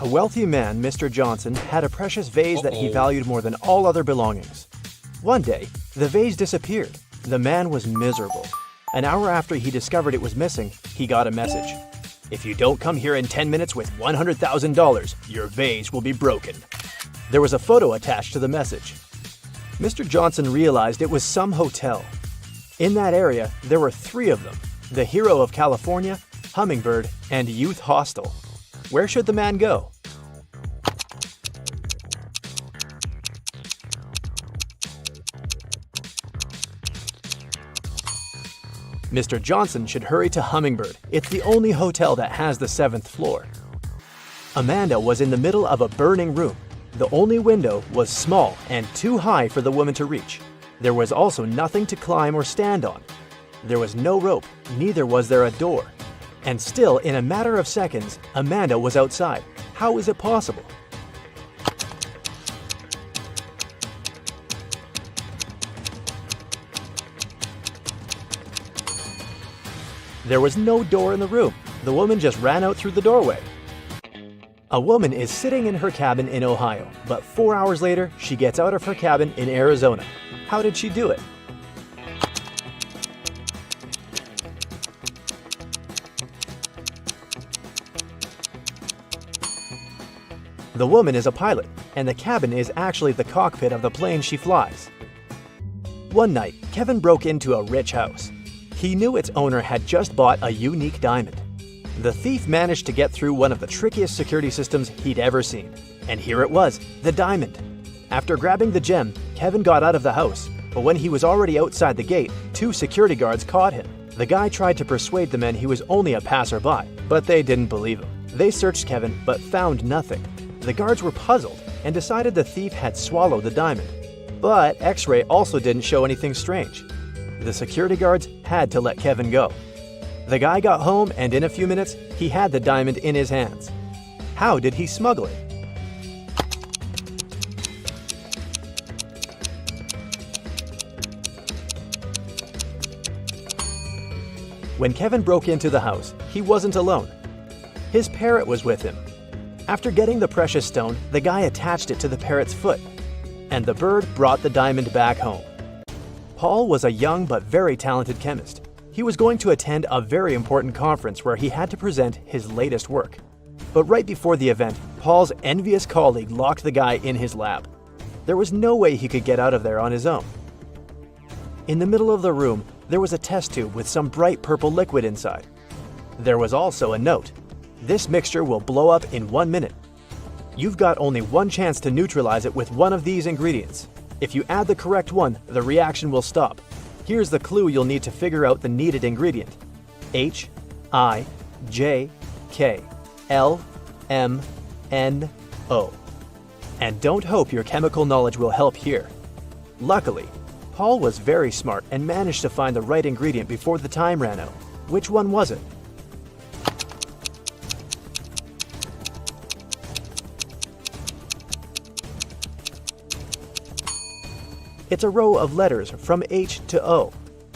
A wealthy man, Mr. Johnson, had a precious vase that he valued more than all other belongings. One day, the vase disappeared. The man was miserable. An hour after he discovered it was missing, he got a message. "If you don't come here in 10 minutes with $100,000, your vase will be broken." There was a photo attached to the message. Mr. Johnson realized it was some hotel. In that area, there were 3 of them: the Hero of California, Hummingbird, and Youth Hostel. Where should the man go? Mr. Johnson should hurry to Hummingbird. It's the only hotel that has the 7th floor. Amanda was in the middle of a burning room. The only window was small and too high for the woman to reach. There was also nothing to climb or stand on. There was no rope, neither was there a door. And still, in a matter of seconds, Amanda was outside. How is it possible? There was no door in the room. The woman just ran out through the doorway. A woman is sitting in her cabin in Ohio, but 4 hours later, she gets out of her cabin in Arizona. How did she do it? The woman is a pilot, and the cabin is actually the cockpit of the plane she flies. One night, Kevin broke into a rich house. He knew its owner had just bought a unique diamond. The thief managed to get through one of the trickiest security systems he'd ever seen. And here it was, the diamond. After grabbing the gem, Kevin got out of the house, but when he was already outside the gate, 2 security guards caught him. The guy tried to persuade the men he was only a passerby, but they didn't believe him. They searched Kevin, but found nothing. The guards were puzzled and decided the thief had swallowed the diamond. But X-ray also didn't show anything strange. The security guards had to let Kevin go. The guy got home, and in a few minutes, he had the diamond in his hands. How did he smuggle it? When Kevin broke into the house, he wasn't alone. His parrot was with him. After getting the precious stone, the guy attached it to the parrot's foot, and the bird brought the diamond back home. Paul was a young but very talented chemist. He was going to attend a very important conference where he had to present his latest work. But right before the event, Paul's envious colleague locked the guy in his lab. There was no way he could get out of there on his own. In the middle of the room, there was a test tube with some bright purple liquid inside. There was also a note. "This mixture will blow up in 1 minute. You've got only one chance to neutralize it with one of these ingredients. If you add the correct one, the reaction will stop. Here's the clue you'll need to figure out the needed ingredient. HIJKLMNO. And don't hope your chemical knowledge will help here. Luckily, Paul was very smart and managed to find the right ingredient before the time ran out. Which one was it? It's a row of letters from H to O.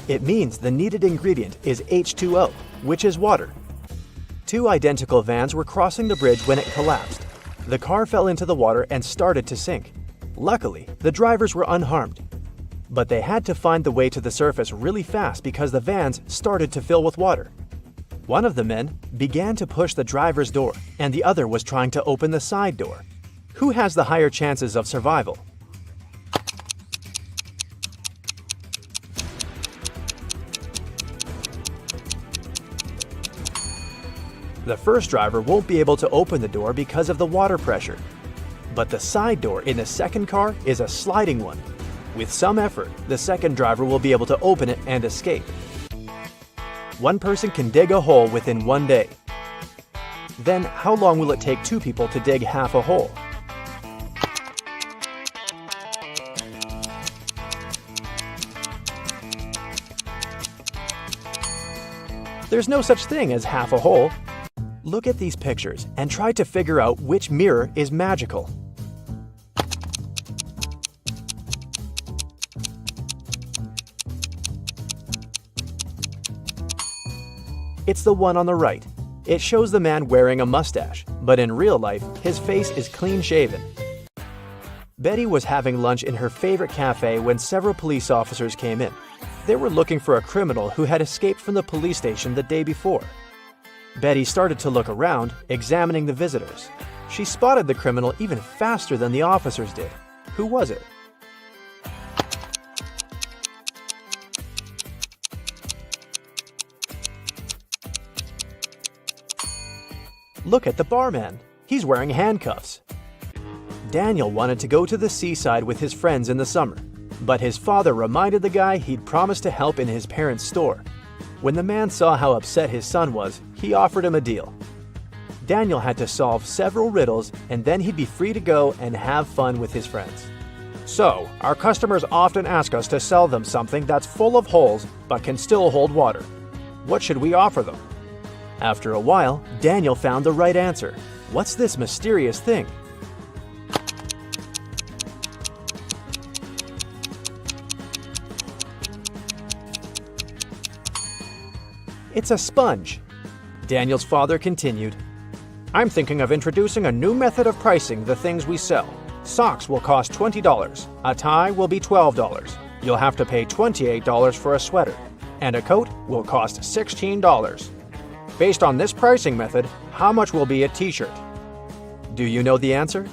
It means the needed ingredient is H2O, which is water. 2 identical vans were crossing the bridge when it collapsed. The car fell into the water and started to sink. Luckily, the drivers were unharmed. But they had to find the way to the surface really fast because the vans started to fill with water. One of the men began to push the driver's door, and the other was trying to open the side door. Who has the higher chances of survival? The first driver won't be able to open the door because of the water pressure. But the side door in the second car is a sliding one. With some effort, the second driver will be able to open it and escape. One person can dig a hole within 1 day. Then, how long will it take 2 people to dig half a hole? There's no such thing as half a hole. Look at these pictures and try to figure out which mirror is magical. It's the one on the right. It shows the man wearing a mustache, but in real life, his face is clean-shaven. Betty was having lunch in her favorite cafe when several police officers came in. They were looking for a criminal who had escaped from the police station the day before. Betty started to look around, examining the visitors. She spotted the criminal even faster than the officers did. Who was it? Look at the barman. He's wearing handcuffs. Daniel wanted to go to the seaside with his friends in the summer, but his father reminded the guy he'd promised to help in his parents' store. When the man saw how upset his son was, he offered him a deal. Daniel had to solve several riddles, and then he'd be free to go and have fun with his friends. So, our customers often ask us to sell them something that's full of holes but can still hold water. What should we offer them? After a while, Daniel found the right answer. What's this mysterious thing? It's a sponge. Daniel's father continued, I'm thinking of introducing a new method of pricing the things we sell. Socks will cost $20. A tie will be $12. You'll have to pay $28 for a sweater. And a coat will cost $16. Based on this pricing method, how much will be a t-shirt? Do you know the answer?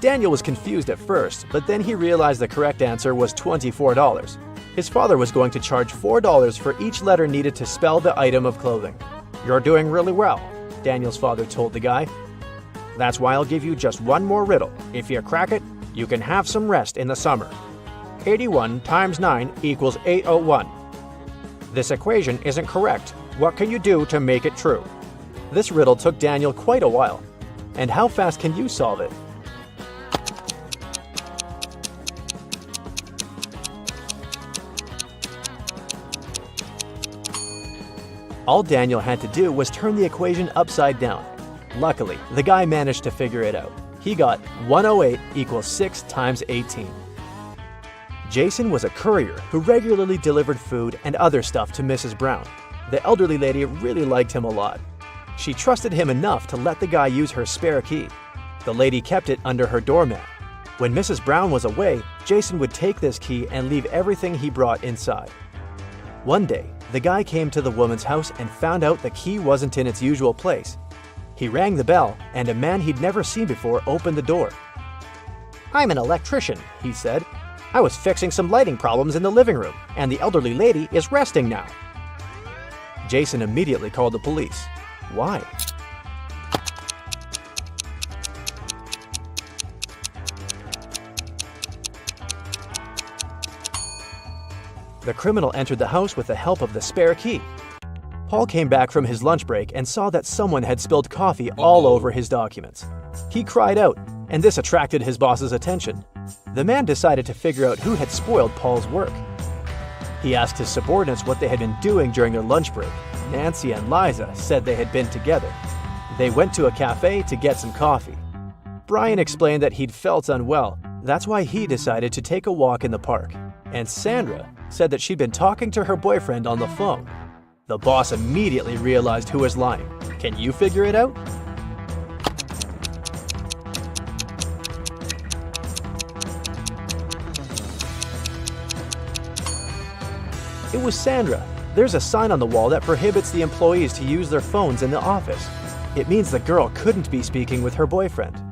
Daniel was confused at first, but then he realized the correct answer was $24. His father was going to charge $4 for each letter needed to spell the item of clothing. You're doing really well, Daniel's father told the guy. That's why I'll give you just one more riddle. If you crack it, you can have some rest in the summer. 81 times 9 equals 801. This equation isn't correct. What can you do to make it true? This riddle took Daniel quite a while. And how fast can you solve it? All Daniel had to do was turn the equation upside down. Luckily, the guy managed to figure it out. He got 108 equals 6 times 18. Jason was a courier who regularly delivered food and other stuff to Mrs. Brown. The elderly lady really liked him a lot. She trusted him enough to let the guy use her spare key. The lady kept it under her doormat. When Mrs. Brown was away, Jason would take this key and leave everything he brought inside. One day, the guy came to the woman's house and found out the key wasn't in its usual place. He rang the bell, and a man he'd never seen before opened the door. I'm an electrician, he said. I was fixing some lighting problems in the living room, and the elderly lady is resting now. Jason immediately called the police. Why? The criminal entered the house with the help of the spare key. Paul came back from his lunch break and saw that someone had spilled coffee all over his documents. He cried out, and this attracted his boss's attention. The man decided to figure out who had spoiled Paul's work. He asked his subordinates what they had been doing during their lunch break. Nancy and Liza said they had been together. They went to a cafe to get some coffee. Brian explained that he'd felt unwell. That's why he decided to take a walk in the park. And Sandra said that she'd been talking to her boyfriend on the phone. The boss immediately realized who was lying. Can you figure it out? It was Sandra. There's a sign on the wall that prohibits the employees to use their phones in the office. It means the girl couldn't be speaking with her boyfriend.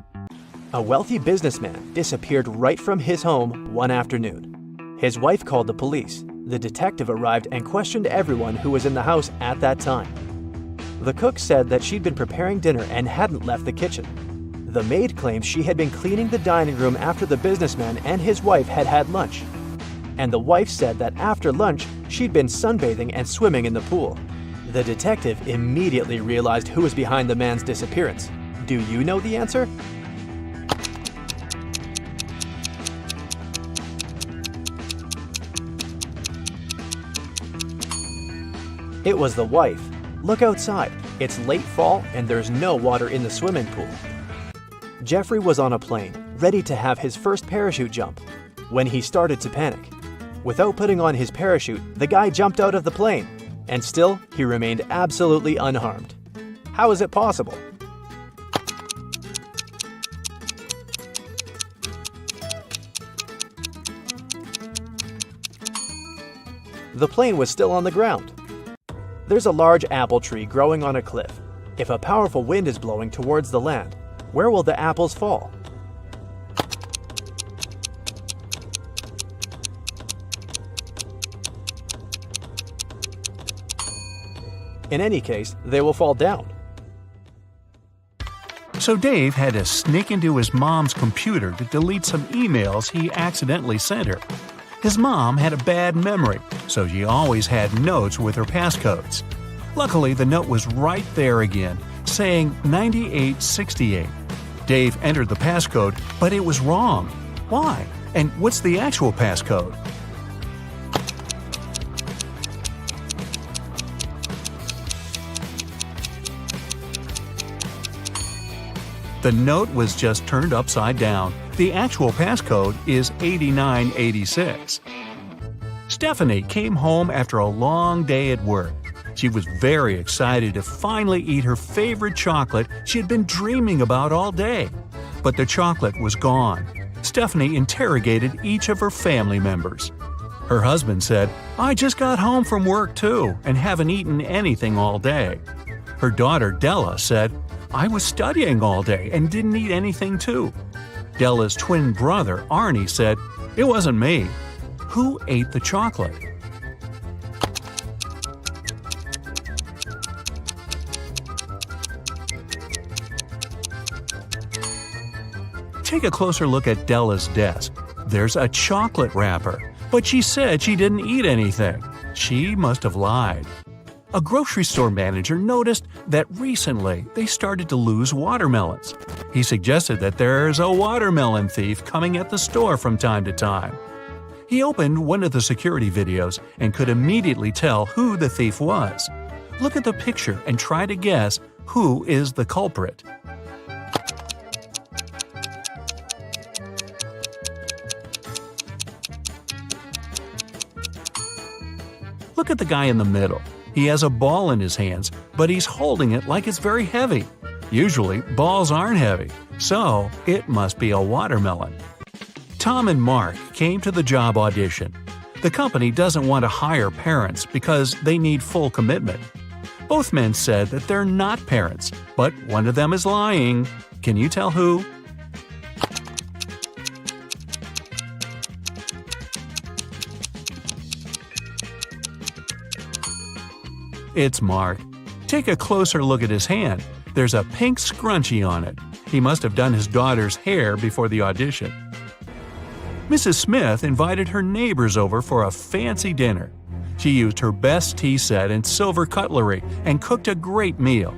A wealthy businessman disappeared right from his home one afternoon. His wife called the police. The detective arrived and questioned everyone who was in the house at that time. The cook said that she'd been preparing dinner and hadn't left the kitchen. The maid claimed she had been cleaning the dining room after the businessman and his wife had had lunch. And the wife said that after lunch, she'd been sunbathing and swimming in the pool. The detective immediately realized who was behind the man's disappearance. Do you know the answer? It was the wife. Look outside. It's late fall and there's no water in the swimming pool. Jeffrey was on a plane. ready to have his first parachute jump, when he started to panic. Without putting on his parachute, the guy jumped out of the plane, and still he remained absolutely unharmed. How is it possible? The plane was still on the ground. There's a large apple tree growing on a cliff. If a powerful wind is blowing towards the land, where will the apples fall? In any case, they will fall down. So Dave had to sneak into his mom's computer to delete some emails he accidentally sent her. His mom had a bad memory, so she always had notes with her passcodes. Luckily, the note was right there again, saying 9868. Dave entered the passcode, but it was wrong. Why? And what's the actual passcode? The note was just turned upside down. The actual passcode is 8986. Stephanie came home after a long day at work. She was very excited to finally eat her favorite chocolate she had been dreaming about all day. But the chocolate was gone. Stephanie interrogated each of her family members. Her husband said, "I just got home from work too and haven't eaten anything all day." Her daughter Della said, "I was studying all day and didn't eat anything too." Della's twin brother Arnie said, "It wasn't me." Who ate the chocolate? Take a closer look at Della's desk. There's a chocolate wrapper, but she said she didn't eat anything. She must have lied. A grocery store manager noticed that recently they started to lose watermelons. He suggested that there's a watermelon thief coming at the store from time to time. He opened one of the security videos and could immediately tell who the thief was. Look at the picture and try to guess who is the culprit. Look at the guy in the middle. He has a ball in his hands, but he's holding it like it's very heavy. Usually, balls aren't heavy, so it must be a watermelon. Tom and Mark came to the job audition. The company doesn't want to hire parents because they need full commitment. Both men said that they're not parents, but one of them is lying. Can you tell who? It's Mark. Take a closer look at his hand. There's a pink scrunchie on it. He must have done his daughter's hair before the audition. Mrs. Smith invited her neighbors over for a fancy dinner. She used her best tea set and silver cutlery and cooked a great meal.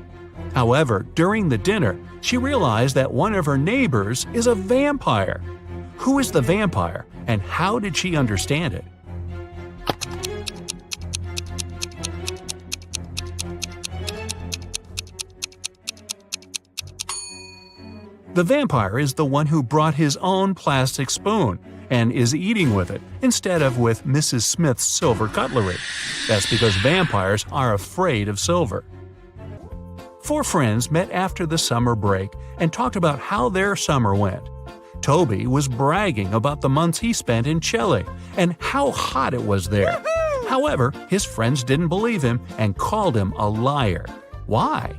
However, during the dinner, she realized that one of her neighbors is a vampire. Who is the vampire, and how did she understand it? The vampire is the one who brought his own plastic spoon and is eating with it instead of with Mrs. Smith's silver cutlery. That's because vampires are afraid of silver. Four friends met after the summer break and talked about how their summer went. Toby was bragging about the months he spent in Chile and how hot it was there. However, his friends didn't believe him and called him a liar. Why?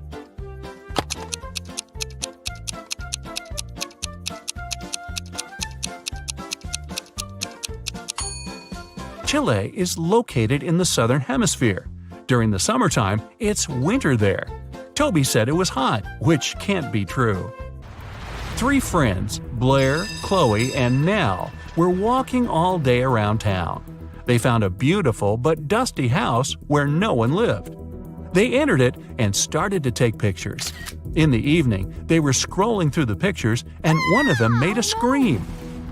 Chile is located in the southern hemisphere. During the summertime, it's winter there. Toby said it was hot, which can't be true. Three friends, Blair, Chloe, and Nell, were walking all day around town. They found a beautiful but dusty house where no one lived. They entered it and started to take pictures. In the evening, they were scrolling through the pictures and one of them made a scream.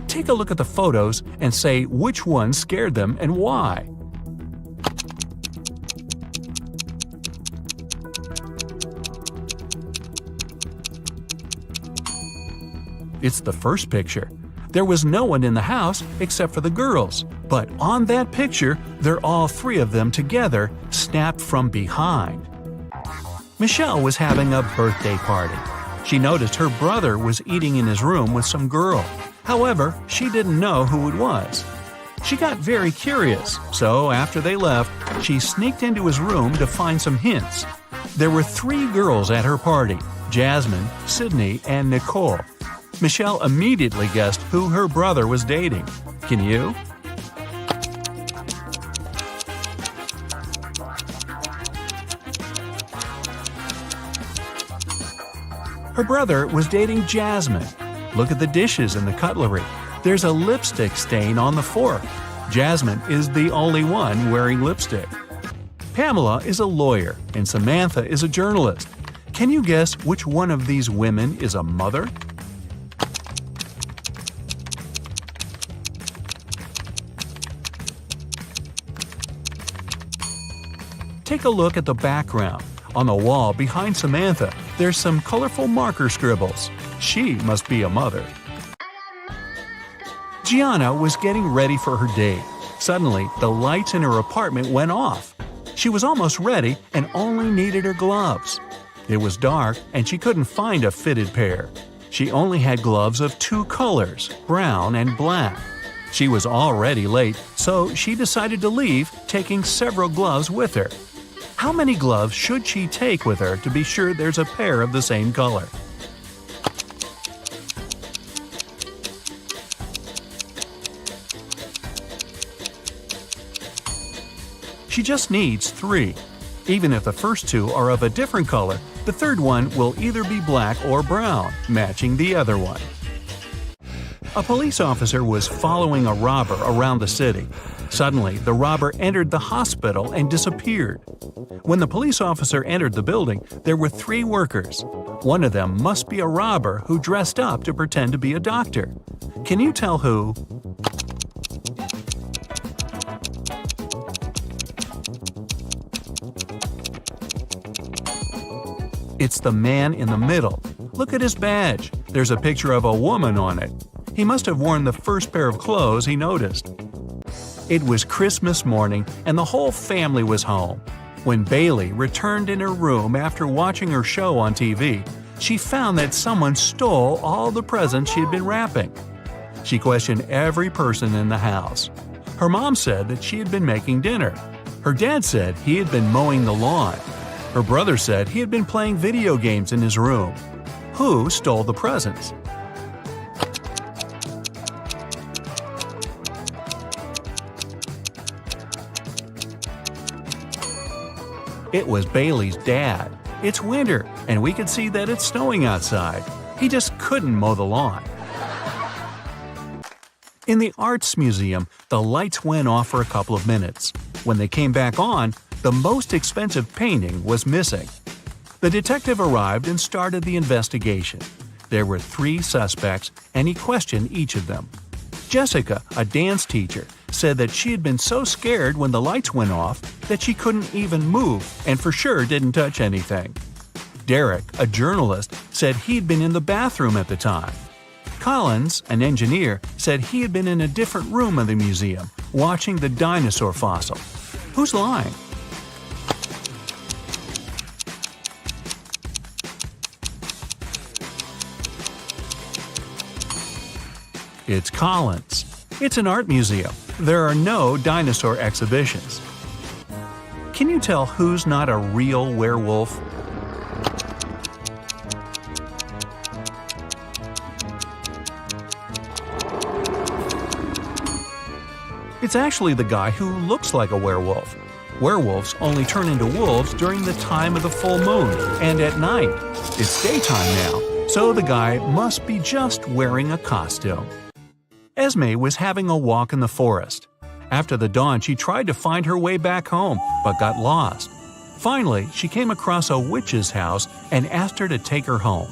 Take a look at the photos and say which one scared them and why. It's the first picture. There was no one in the house except for the girls, but on that picture, they're all three of them together, snapped from behind. Michelle was having a birthday party. She noticed her brother was eating in his room with some girl. However, she didn't know who it was. She got very curious, so after they left, she sneaked into his room to find some hints. There were 3 girls at her party: Jasmine, Sydney, and Nicole. Michelle immediately guessed who her brother was dating. Can you? Her brother was dating Jasmine. Look at the dishes and the cutlery. There's a lipstick stain on the fork. Jasmine is the only one wearing lipstick. Pamela is a lawyer and Samantha is a journalist. Can you guess which one of these women is a mother? Take a look at the background. On the wall behind Samantha, there's some colorful marker scribbles. She must be a mother. Gianna was getting ready for her date. Suddenly, the lights in her apartment went off. She was almost ready and only needed her gloves. It was dark and she couldn't find a fitted pair. She only had gloves of 2 colors, brown and black. She was already late, so she decided to leave, taking several gloves with her. How many gloves should she take with her to be sure there's a pair of the same color? She just needs 3. Even if the first 2 are of a different color, the third one will either be black or brown, matching the other one. A police officer was following a robber around the city. Suddenly, the robber entered the hospital and disappeared. When the police officer entered the building, there were 3 workers. One of them must be a robber who dressed up to pretend to be a doctor. Can you tell who? It's the man in the middle. Look at his badge. There's a picture of a woman on it. He must have worn the first pair of clothes he noticed. It was Christmas morning and the whole family was home. When Bailey returned in her room after watching her show on TV, she found that someone stole all the presents she had been wrapping. She questioned every person in the house. Her mom said that she had been making dinner. Her dad said he had been mowing the lawn. Her brother said he had been playing video games in his room. Who stole the presents? It was Bailey's dad. It's winter, and we could see that it's snowing outside. He just couldn't mow the lawn. In the Arts Museum, the lights went off for a couple of minutes. When they came back on, the most expensive painting was missing. The detective arrived and started the investigation. There were 3 suspects, and he questioned each of them. Jessica, a dance teacher, said that she had been so scared when the lights went off that she couldn't even move and for sure didn't touch anything. Derek, a journalist, said he'd been in the bathroom at the time. Collins, an engineer, said he had been in a different room of the museum, watching the dinosaur fossil. Who's lying? It's Collins. It's an art museum. There are no dinosaur exhibitions. Can you tell who's not a real werewolf? It's actually the guy who looks like a werewolf. Werewolves only turn into wolves during the time of the full moon and at night. It's daytime now, so the guy must be just wearing a costume. Esme was having a walk in the forest. After the dawn, she tried to find her way back home, but got lost. Finally, she came across a witch's house and asked her to take her home.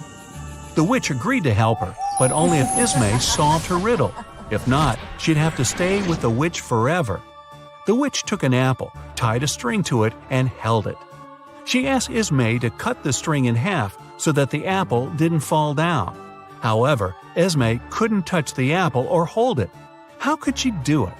The witch agreed to help her, but only if Esme solved her riddle. If not, she'd have to stay with the witch forever. The witch took an apple, tied a string to it, and held it. She asked Esme to cut the string in half so that the apple didn't fall down. However, Esme couldn't touch the apple or hold it. How could she do it?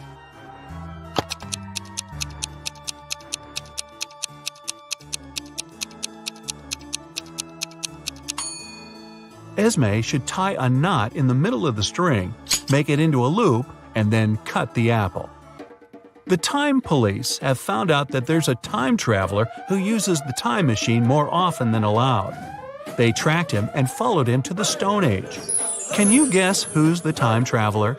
Esme should tie a knot in the middle of the string, make it into a loop, and then cut the apple. The time police have found out that there's a time traveler who uses the time machine more often than allowed. They tracked him and followed him to the Stone Age. Can you guess who's the time traveler?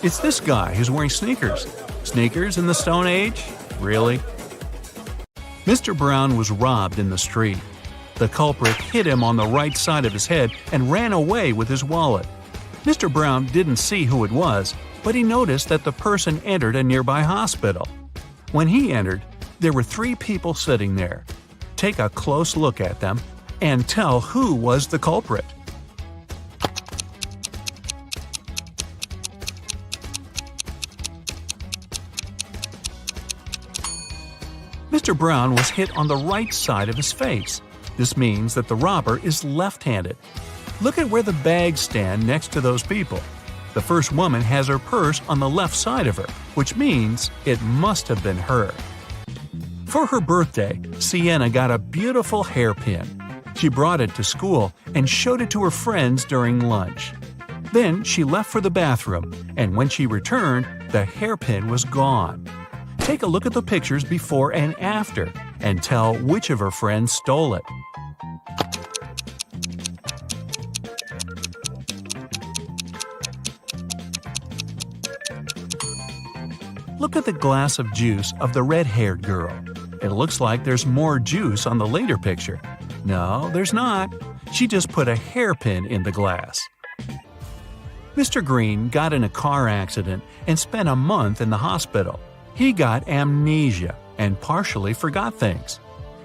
It's this guy who's wearing sneakers. Sneakers in the Stone Age? Really? Mr. Brown was robbed in the street. The culprit hit him on the right side of his head and ran away with his wallet. Mr. Brown didn't see who it was, but he noticed that the person entered a nearby hospital. When he entered, there were 3 people sitting there. Take a close look at them and tell who was the culprit. Mr. Brown was hit on the right side of his face. This means that the robber is left-handed. Look at where the bags stand next to those people. The first woman has her purse on the left side of her, which means it must have been her. For her birthday, Sienna got a beautiful hairpin. She brought it to school and showed it to her friends during lunch. Then she left for the bathroom, and when she returned, the hairpin was gone. Take a look at the pictures before and after, and tell which of her friends stole it. Look at the glass of juice of the red-haired girl. It looks like there's more juice on the later picture. No, there's not. She just put a hairpin in the glass. Mr. Green got in a car accident and spent a month in the hospital. He got amnesia and partially forgot things.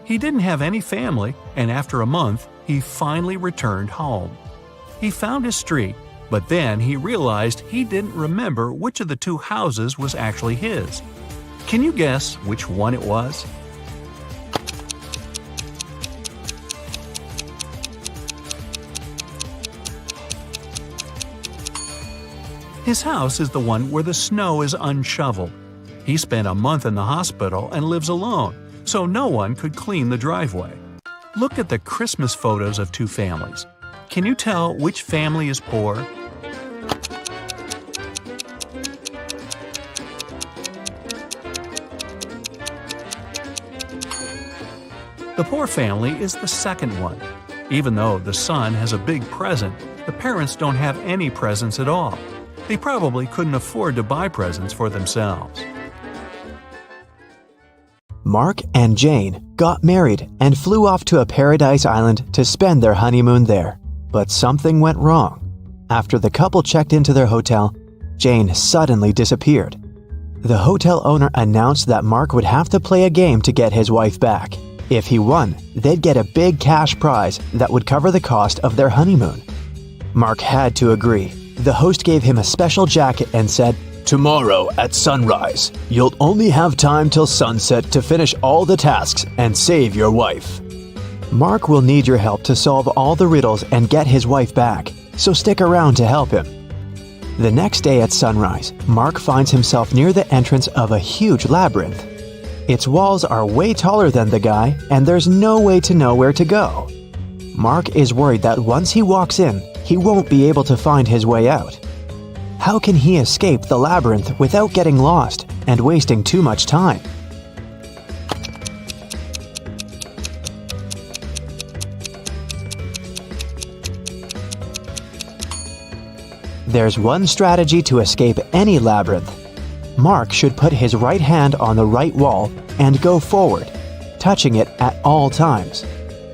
He didn't have any family, and after a month, he finally returned home. He found his street, but then he realized he didn't remember which of the 2 houses was actually his. Can you guess which one it was? His house is the one where the snow is unshoveled. He spent a month in the hospital and lives alone, so no one could clean the driveway. Look at the Christmas photos of 2 families. Can you tell which family is poor? The poor family is the second one. Even though the son has a big present, the parents don't have any presents at all. They probably couldn't afford to buy presents for themselves. Mark and Jane got married and flew off to a paradise island to spend their honeymoon there. But something went wrong. After the couple checked into their hotel, Jane suddenly disappeared. The hotel owner announced that Mark would have to play a game to get his wife back. If he won, they'd get a big cash prize that would cover the cost of their honeymoon. Mark had to agree. The host gave him a special jacket and said, "Tomorrow at sunrise, you'll only have time till sunset to finish all the tasks and save your wife. Mark will need your help to solve all the riddles and get his wife back, so stick around to help him." The next day at sunrise, Mark finds himself near the entrance of a huge labyrinth. Its walls are way taller than the guy, and there's no way to know where to go. Mark is worried that once he walks in, he won't be able to find his way out. How can he escape the labyrinth without getting lost and wasting too much time? There's one strategy to escape any labyrinth. Mark should put his right hand on the right wall and go forward, touching it at all times.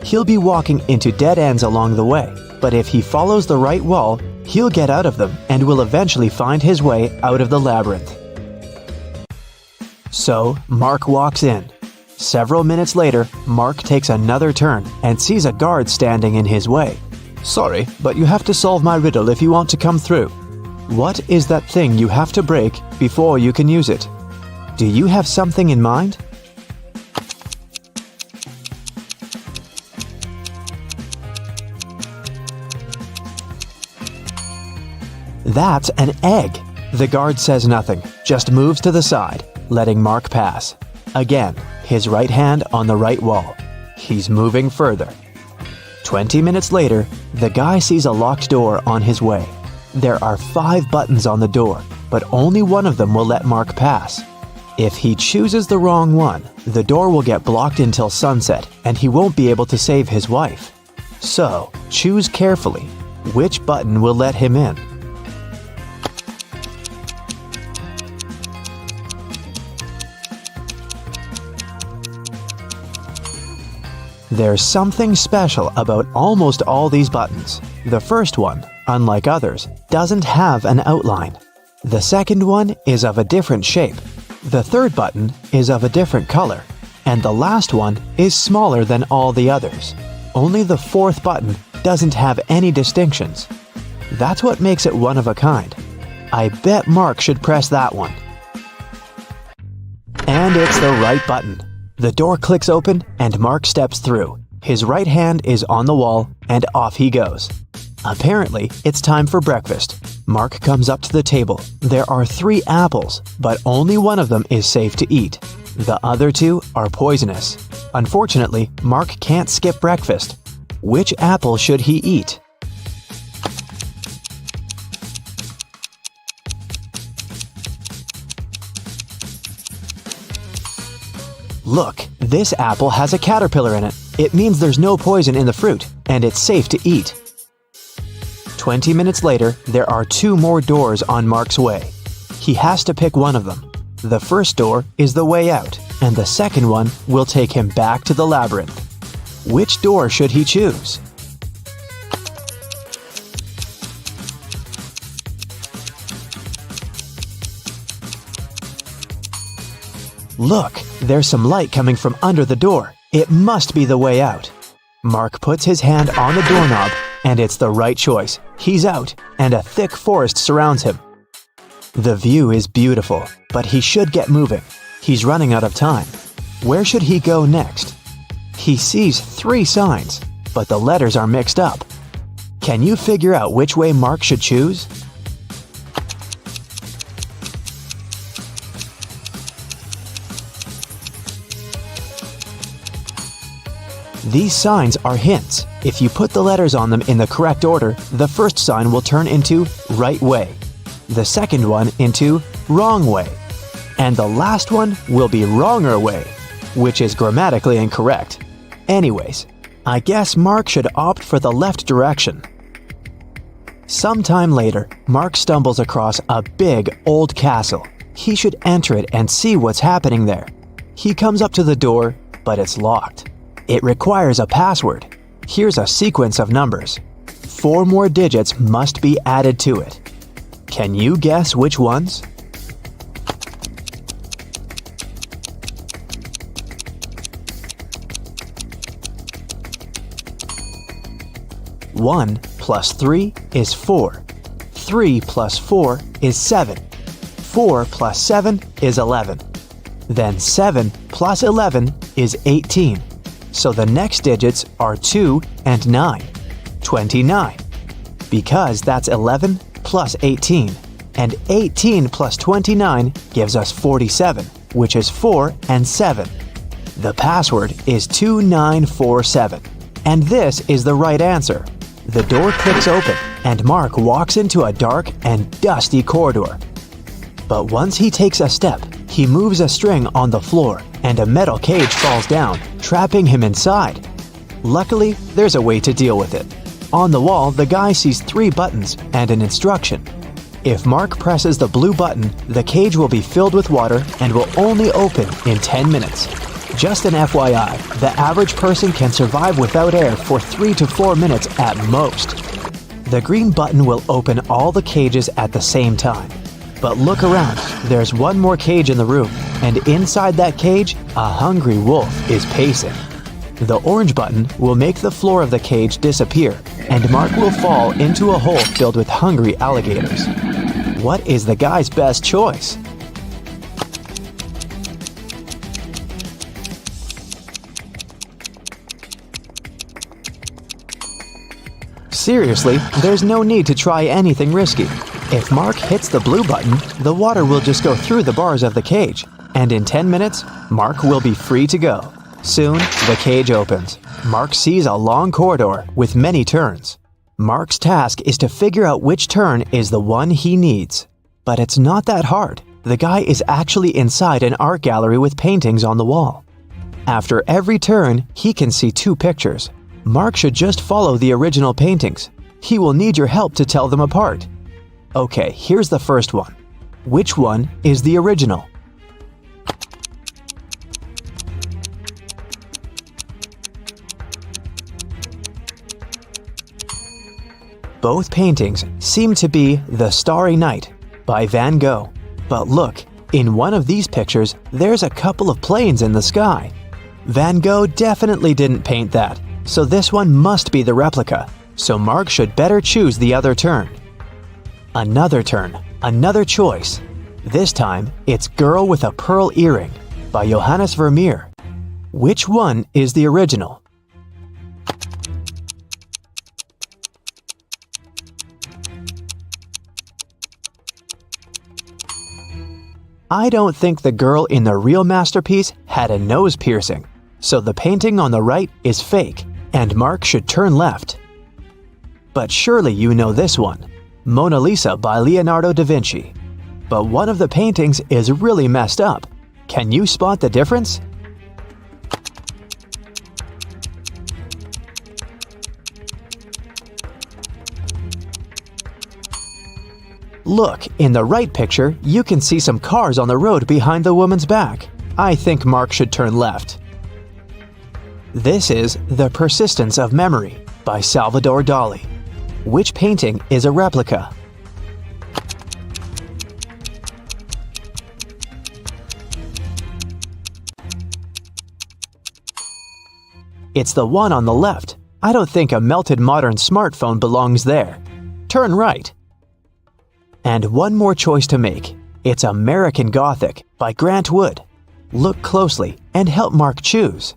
He'll be walking into dead ends along the way, but if he follows the right wall, he'll get out of them and will eventually find his way out of the labyrinth. So, Mark walks in. Several minutes later, Mark takes another turn and sees a guard standing in his way. "Sorry, but you have to solve my riddle if you want to come through. What is that thing you have to break before you can use it?" Do you have something in mind? That's an egg. The guard says nothing, just moves to the side, letting Mark pass. Again, his right hand on the right wall. He's moving further. 20 minutes later, the guy sees a locked door on his way. There are 5 buttons on the door, but only one of them will let Mark pass. If he chooses the wrong one, the door will get blocked until sunset, and he won't be able to save his wife. So, choose carefully. Which button will let him in? There's something special about almost all these buttons. The first one, unlike others, doesn't have an outline. The second one is of a different shape. The third button is of a different color. And the last one is smaller than all the others. Only the fourth button doesn't have any distinctions. That's what makes it one of a kind. I bet Mark should press that one. And it's the right button. The door clicks open and Mark steps through. His right hand is on the wall and off he goes. Apparently, it's time for breakfast. Mark comes up to the table. There are 3 apples, but only one of them is safe to eat. The other 2 are poisonous. Unfortunately, Mark can't skip breakfast. Which apple should he eat? Look, this apple has a caterpillar in it. It means there's no poison in the fruit, and it's safe to eat. 20 minutes later, there are 2 more doors on Mark's way. He has to pick one of them. The first door is the way out, and the second one will take him back to the labyrinth. Which door should he choose? Look, there's some light coming from under the door. It must be the way out. Mark puts his hand on the doorknob, and it's the right choice. He's out, and a thick forest surrounds him. The view is beautiful, but he should get moving. He's running out of time. Where should he go next? He sees 3 signs, but the letters are mixed up. Can you figure out which way Mark should choose? These signs are hints. If you put the letters on them in the correct order, the first sign will turn into right way, the second one into wrong way, and the last one will be wronger way, which is grammatically incorrect. Anyways, I guess Mark should opt for the left direction. Sometime later, Mark stumbles across a big old castle. He should enter it and see what's happening there. He comes up to the door, but it's locked. It requires a password. Here's a sequence of numbers. 4 more digits must be added to it. Can you guess which ones? One plus 3 is 4. 3 plus 4 is 7. 4 plus 7 is 11. Then 7 plus 11 is 18. So the next digits are 2 and 9. 29. Because that's 11 plus 18. And 18 plus 29 gives us 47, which is 4 and 7. The password is 2947. And this is the right answer. The door clicks open, and Mark walks into a dark and dusty corridor. But once he takes a step, he moves a string on the floor, and a metal cage falls down, trapping him inside. Luckily, there's a way to deal with it. On the wall, the guy sees 3 buttons and an instruction. If Mark presses the blue button, the cage will be filled with water and will only open in 10 minutes. Just an FYI, the average person can survive without air for 3 to 4 minutes at most. The green button will open all the cages at the same time. But look around, there's one more cage in the room, and inside that cage, a hungry wolf is pacing. The orange button will make the floor of the cage disappear, and Mark will fall into a hole filled with hungry alligators. What is the guy's best choice? Seriously, there's no need to try anything risky. If Mark hits the blue button, the water will just go through the bars of the cage, and in 10 minutes, Mark will be free to go. Soon, the cage opens. Mark sees a long corridor with many turns. Mark's task is to figure out which turn is the one he needs. But it's not that hard. The guy is actually inside an art gallery with paintings on the wall. After every turn, he can see 2 pictures. Mark should just follow the original paintings. He will need your help to tell them apart. Okay, here's the first one. Which one is the original? Both paintings seem to be The Starry Night by Van Gogh. But look, in one of these pictures, there's a couple of planes in the sky. Van Gogh definitely didn't paint that, so this one must be the replica. So Mark should better choose the other turn. Another turn, another choice. This time, it's Girl with a Pearl Earring by Johannes Vermeer. Which one is the original? I don't think the girl in the real masterpiece had a nose piercing, so the painting on the right is fake, and Mark should turn left. But surely you know this one, Mona Lisa by Leonardo da Vinci. But one of the paintings is really messed up. Can you spot the difference? Look, in the right picture, you can see some cars on the road behind the woman's back. I think Mark should turn left. This is The Persistence of Memory by Salvador Dali. Which painting is a replica? It's the one on the left. I don't think a melted modern smartphone belongs there. Turn right. And one more choice to make. It's American Gothic by Grant Wood. Look closely and help Mark choose.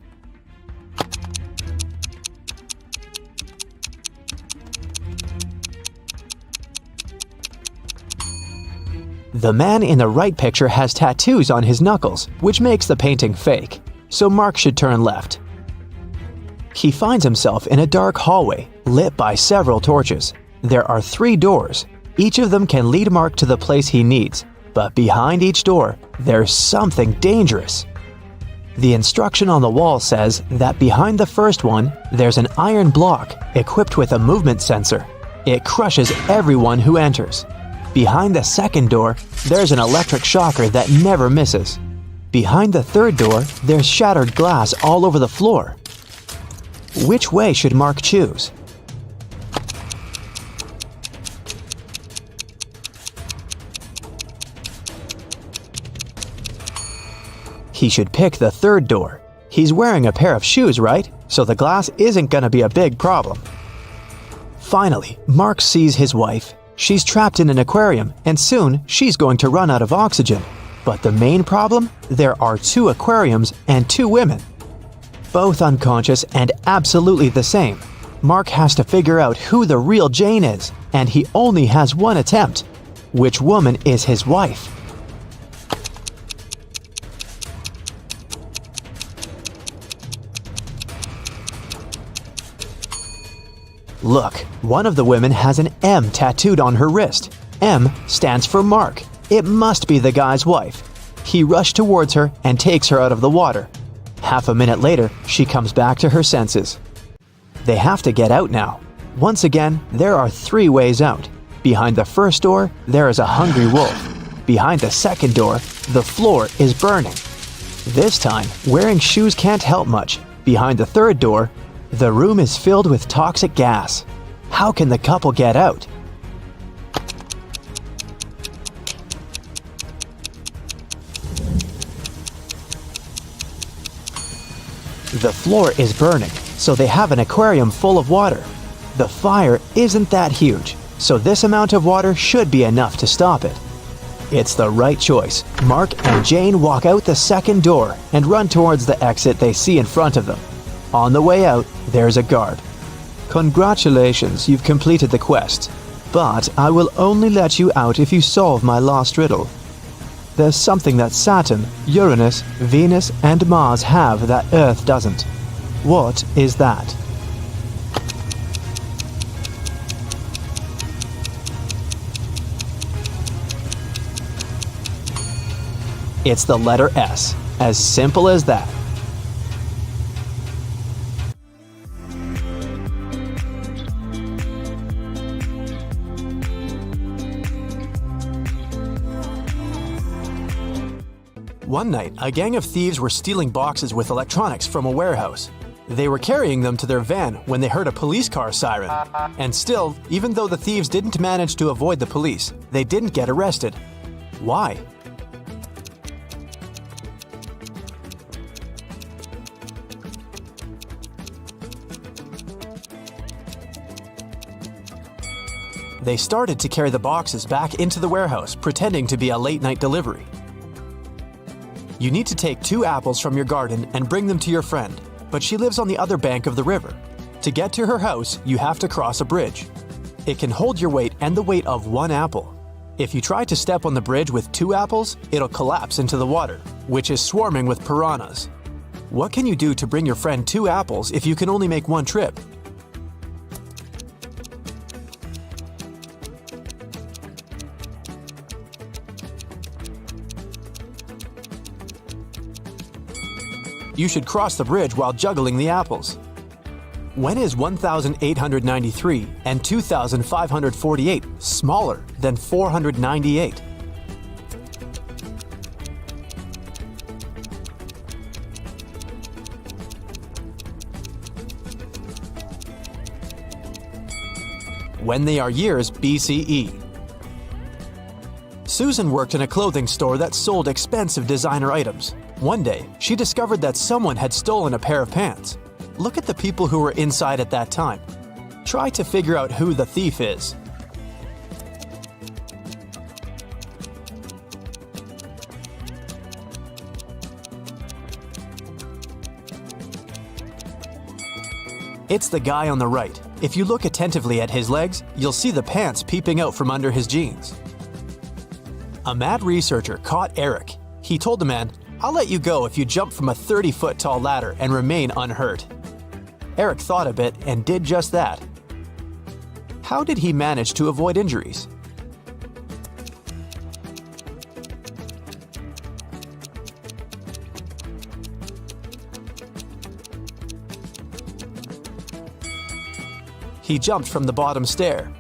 The man in the right picture has tattoos on his knuckles, which makes the painting fake, so Mark should turn left. He finds himself in a dark hallway, lit by several torches. There are 3 doors. Each of them can lead Mark to the place he needs, but behind each door, there's something dangerous. The instruction on the wall says that behind the first one, there's an iron block equipped with a movement sensor. It crushes everyone who enters. Behind the second door, there's an electric shocker that never misses. Behind the third door, there's shattered glass all over the floor. Which way should Mark choose? He should pick the third door. He's wearing a pair of shoes, right? So the glass isn't gonna be a big problem. Finally, Mark sees his wife. She's trapped in an aquarium, and soon she's going to run out of oxygen. But the main problem? There are 2 aquariums and 2 women. Both unconscious and absolutely the same. Mark has to figure out who the real Jane is, and he only has one attempt. Which woman is his wife? Look, one of the women has an M tattooed on her wrist. M stands for Mark. It must be the guy's wife. He rushed towards her and takes her out of the water. Half a minute later, she comes back to her senses. They have to get out now. Once again, there are 3 ways out. Behind the first door, there is a hungry wolf. Behind the second door, the floor is burning. This time, wearing shoes can't help much. Behind the third door, the room is filled with toxic gas. How can the couple get out? The floor is burning, so they have an aquarium full of water. The fire isn't that huge, so this amount of water should be enough to stop it. It's the right choice. Mark and Jane walk out the second door and run towards the exit they see in front of them. On the way out, there's a guard. Congratulations, you've completed the quest. But I will only let you out if you solve my last riddle. There's something that Saturn, Uranus, Venus, and Mars have that Earth doesn't. What is that? It's the letter S. As simple as that. One night, a gang of thieves were stealing boxes with electronics from a warehouse. They were carrying them to their van when they heard a police car siren. And still, even though the thieves didn't manage to avoid the police, they didn't get arrested. Why? They started to carry the boxes back into the warehouse, pretending to be a late-night delivery. You need to take 2 apples from your garden and bring them to your friend, but she lives on the other bank of the river. To get to her house, you have to cross a bridge. It can hold your weight and the weight of 1 apple. If you try to step on the bridge with 2 apples, it'll collapse into the water, which is swarming with piranhas. What can you do to bring your friend 2 apples if you can only make 1 trip? You should cross the bridge while juggling the apples. When is 1,893 and 2,548 smaller than 498? When they are years BCE. Susan worked in a clothing store that sold expensive designer items. One day, she discovered that someone had stolen a pair of pants. Look at the people who were inside at that time. Try to figure out who the thief is. It's the guy on the right. If you look attentively at his legs, you'll see the pants peeping out from under his jeans. A mad researcher caught Eric. He told the man, "I'll let you go if you jump from a 30-foot tall ladder and remain unhurt." Eric thought a bit and did just that. How did he manage to avoid injuries? He jumped from the bottom stair.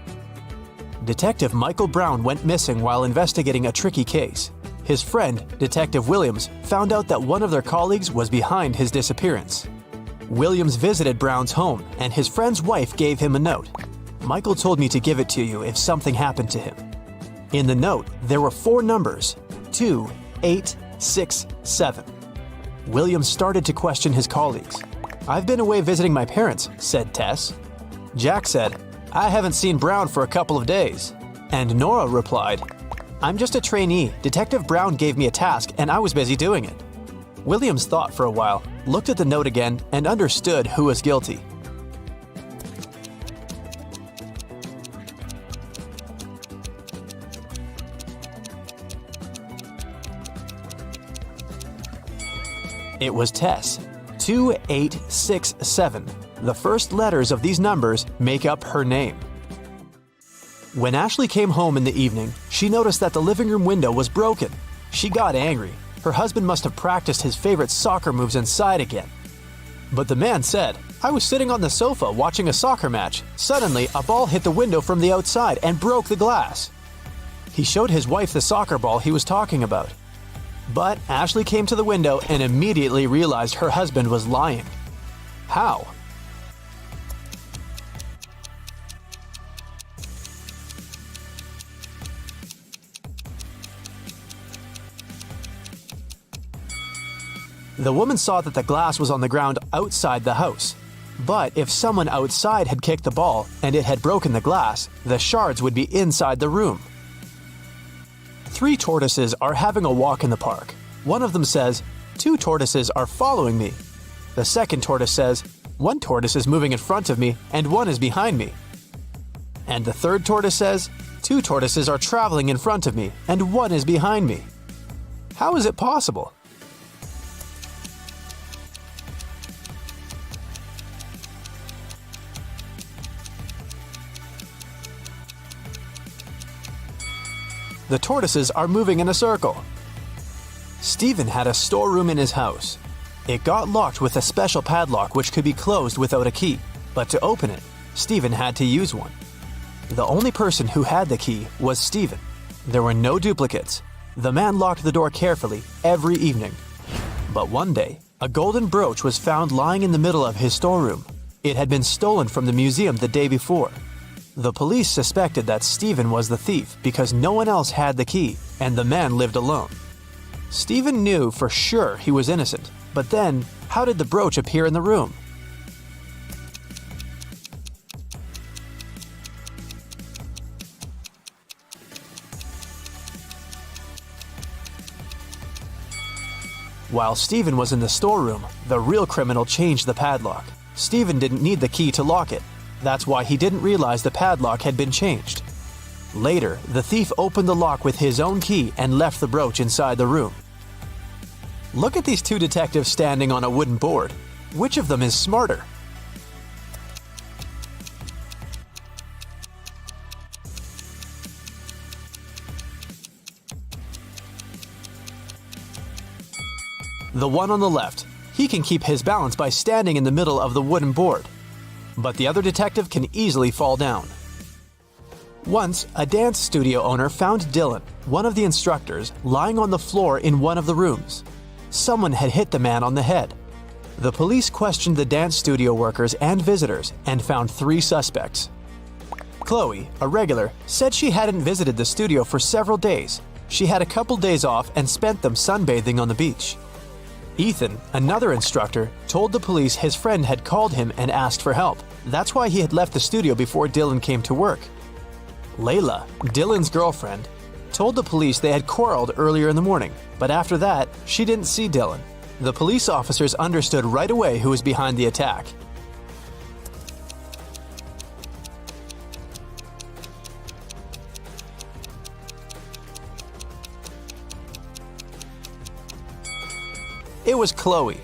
Detective Michael Brown went missing while investigating a tricky case. His friend, Detective Williams, found out that one of their colleagues was behind his disappearance. Williams visited Brown's home, and his friend's wife gave him a note. "Michael told me to give it to you if something happened to him." In the note, there were 4 numbers, 2, 8, 6, 7. Williams started to question his colleagues. "I've been away visiting my parents," said Tess. Jack said, "I haven't seen Brown for a couple of days." And Nora replied, "I'm just a trainee. Detective Brown gave me a task and I was busy doing it." Williams thought for a while, looked at the note again, and understood who was guilty. It was Tess. 2867. The first letters of these numbers make up her name. When Ashley came home in the evening, she noticed that the living room window was broken. She got angry. Her husband must have practiced his favorite soccer moves inside again. But the man said, "I was sitting on the sofa watching a soccer match. Suddenly, a ball hit the window from the outside and broke the glass." He showed his wife the soccer ball he was talking about. But Ashley came to the window and immediately realized her husband was lying. How? The woman saw that the glass was on the ground outside the house. But if someone outside had kicked the ball and it had broken the glass, the shards would be inside the room. 3 tortoises are having a walk in the park. One of them says, 2 tortoises are following me. The second tortoise says, One tortoise is moving in front of me and one is behind me. And the third tortoise says, 2 tortoises are traveling in front of me and one is behind me. How is it possible? The tortoises are moving in a circle. Stephen had a storeroom in his house. It got locked with a special padlock which could be closed without a key, but to open it, Stephen had to use one. The only person who had the key was Stephen. There were no duplicates. The man locked the door carefully every evening. But one day, a golden brooch was found lying in the middle of his storeroom. It had been stolen from the museum the day before. The police suspected that Stephen was the thief because no one else had the key and the man lived alone. Stephen knew for sure he was innocent, but then, how did the brooch appear in the room? While Stephen was in the storeroom, the real criminal changed the padlock. Stephen didn't need the key to lock it. That's why he didn't realize the padlock had been changed. Later, the thief opened the lock with his own key and left the brooch inside the room. Look at these 2 detectives standing on a wooden board. Which of them is smarter? The one on the left. He can keep his balance by standing in the middle of the wooden board. But the other detective can easily fall down. Once, a dance studio owner found Dylan, one of the instructors, lying on the floor in one of the rooms. Someone had hit the man on the head. The police questioned the dance studio workers and visitors and found 3 suspects. Chloe, a regular, said she hadn't visited the studio for several days. She had a couple days off and spent them sunbathing on the beach. Ethan, another instructor, told the police his friend had called him and asked for help. That's why he had left the studio before Dylan came to work. Layla, Dylan's girlfriend, told the police they had quarreled earlier in the morning, but after that, she didn't see Dylan. The police officers understood right away who was behind the attack. It was Chloe.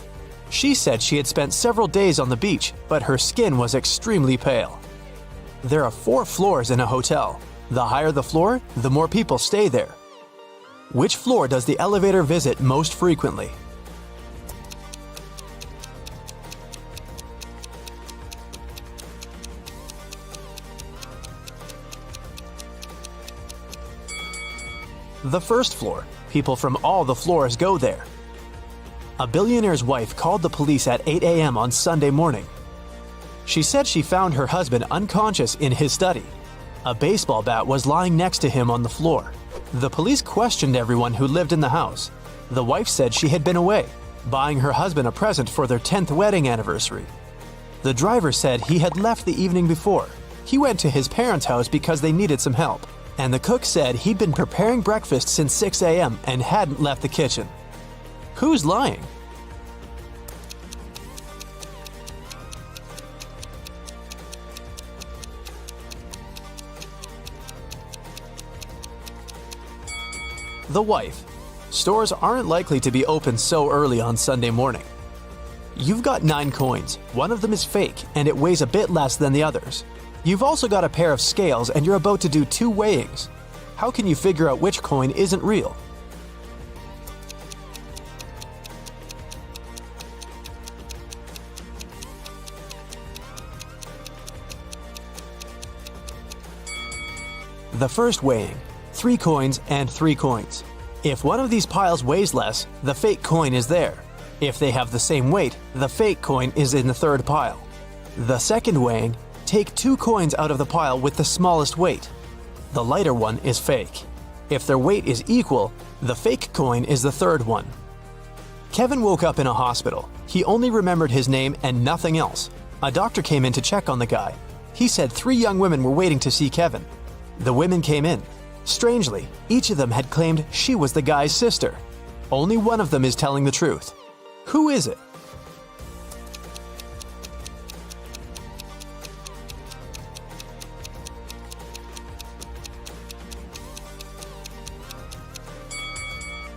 She said she had spent several days on the beach, but her skin was extremely pale. There are 4 floors in a hotel. The higher the floor, the more people stay there. Which floor does the elevator visit most frequently? The first floor. People from all the floors go there. A billionaire's wife called the police at 8 a.m. on Sunday morning. She said she found her husband unconscious in his study. A baseball bat was lying next to him on the floor. The police questioned everyone who lived in the house. The wife said she had been away, buying her husband a present for their 10th wedding anniversary. The driver said he had left the evening before. He went to his parents' house because they needed some help. And the cook said he'd been preparing breakfast since 6 a.m. and hadn't left the kitchen. Who's lying? The wife. Stores aren't likely to be open so early on Sunday morning. You've got 9 coins. One of them is fake, and it weighs a bit less than the others. You've also got a pair of scales, and you're about to do 2 weighings. How can you figure out which coin isn't real? The first weighing. 3 coins and 3 coins. If one of these piles weighs less, the fake coin is there. If they have the same weight, the fake coin is in the third pile. The second weighing, take 2 coins out of the pile with the smallest weight. The lighter one is fake. If their weight is equal, the fake coin is the third one. Kevin woke up in a hospital. He only remembered his name and nothing else. A doctor came in to check on the guy. He said 3 young women were waiting to see Kevin. The women came in. Strangely, each of them had claimed she was the guy's sister. Only one of them is telling the truth. Who is it?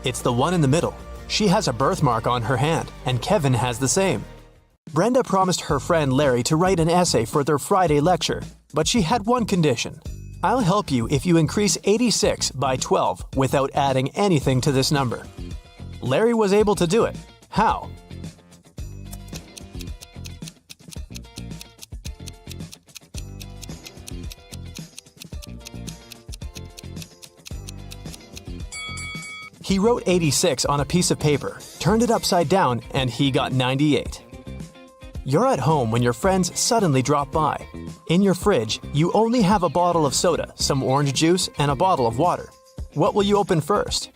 It's the one in the middle. She has a birthmark on her hand, and Kevin has the same. Brenda promised her friend Larry to write an essay for their Friday lecture, but she had one condition. I'll help you if you increase 86 by 12 without adding anything to this number. Larry was able to do it. How? He wrote 86 on a piece of paper, turned it upside down, and he got 98. You're at home when your friends suddenly drop by. In your fridge, you only have a bottle of soda, some orange juice, and a bottle of water. What will you open first?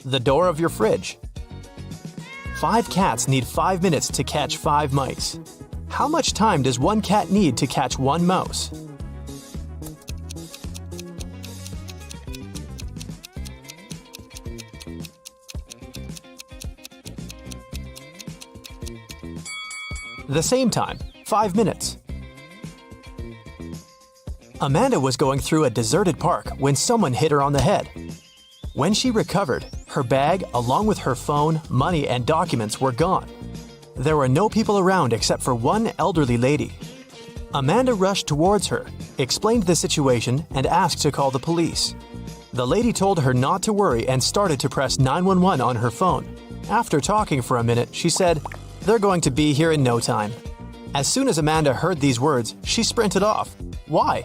The door of your fridge. 5 cats need 5 minutes to catch 5 mice. How much time does one cat need to catch 1 mouse? The same time, 5 minutes. Amanda was going through a deserted park when someone hit her on the head. When she recovered, her bag, along with her phone, money, and documents were gone. There were no people around except for one elderly lady. Amanda rushed towards her, explained the situation, and asked to call the police. The lady told her not to worry and started to press 911 on her phone. After talking for a minute, she said, "They're going to be here in no time." As soon as Amanda heard these words, she sprinted off. Why?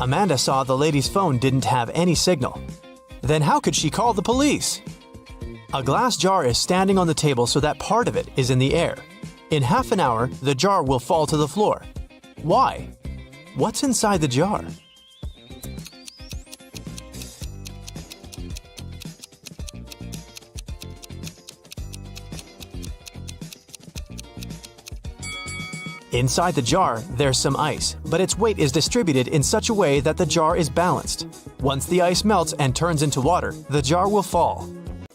Amanda saw the lady's phone didn't have any signal. Then how could she call the police? A glass jar is standing on the table so that part of it is in the air. In half an hour, the jar will fall to the floor. Why? What's inside the jar? Inside the jar, there's some ice, but its weight is distributed in such a way that the jar is balanced. Once the ice melts and turns into water, the jar will fall.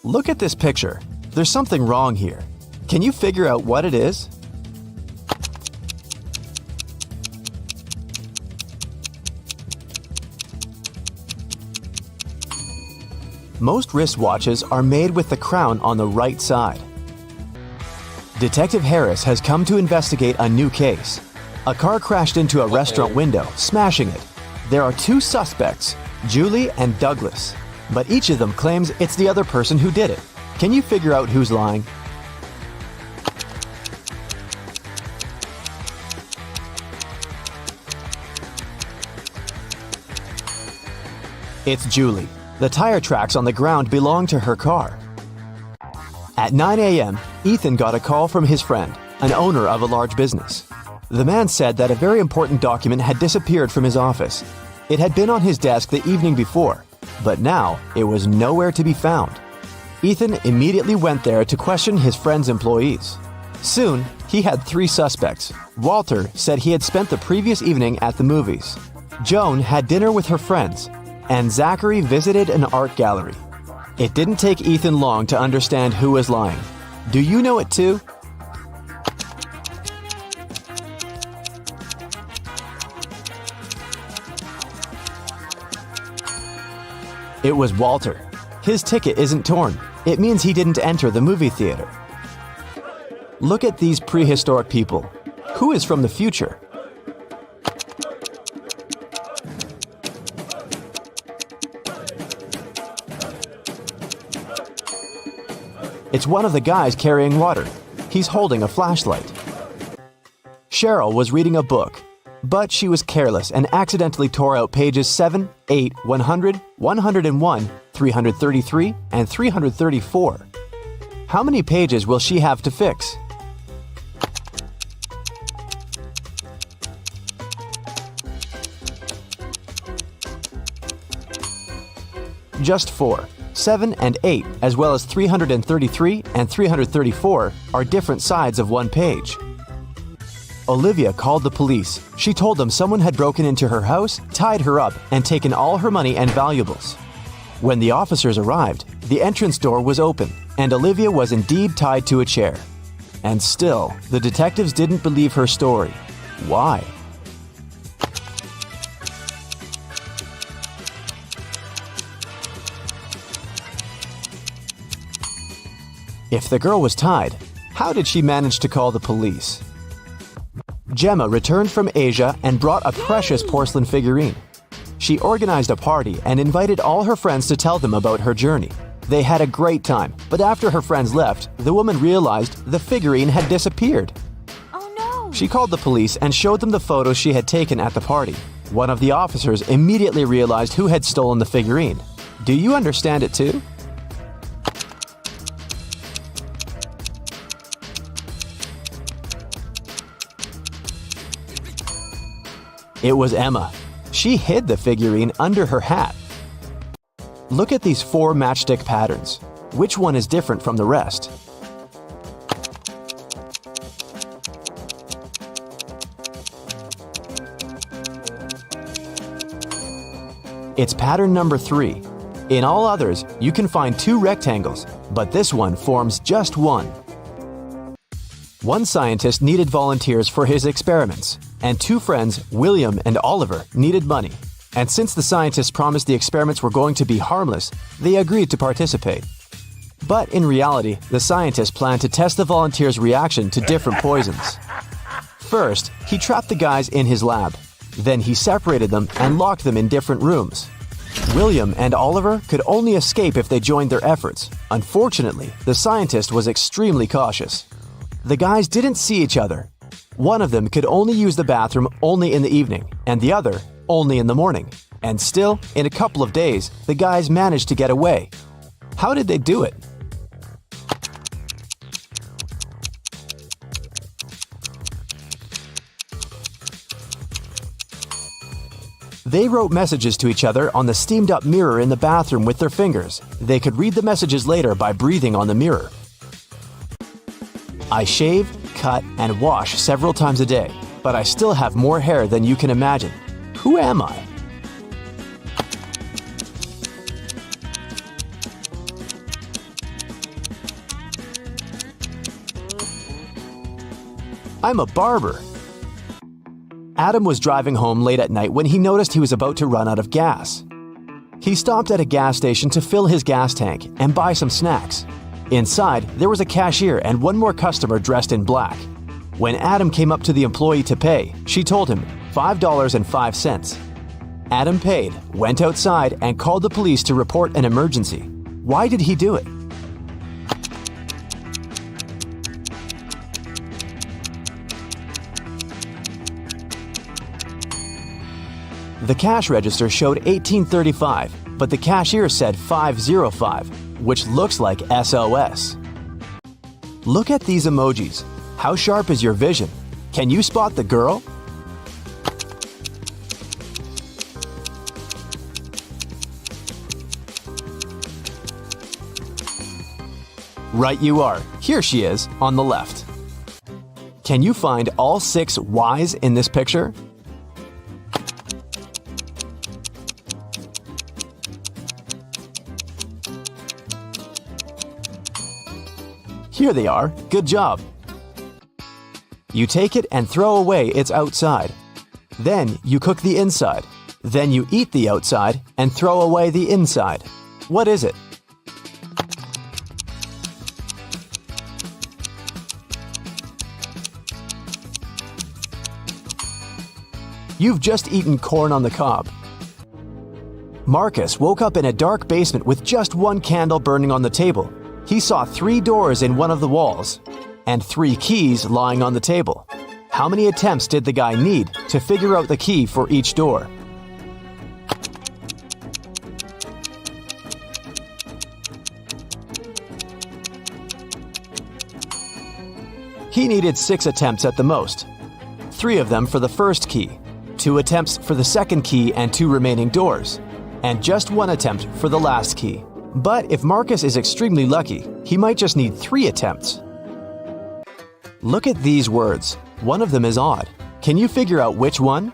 Look at this picture. There's something wrong here. Can you figure out what it is? Most wristwatches are made with the crown on the right side. Detective Harris has come to investigate a new case. A car crashed into a restaurant window, smashing it. There are 2 suspects, Julie and Douglas, but each of them claims it's the other person who did it. Can you figure out who's lying? It's Julie. The tire tracks on the ground belong to her car. At 9 a.m., Ethan got a call from his friend, an owner of a large business. The man said that a very important document had disappeared from his office. It had been on his desk the evening before, but now it was nowhere to be found. Ethan immediately went there to question his friend's employees. Soon, he had 3 suspects. Walter said he had spent the previous evening at the movies. Joan had dinner with her friends, and Zachary visited an art gallery. It didn't take Ethan long to understand who was lying. Do you know it too? It was Walter. His ticket isn't torn. It means he didn't enter the movie theater. Look at these prehistoric people. Who is from the future? It's one of the guys carrying water. He's holding a flashlight. Cheryl was reading a book, but she was careless and accidentally tore out pages 7, 8, 100, 101, 333, and 334. How many pages will she have to fix? Just 4. 7 and 8, as well as 333 and 334, are different sides of one page. Olivia called the police. She told them someone had broken into her house, tied her up, and taken all her money and valuables. When the officers arrived, the entrance door was open, and Olivia was indeed tied to a chair. And still, the detectives didn't believe her story. Why? If the girl was tied, how did she manage to call the police? Gemma returned from Asia and brought a precious porcelain figurine. She organized a party and invited all her friends to tell them about her journey. They had a great time, but after her friends left, the woman realized the figurine had disappeared. Oh no! She called the police and showed them the photos she had taken at the party. One of the officers immediately realized who had stolen the figurine. Do you understand it too? It was Emma. She hid the figurine under her hat. Look at these 4 matchstick patterns. Which one is different from the rest? It's pattern number 3. In all others, you can find 2 rectangles, but this one forms just one. One scientist needed volunteers for his experiments, and 2 friends, William and Oliver, needed money. And since the scientists promised the experiments were going to be harmless, they agreed to participate. But in reality, the scientist planned to test the volunteers' reaction to different poisons. First, he trapped the guys in his lab. Then he separated them and locked them in different rooms. William and Oliver could only escape if they joined their efforts. Unfortunately, the scientist was extremely cautious. The guys didn't see each other. One of them could only use the bathroom only in the evening, and the other only in the morning. And still, in a couple of days, the guys managed to get away. How did they do it? They wrote messages to each other on the steamed-up mirror in the bathroom with their fingers. They could read the messages later by breathing on the mirror. I shave, cut, and wash several times a day, but I still have more hair than you can imagine. Who am I? I'm a barber. Adam was driving home late at night when he noticed he was about to run out of gas. He stopped at a gas station to fill his gas tank and buy some snacks. Inside, there was a cashier and one more customer dressed in black. When Adam came up to the employee to pay, she told him $5.05. Adam paid, went outside, and called the police to report an emergency. Why did he do it? The cash register showed 1835, but the cashier said 505, which looks like SOS. Look at these emojis. How sharp is your vision? Can you spot the girl? Right you are. Here she is, on the left. Can you find all 6 Ys in this picture? Here they are. Good job. You take it and throw away its outside. Then you cook the inside. Then you eat the outside and throw away the inside. What is it? You've just eaten corn on the cob. Marcus woke up in a dark basement with just one candle burning on the table. He saw 3 doors in one of the walls and 3 keys lying on the table. How many attempts did the guy need to figure out the key for each door? He needed 6 attempts at the most. 3 of them for the first key, 2 attempts for the second key and 2 remaining doors, and just 1 attempt for the last key. But if Marcus is extremely lucky, he might just need 3 attempts. Look at these words. One of them is odd. Can you figure out which one?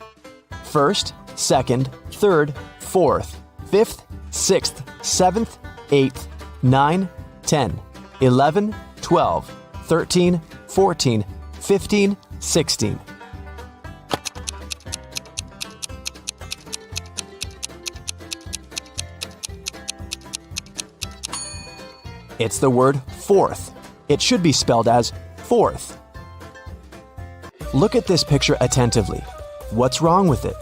First, second, third, fourth, fifth, sixth, seventh, eighth, 9, 10, 11, 12, 13, 14, 15, 16. It's the word fourth. It should be spelled as fourth. Look at this picture attentively. What's wrong with it?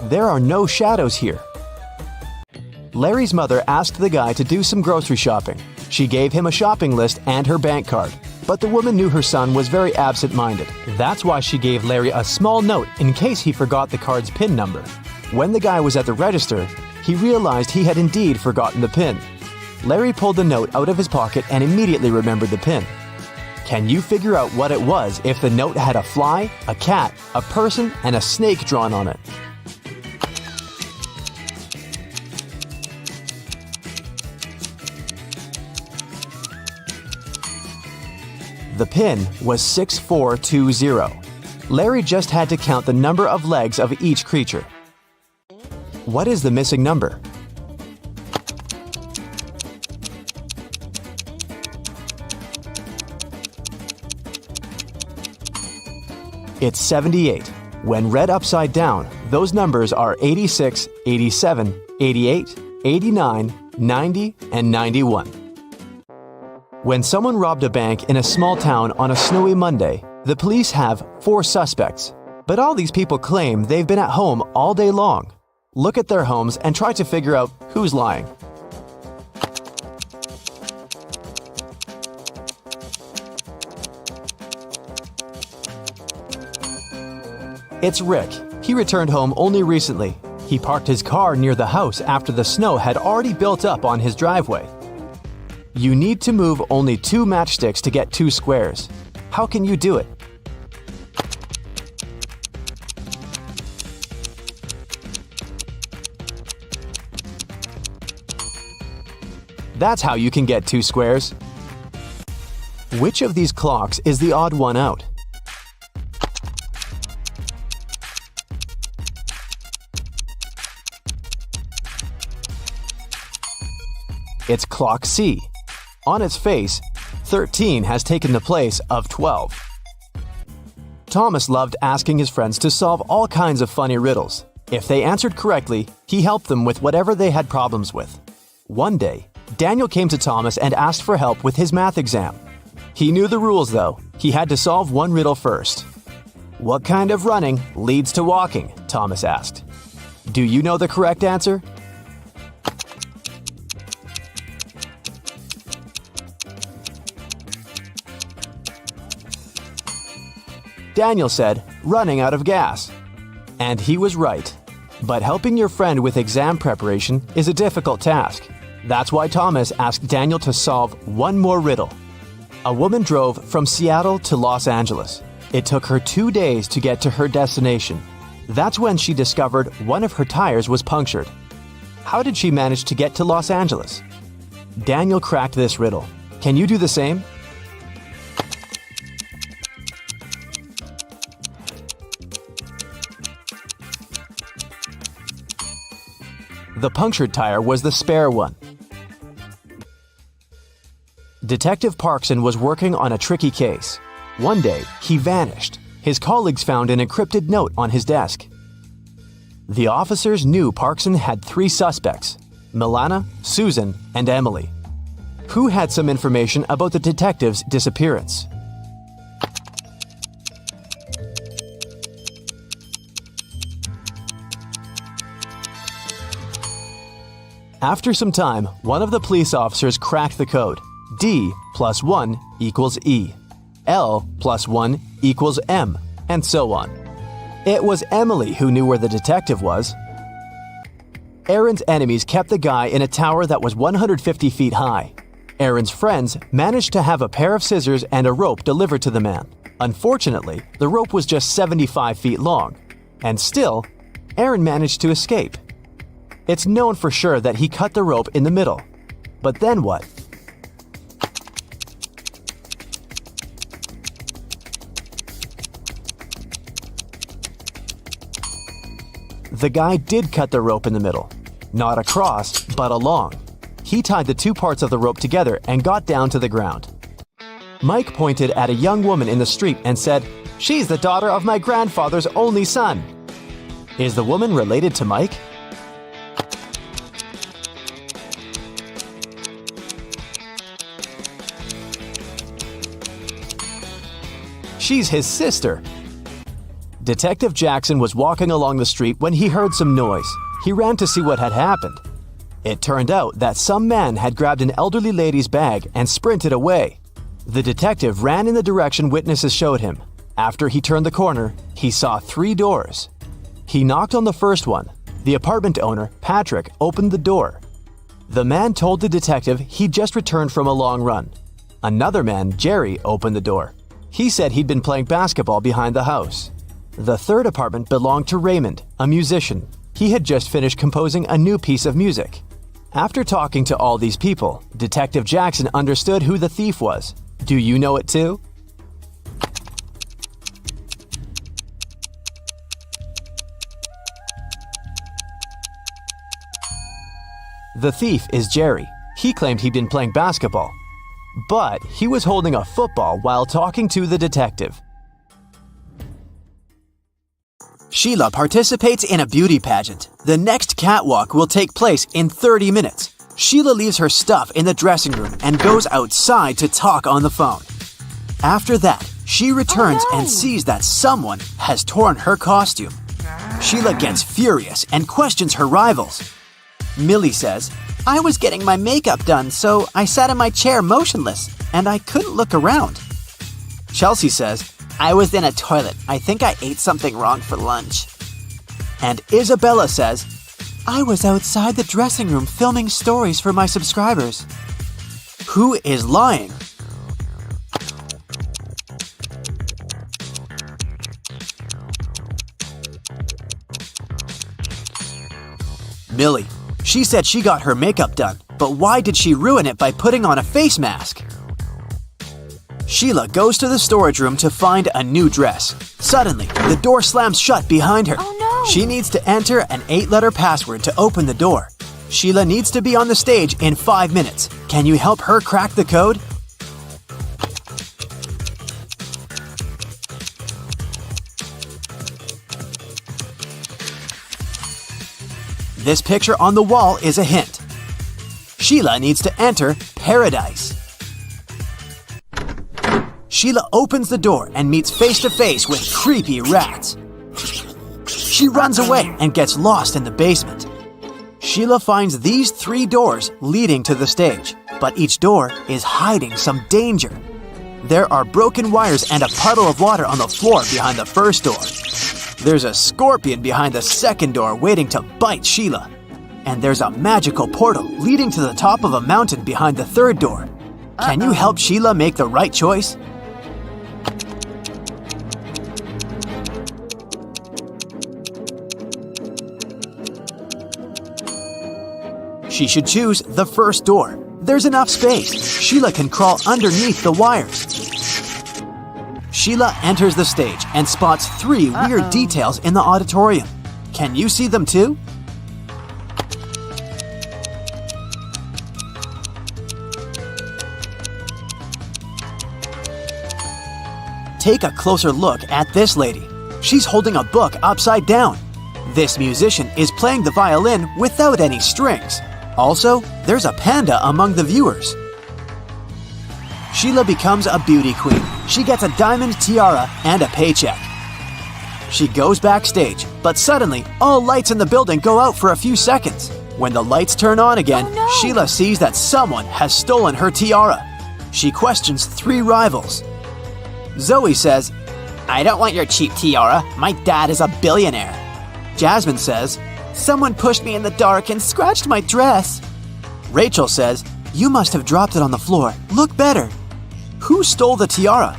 There are no shadows here. Larry's mother asked the guy to do some grocery shopping. She gave him a shopping list and her bank card. But the woman knew her son was very absent-minded. That's why she gave Larry a small note in case he forgot the card's PIN number. When the guy was at the register, he realized he had indeed forgotten the PIN. Larry pulled the note out of his pocket and immediately remembered the PIN. Can you figure out what it was if the note had a fly, a cat, a person, and a snake drawn on it? The PIN was 6420. Larry just had to count the number of legs of each creature. What is the missing number? It's 78. When read upside down, those numbers are 86, 87, 88, 89, 90, and 91. When someone robbed a bank in a small town on a snowy Monday, the police have 4 suspects. But all these people claim they've been at home all day long. Look at their homes and try to figure out who's lying. It's Rick. He returned home only recently. He parked his car near the house after the snow had already built up on his driveway. You need to move only 2 matchsticks to get 2 squares. How can you do it? That's how you can get 2 squares. Which of these clocks is the odd one out? It's clock C. On its face, 13 has taken the place of 12. Thomas loved asking his friends to solve all kinds of funny riddles. If they answered correctly, he helped them with whatever they had problems with. One day, Daniel came to Thomas and asked for help with his math exam. He knew the rules though. He had to solve one riddle first. What kind of running leads to walking? Thomas asked. Do you know the correct answer? Daniel said, running out of gas. And he was right. But helping your friend with exam preparation is a difficult task. That's why Thomas asked Daniel to solve one more riddle. A woman drove from Seattle to Los Angeles. It took her 2 days to get to her destination. That's when she discovered one of her tires was punctured. How did she manage to get to Los Angeles? Daniel cracked this riddle. Can you do the same? The punctured tire was the spare one. Detective Parkson was working on a tricky case. One day, he vanished. His colleagues found an encrypted note on his desk. The officers knew Parkson had 3 suspects: Milana, Susan, and Emily. Who had some information about the detective's disappearance? After some time, one of the police officers cracked the code. D plus 1 equals E. L plus 1 equals M, and so on. It was Emily who knew where the detective was. Aaron's enemies kept the guy in a tower that was 150 feet high. Aaron's friends managed to have a pair of scissors and a rope delivered to the man. Unfortunately, the rope was just 75 feet long. And still, Aaron managed to escape. It's known for sure that he cut the rope in the middle. But then what? The guy did cut the rope in the middle. Not across, but along. He tied the two parts of the rope together and got down to the ground. Mike pointed at a young woman in the street and said, "She's the daughter of my grandfather's only son." Is the woman related to Mike? She's his sister. Detective Jackson was walking along the street when he heard some noise. He ran to see what had happened. It turned out that some man had grabbed an elderly lady's bag and sprinted away. The detective ran in the direction witnesses showed him. After he turned the corner, he saw 3 doors. He knocked on the first one. The apartment owner, Patrick, opened the door. The man told the detective he'd just returned from a long run. Another man, Jerry, opened the door. He said he'd been playing basketball behind the house. The third apartment belonged to Raymond, a musician. He had just finished composing a new piece of music. After talking to all these people, Detective Jackson understood who the thief was. Do you know it too? The thief is Jerry. He claimed he'd been playing basketball, but he was holding a football while talking to the detective. Sheila participates in a beauty pageant. The next catwalk will take place in 30 minutes. Sheila leaves her stuff in the dressing room and goes outside to talk on the phone. After that, she returns and sees that someone has torn her costume. Sheila gets furious and questions her rivals. Millie says, "I was getting my makeup done, so I sat in my chair motionless, and I couldn't look around." Chelsea says, "I was in a toilet. I think I ate something wrong for lunch." And Isabella says, "I was outside the dressing room filming stories for my subscribers." Who is lying? Millie. She said she got her makeup done, but why did she ruin it by putting on a face mask? Sheila goes to the storage room to find a new dress. Suddenly, the door slams shut behind her. Oh no! She needs to enter an 8-letter password to open the door. Sheila needs to be on the stage in 5 minutes. Can you help her crack the code? This picture on the wall is a hint. Sheila needs to enter paradise. Sheila opens the door and meets face to face with creepy rats. She runs away and gets lost in the basement. Sheila finds these 3 doors leading to the stage, but each door is hiding some danger. There are broken wires and a puddle of water on the floor behind the first door. There's a scorpion behind the second door waiting to bite Sheila. And there's a magical portal leading to the top of a mountain behind the third door. Can you help Sheila make the right choice? She should choose the first door. There's enough space. Sheila can crawl underneath the wires. Sheila enters the stage and spots 3 weird details in the auditorium. Can you see them too? Take a closer look at this lady. She's holding a book upside down. This musician is playing the violin without any strings. Also, there's a panda among the viewers. Sheila becomes a beauty queen. She gets a diamond tiara and a paycheck. She goes backstage, but suddenly, all lights in the building go out for a few seconds. When the lights turn on again, Sheila sees that someone has stolen her tiara. She questions 3 rivals. Zoe says, "I don't want your cheap tiara. My dad is a billionaire." Jasmine says, "Someone pushed me in the dark and scratched my dress." Rachel says, "You must have dropped it on the floor. Look better." Who stole the tiara?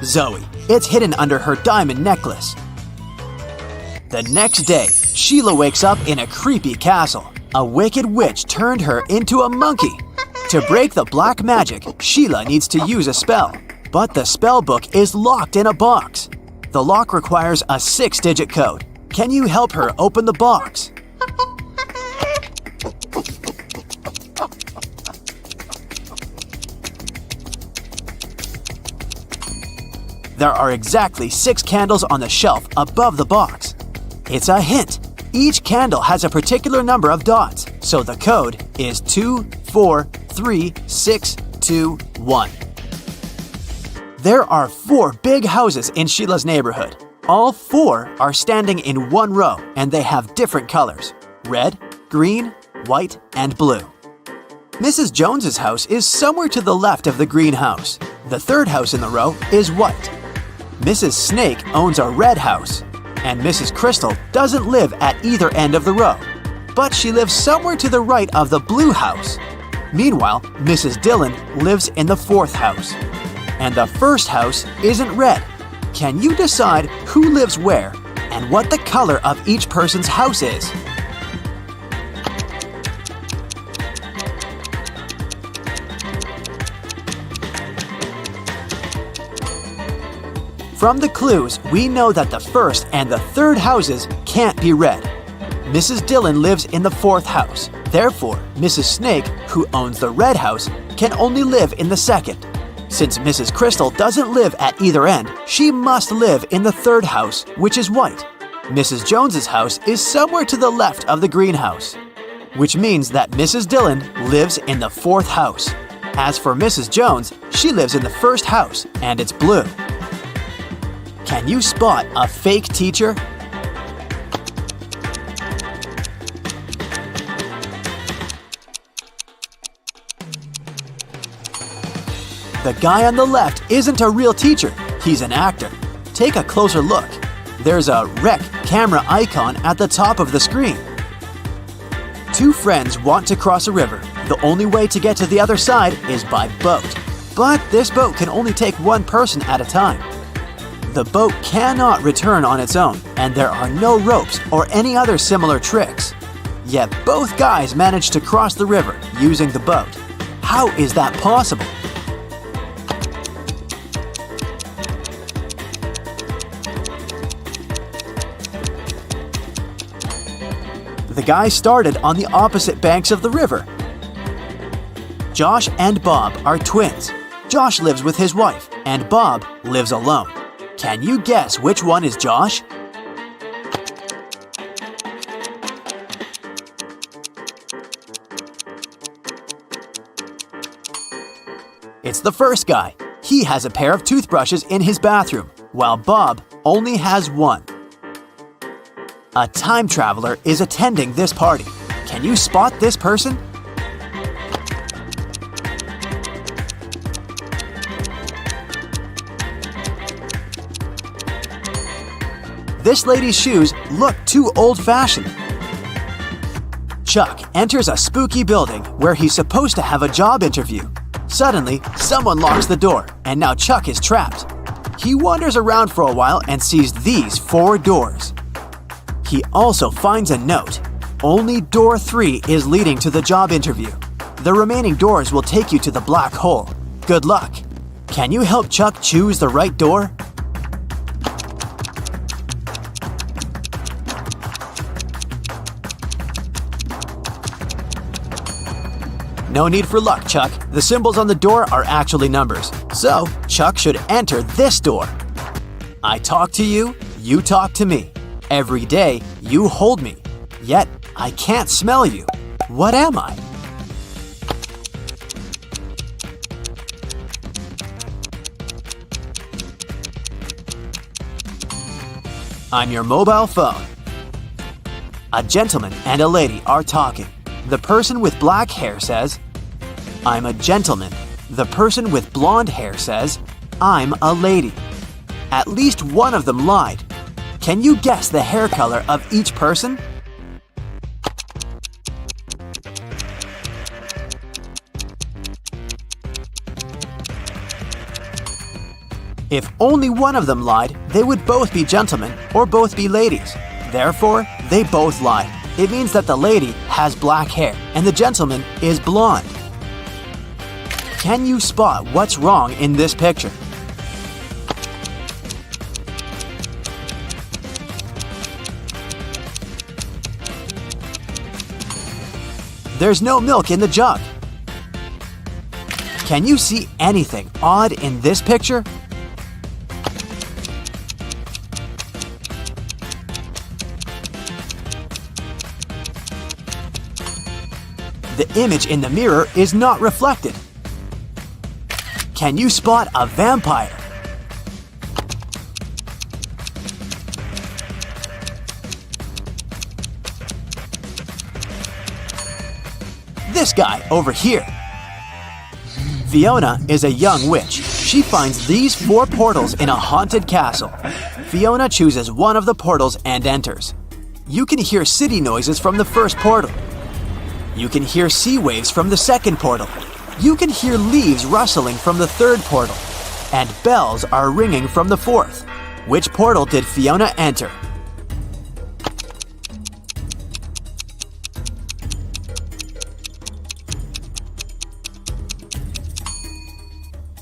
Zoe. It's hidden under her diamond necklace. The next day, Sheila wakes up in a creepy castle. A wicked witch turned her into a monkey. To break the black magic, Sheila needs to use a spell. But the spell book is locked in a box. The lock requires a 6-digit code. Can you help her open the box? There are exactly 6 candles on the shelf above the box. It's a hint. Each candle has a particular number of dots, so the code is 24362 There are 4 big houses in Sheila's neighborhood. All 4 are standing in one row, and they have different colors: red, green, white, and blue. Mrs. Jones's house is somewhere to the left of the green house. The third house in the row is white. Mrs. Snake owns a red house, and Mrs. Crystal doesn't live at either end of the row, but she lives somewhere to the right of the blue house. Meanwhile, Mrs. Dillon lives in the 4th house. And the first house isn't red. Can you decide who lives where and what the color of each person's house is? From the clues, we know that the first and the third houses can't be red. Mrs. Dillon lives in the 4th house. Therefore, Mrs. Snake, who owns the red house, can only live in the 2nd. Since Mrs. Crystal doesn't live at either end, she must live in the 3rd house, which is white. Mrs. Jones's house is somewhere to the left of the greenhouse, which means that Mrs. Dillon lives in the 4th house. As for Mrs. Jones, she lives in the 1st house, and it's blue. Can you spot a fake teacher? The guy on the left isn't a real teacher, he's an actor. Take a closer look. There's a rec camera icon at the top of the screen. 2 friends want to cross a river. The only way to get to the other side is by boat. But this boat can only take 1 person at a time. The boat cannot return on its own, and there are no ropes or any other similar tricks. Yet both guys managed to cross the river using the boat. How is that possible? The guys started on the opposite banks of the river. Josh and Bob are twins. Josh lives with his wife, and Bob lives alone. Can you guess which one is Josh? It's the first guy. He has a pair of toothbrushes in his bathroom, while Bob only has one. A time traveler is attending this party. Can you spot this person? This lady's shoes look too old-fashioned. Chuck enters a spooky building where he's supposed to have a job interview. Suddenly, someone locks the door, and now Chuck is trapped. He wanders around for a while and sees these 4 doors. He also finds a note. Only door 3 is leading to the job interview. The remaining doors will take you to the black hole. Good luck. Can you help Chuck choose the right door? No need for luck, Chuck. The symbols on the door are actually numbers. So, Chuck should enter this door. I talk to you, you talk to me. Every day, you hold me. Yet, I can't smell you. What am I? I'm your mobile phone. A gentleman and a lady are talking. The person with black hair says, "I'm a gentleman." The person with blonde hair says, "I'm a lady." At least one of them lied. Can you guess the hair color of each person? If only one of them lied, they would both be gentlemen or both be ladies. Therefore, they both lied. It means that the lady has black hair and the gentleman is blonde. Can you spot what's wrong in this picture? There's no milk in the jug. Can you see anything odd in this picture? The image in the mirror is not reflected. Can you spot a vampire? This guy over here. Fiona is a young witch. She finds these 4 portals in a haunted castle. Fiona chooses one of the portals and enters. You can hear city noises from the first portal. You can hear sea waves from the second portal. You can hear leaves rustling from the third portal. And bells are ringing from the fourth. Which portal did Fiona enter?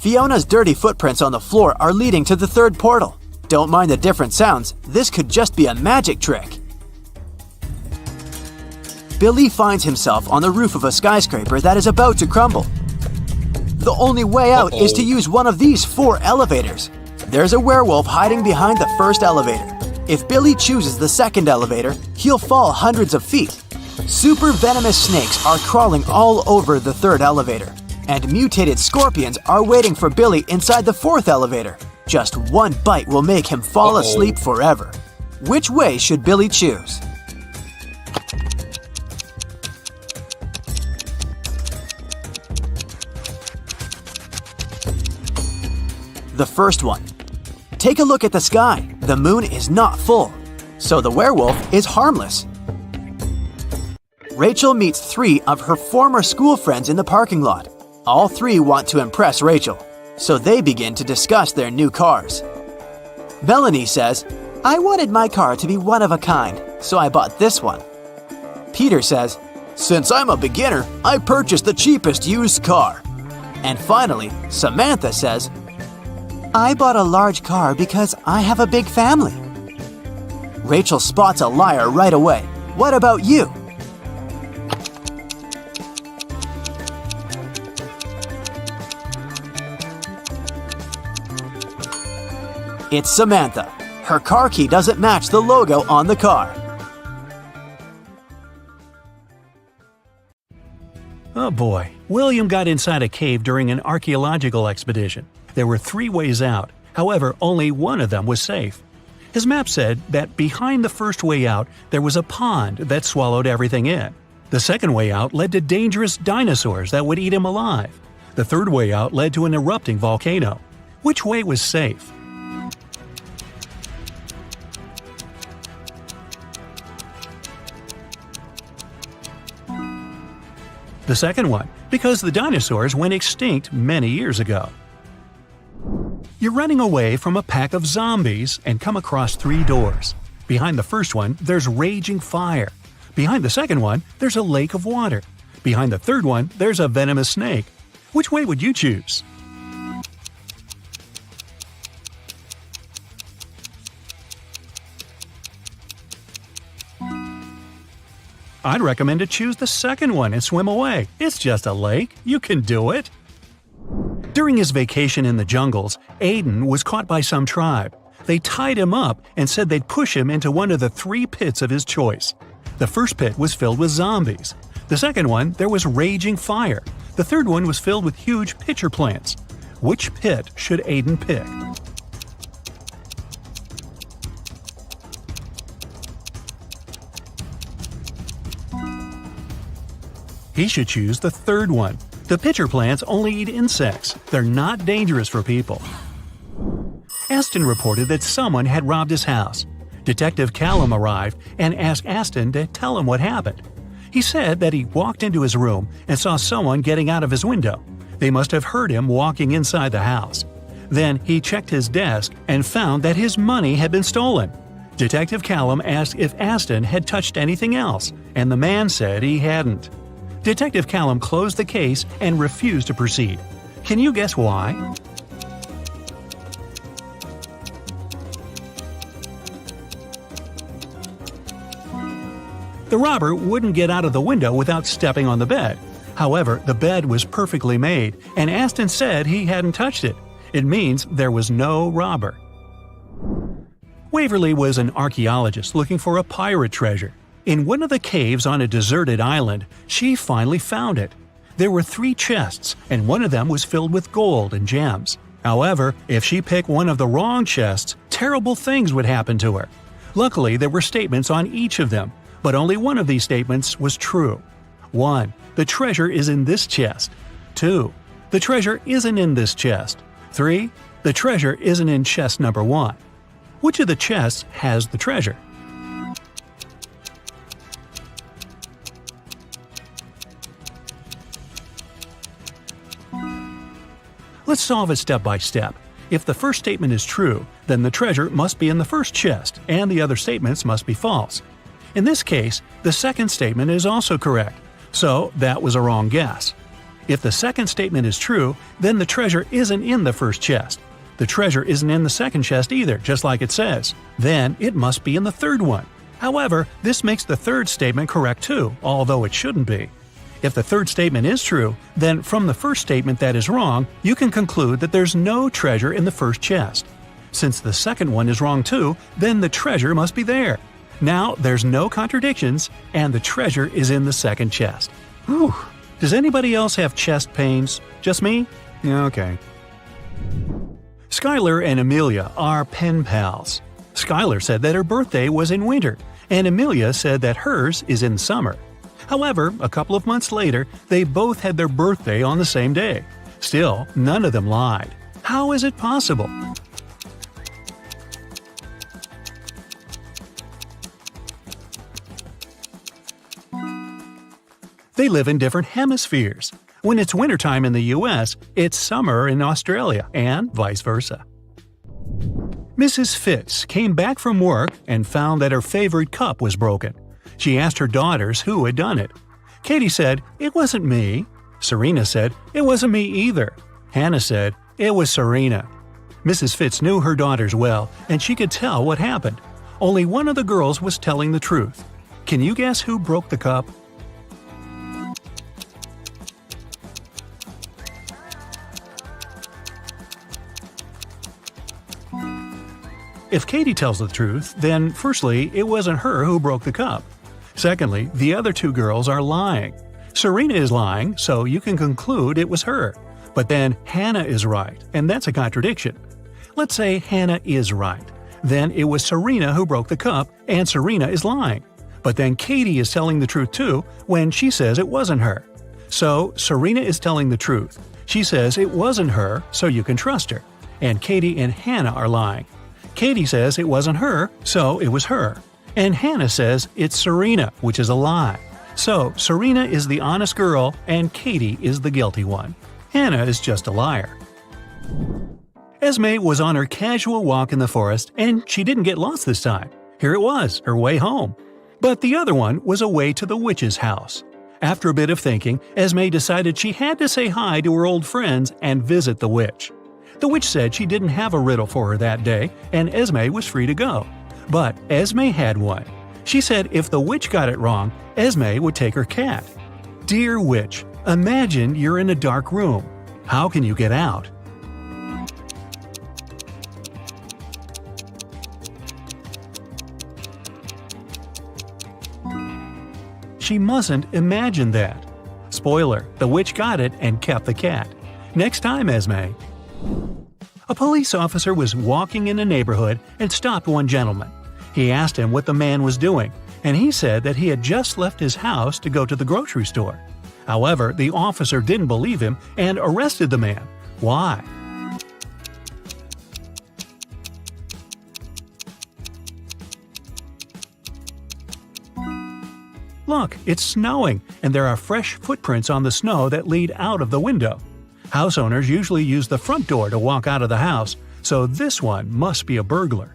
Fiona's dirty footprints on the floor are leading to the third portal. Don't mind the different sounds, this could just be a magic trick. Billy finds himself on the roof of a skyscraper that is about to crumble. The only way out is to use one of these 4 elevators. There's a werewolf hiding behind the first elevator. If Billy chooses the second elevator, he'll fall hundreds of feet. Super venomous snakes are crawling all over the third elevator. And mutated scorpions are waiting for Billy inside the fourth elevator. Just one bite will make him fall asleep forever. Which way should Billy choose? The first one. Take a look at the sky. The moon is not full, so the werewolf is harmless. Rachel meets 3 of her former school friends in the parking lot. All 3 want to impress Rachel, so they begin to discuss their new cars. Melanie says, "I wanted my car to be one of a kind, so I bought this one." Peter says, "Since I'm a beginner, I purchased the cheapest used car." And finally, Samantha says, "I bought a large car because I have a big family." Rachel spots a liar right away. What about you? It's Samantha. Her car key doesn't match the logo on the car. Oh boy, William got inside a cave during an archaeological expedition. There were 3 ways out, however, only one of them was safe. His map said that behind the first way out there was a pond that swallowed everything in. The second way out led to dangerous dinosaurs that would eat him alive. The third way out led to an erupting volcano. Which way was safe? The second one, because the dinosaurs went extinct many years ago. You're running away from a pack of zombies and come across 3 doors. Behind the first one, there's raging fire. Behind the second one, there's a lake of water. Behind the third one, there's a venomous snake. Which way would you choose? I'd recommend to choose the second one and swim away. It's just a lake. You can do it. During his vacation in the jungles, Aiden was caught by some tribe. They tied him up and said they'd push him into one of the 3 pits of his choice. The first pit was filled with zombies. The second one, there was raging fire. The third one was filled with huge pitcher plants. Which pit should Aiden pick? He should choose the third one. The pitcher plants only eat insects. They're not dangerous for people. Aston reported that someone had robbed his house. Detective Callum arrived and asked Aston to tell him what happened. He said that he walked into his room and saw someone getting out of his window. They must have heard him walking inside the house. Then he checked his desk and found that his money had been stolen. Detective Callum asked if Aston had touched anything else, and the man said he hadn't. Detective Callum closed the case and refused to proceed. Can you guess why? The robber wouldn't get out of the window without stepping on the bed. However, the bed was perfectly made, and Aston said he hadn't touched it. It means there was no robber. Waverly was an archaeologist looking for a pirate treasure. In one of the caves on a deserted island, she finally found it. There were 3 chests, and one of them was filled with gold and gems. However, if she picked one of the wrong chests, terrible things would happen to her. Luckily, there were statements on each of them, but only one of these statements was true. 1. The treasure is in this chest. 2. The treasure isn't in this chest. 3. The treasure isn't in chest number 1. Which of the chests has the treasure? Let's solve it step by step. If the first statement is true, then the treasure must be in the first chest, and the other statements must be false. In this case, the second statement is also correct, so that was a wrong guess. If the second statement is true, then the treasure isn't in the first chest. The treasure isn't in the second chest either, just like it says. Then it must be in the third one. However, this makes the third statement correct too, although it shouldn't be. If the third statement is true, then from the first statement that is wrong, you can conclude that there's no treasure in the first chest. Since the second one is wrong too, then the treasure must be there. Now there's no contradictions, and the treasure is in the second chest. Whew. Does anybody else have chest pains? Just me? Okay. Skylar and Amelia are pen pals. Skylar said that her birthday was in winter, and Amelia said that hers is in summer. However, a couple of months later, they both had their birthday on the same day. Still, none of them lied. How is it possible? They live in different hemispheres. When it's wintertime in the US, it's summer in Australia, and vice versa. Mrs. Fitz came back from work and found that her favorite cup was broken. She asked her daughters who had done it. Katie said, "It wasn't me." Serena said, "It wasn't me either." Hannah said, "It was Serena." Mrs. Fitz knew her daughters well, and she could tell what happened. Only one of the girls was telling the truth. Can you guess who broke the cup? If Katie tells the truth, then firstly, it wasn't her who broke the cup. Secondly, the other 2 girls are lying. Serena is lying, so you can conclude it was her. But then Hannah is right, and that's a contradiction. Let's say Hannah is right. Then it was Serena who broke the cup, and Serena is lying. But then Katie is telling the truth too when she says it wasn't her. So Serena is telling the truth. She says it wasn't her, so you can trust her. And Katie and Hannah are lying. Katie says it wasn't her, so it was her. And Hannah says it's Serena, which is a lie. So Serena is the honest girl, and Katie is the guilty one. Hannah is just a liar. Esme was on her casual walk in the forest, and she didn't get lost this time. Here it was, her way home. But the other one was away to the witch's house. After a bit of thinking, Esme decided she had to say hi to her old friends and visit the witch. The witch said she didn't have a riddle for her that day, and Esme was free to go. But Esme had one. She said if the witch got it wrong, Esme would take her cat. Dear witch, imagine you're in a dark room. How can you get out? She mustn't imagine that. Spoiler, the witch got it and kept the cat. Next time, Esme. A police officer was walking in a neighborhood and stopped one gentleman. He asked him what the man was doing, and he said that he had just left his house to go to the grocery store. However, the officer didn't believe him and arrested the man. Why? Look, it's snowing, and there are fresh footprints on the snow that lead out of the window. House owners usually use the front door to walk out of the house, so this one must be a burglar.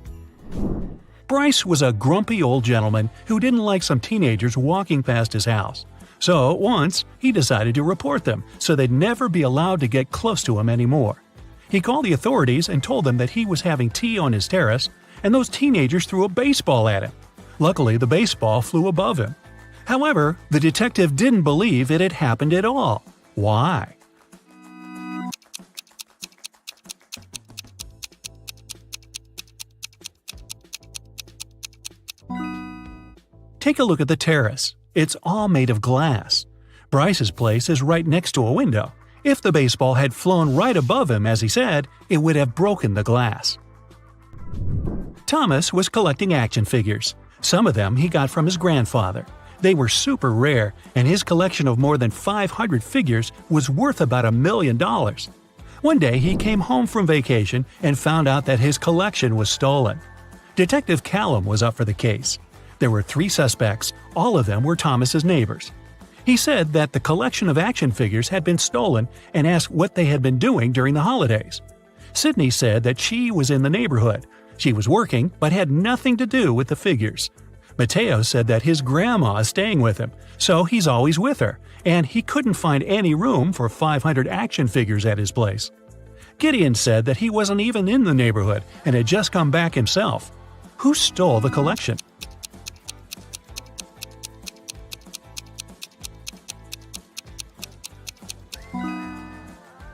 Bryce was a grumpy old gentleman who didn't like some teenagers walking past his house. So once, he decided to report them so they'd never be allowed to get close to him anymore. He called the authorities and told them that he was having tea on his terrace, and those teenagers threw a baseball at him. Luckily, the baseball flew above him. However, the detective didn't believe it had happened at all. Why? Take a look at the terrace. It's all made of glass. Bryce's place is right next to a window. If the baseball had flown right above him, as he said, it would have broken the glass. Thomas was collecting action figures. Some of them he got from his grandfather. They were super rare, and his collection of more than 500 figures was worth about $1 million. One day he came home from vacation and found out that his collection was stolen. Detective Callum was up for the case. There were 3 suspects, all of them were Thomas's neighbors. He said that the collection of action figures had been stolen and asked what they had been doing during the holidays. Sydney said that she was in the neighborhood. She was working, but had nothing to do with the figures. Mateo said that his grandma is staying with him, so he's always with her, and he couldn't find any room for 500 action figures at his place. Gideon said that he wasn't even in the neighborhood and had just come back himself. Who stole the collection?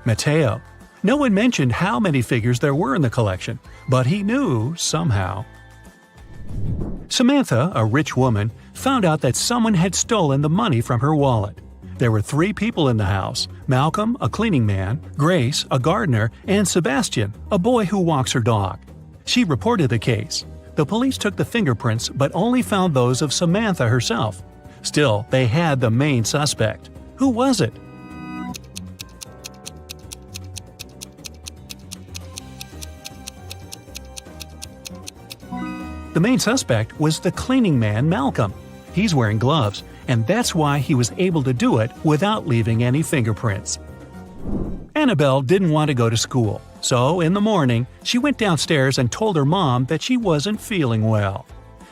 Mateo. No one mentioned how many figures there were in the collection, but he knew somehow. Samantha, a rich woman, found out that someone had stolen the money from her wallet. There were 3 people in the house: Malcolm, a cleaning man, Grace, a gardener, and Sebastian, a boy who walks her dog. She reported the case. The police took the fingerprints but only found those of Samantha herself. Still, they had the main suspect. Who was it? The main suspect was the cleaning man Malcolm. He's wearing gloves, and that's why he was able to do it without leaving any fingerprints. Annabelle didn't want to go to school, so in the morning, she went downstairs and told her mom that she wasn't feeling well.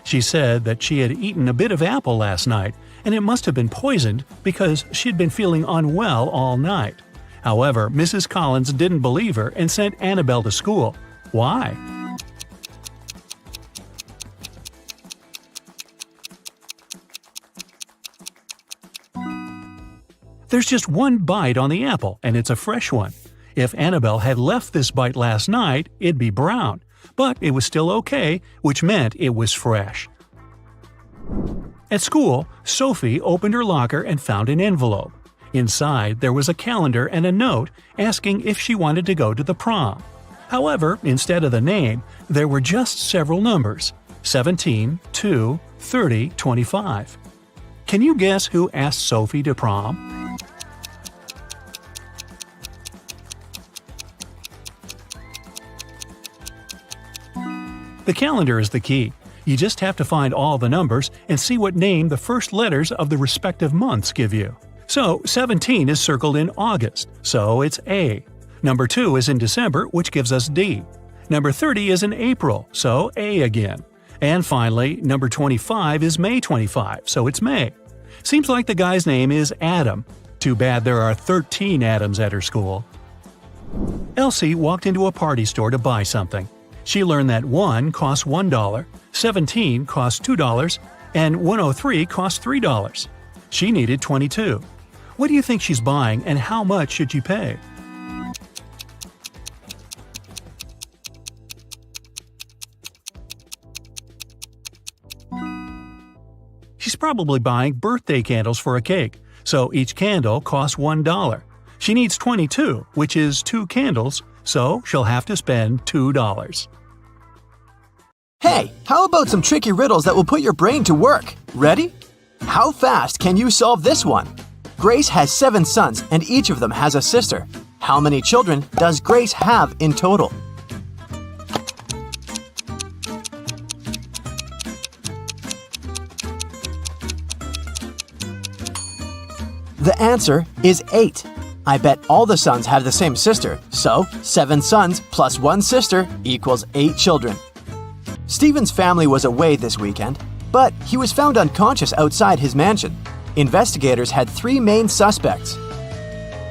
She said that she had eaten a bit of apple last night, and it must have been poisoned because she'd been feeling unwell all night. However, Mrs. Collins didn't believe her and sent Annabelle to school. Why? There's just one bite on the apple, and it's a fresh one. If Annabelle had left this bite last night, it'd be brown, but it was still okay, which meant it was fresh. At school, Sophie opened her locker and found an envelope. Inside, there was a calendar and a note asking if she wanted to go to the prom. However, instead of the name, there were just several numbers: 17, 2, 30, 25. Can you guess who asked Sophie to prom? The calendar is the key. You just have to find all the numbers and see what name the first letters of the respective months give you. So 17 is circled in August, so it's A. Number 2 is in December, which gives us D. Number 30 is in April, so A again. And finally, number 25 is May 25, so it's May. Seems like the guy's name is Adam. Too bad there are 13 Adams at her school. Elsie walked into a party store to buy something. She learned that 1 costs $1, 17 costs $2, and 103 costs $3. She needed 22. What do you think she's buying, and how much should she pay? She's probably buying birthday candles for a cake, so each candle costs $1. She needs 22, which is 2 candles, so she'll have to spend $2. Hey, how about some tricky riddles that will put your brain to work? Ready? How fast can you solve this one? Grace has 7 sons, and each of them has a sister. How many children does Grace have in total? The answer is 8. I bet all the sons have the same sister, so 7 sons plus 1 sister equals 8 children. Stephen's family was away this weekend, but he was found unconscious outside his mansion. Investigators had 3 main suspects.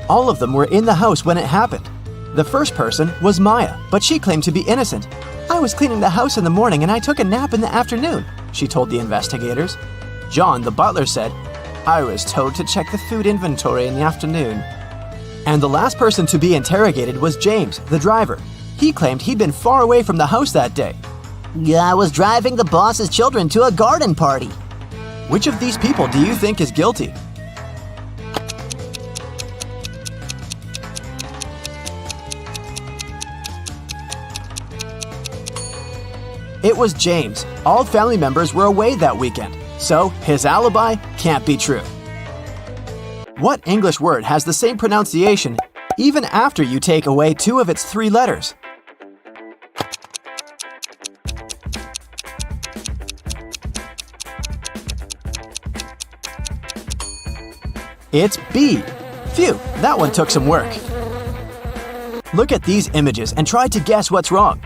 All of them were in the house when it happened. The first person was Maya, but she claimed to be innocent. "I was cleaning the house in the morning and I took a nap in the afternoon," she told the investigators. John, the butler, said, "I was told to check the food inventory in the afternoon." And the last person to be interrogated was James, the driver. He claimed he'd been far away from the house that day. "Yeah, I was driving the boss's children to a garden party." Which of these people do you think is guilty? It was James. All family members were away that weekend, so his alibi can't be true. What English word has the same pronunciation even after you take away 2 of its 3 letters? It's B. Phew, that one took some work. Look at these images and try to guess what's wrong.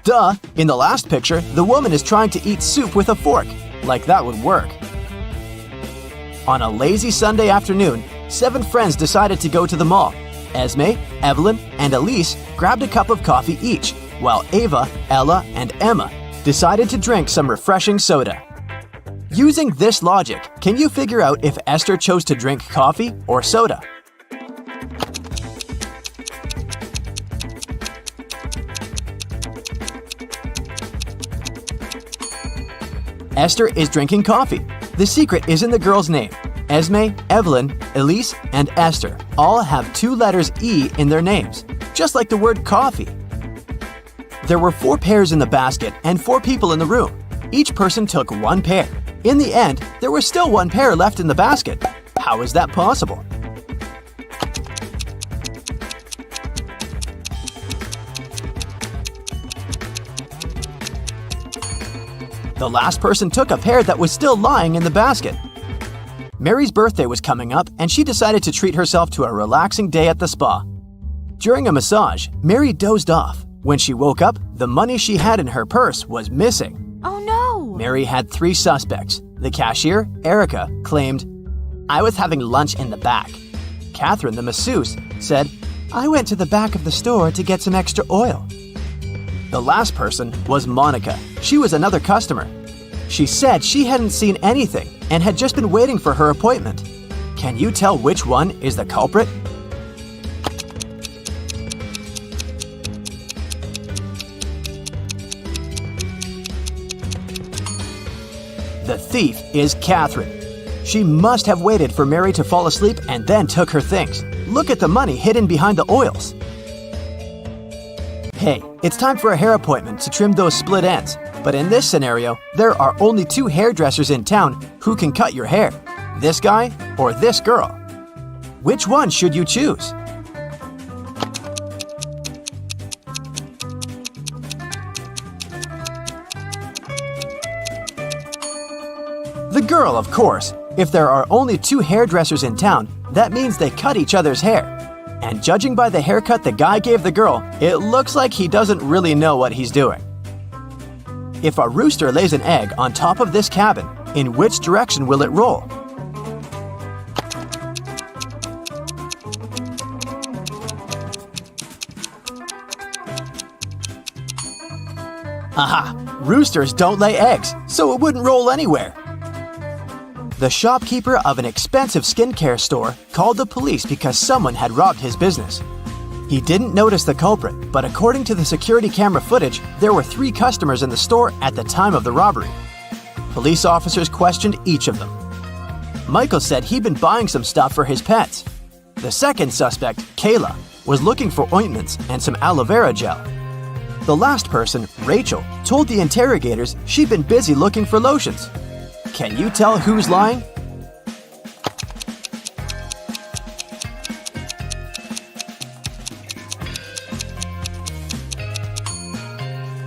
Duh! In the last picture, the woman is trying to eat soup with a fork. Like that would work. On a lazy Sunday afternoon, 7 friends decided to go to the mall. Esme, Evelyn, and Elise grabbed a cup of coffee each, while Ava, Ella, and Emma decided to drink some refreshing soda. Using this logic, can you figure out if Esther chose to drink coffee or soda? Esther is drinking coffee. The secret is in the girl's name. Esme, Evelyn, Elise, and Esther all have 2 letters E in their names, just like the word coffee. There were 4 pairs in the basket and 4 people in the room. Each person took 1 pair. In the end, there was still 1 pair left in the basket. How is that possible? The last person took a pair that was still lying in the basket. Mary's birthday was coming up, and she decided to treat herself to a relaxing day at the spa. During a massage, Mary dozed off. When she woke up, the money she had in her purse was missing. Oh no! Mary had 3 suspects. The cashier, Erica, claimed, "I was having lunch in the back." Catherine, the masseuse, said, "I went to the back of the store to get some extra oil." The last person was Monica. She was another customer. She said she hadn't seen anything and had just been waiting for her appointment. Can you tell which one is the culprit? The thief is Catherine. She must have waited for Mary to fall asleep and then took her things. Look at the money hidden behind the oils. Hey, it's time for a hair appointment to trim those split ends. But in this scenario, there are only 2 hairdressers in town who can cut your hair. This guy or this girl. Which one should you choose? The girl, of course. If there are only 2 hairdressers in town, that means they cut each other's hair. And judging by the haircut the guy gave the girl, it looks like he doesn't really know what he's doing. If a rooster lays an egg on top of this cabin, in which direction will it roll? Aha! Roosters don't lay eggs, so it wouldn't roll anywhere. The shopkeeper of an expensive skincare store called the police because someone had robbed his business. He didn't notice the culprit, but according to the security camera footage, there were 3 customers in the store at the time of the robbery. Police officers questioned each of them. Michael said he'd been buying some stuff for his pets. The second suspect, Kayla, was looking for ointments and some aloe vera gel. The last person, Rachel, told the interrogators she'd been busy looking for lotions. Can you tell who's lying?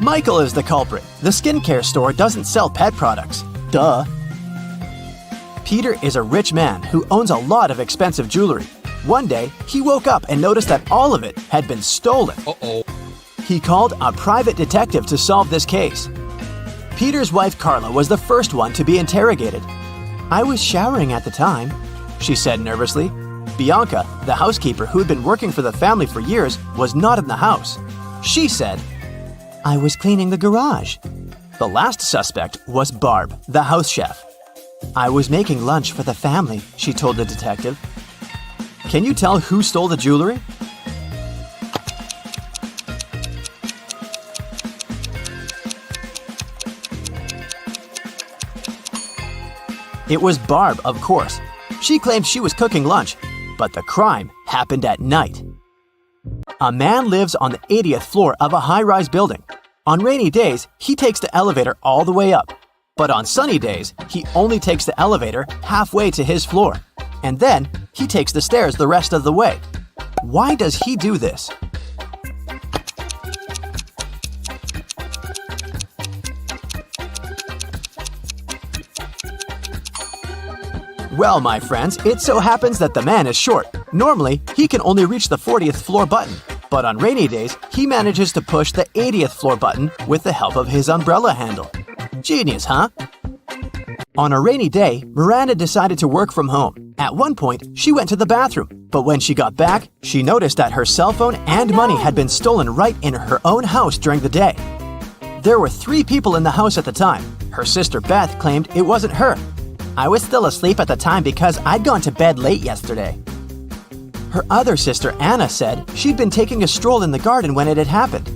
Michael is the culprit. The skincare store doesn't sell pet products. Duh. Peter is a rich man who owns a lot of expensive jewelry. One day, he woke up and noticed that all of it had been stolen. Uh-oh. He called a private detective to solve this case. Peter's wife Carla was the first one to be interrogated. "I was showering at the time," she said nervously. Bianca, the housekeeper who had been working for the family for years, was not in the house. She said, "I was cleaning the garage." The last suspect was Barb, the house chef. "I was making lunch for the family," she told the detective. Can you tell who stole the jewelry? It was Barb, of course. She claimed she was cooking lunch, but the crime happened at night. A man lives on the 80th floor of a high-rise building. On rainy days, he takes the elevator all the way up. But on sunny days, he only takes the elevator halfway to his floor. And then, he takes the stairs the rest of the way. Why does he do this? Well, my friends, it so happens that the man is short. Normally, he can only reach the 40th floor button. But on rainy days, he manages to push the 80th floor button with the help of his umbrella handle. Genius, huh? On a rainy day, Miranda decided to work from home. At one point, she went to the bathroom, but when she got back, she noticed that her cell phone and money had been stolen right in her own house during the day. There were 3 people in the house at the time. Her sister Beth claimed it wasn't her. "I was still asleep at the time because I'd gone to bed late yesterday." Her other sister Anna said she'd been taking a stroll in the garden when it had happened.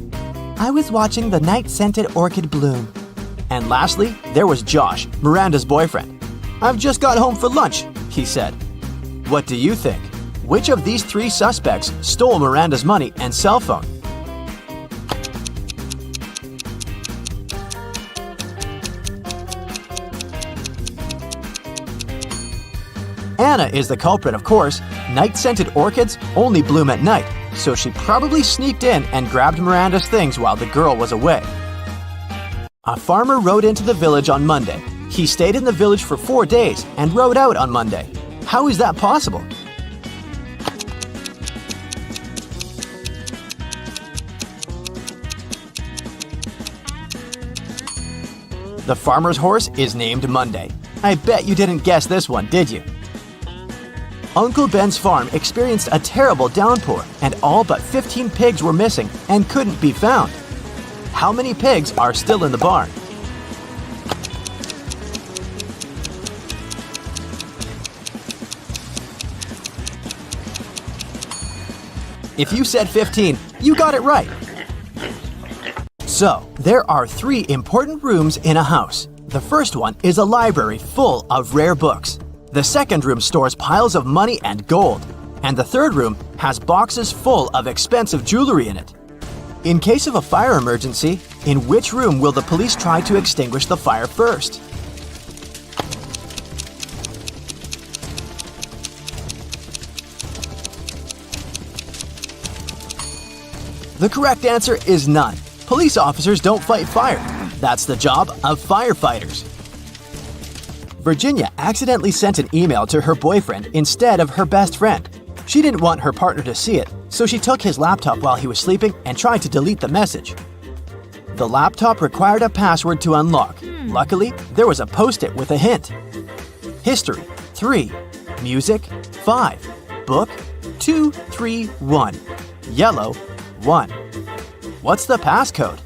"I was watching the night-scented orchid bloom." And lastly, there was Josh, Miranda's boyfriend. "I've just got home for lunch," he said. What do you think? Which of these 3 suspects stole Miranda's money and cell phone? Anna is the culprit, of course. Night-scented orchids only bloom at night, so she probably sneaked in and grabbed Miranda's things while the girl was away. A farmer rode into the village on Monday. He stayed in the village for 4 days and rode out on Monday. How is that possible? The farmer's horse is named Monday. I bet you didn't guess this one, did you? Uncle Ben's farm experienced a terrible downpour, and all but 15 pigs were missing and couldn't be found. How many pigs are still in the barn? If you said 15, you got it right. So, there are 3 important rooms in a house. The first one is a library full of rare books. The second room stores piles of money and gold. And the third room has boxes full of expensive jewelry in it. In case of a fire emergency, in which room will the police try to extinguish the fire first? The correct answer is none. Police officers don't fight fire. That's the job of firefighters. Virginia accidentally sent an email to her boyfriend instead of her best friend. She didn't want her partner to see it, so she took his laptop while he was sleeping and tried to delete the message. The laptop required a password to unlock. Luckily, there was a post-it with a hint. History, 3. Music, 5. Book, 2, 3, 1. Yellow, 1. What's the passcode?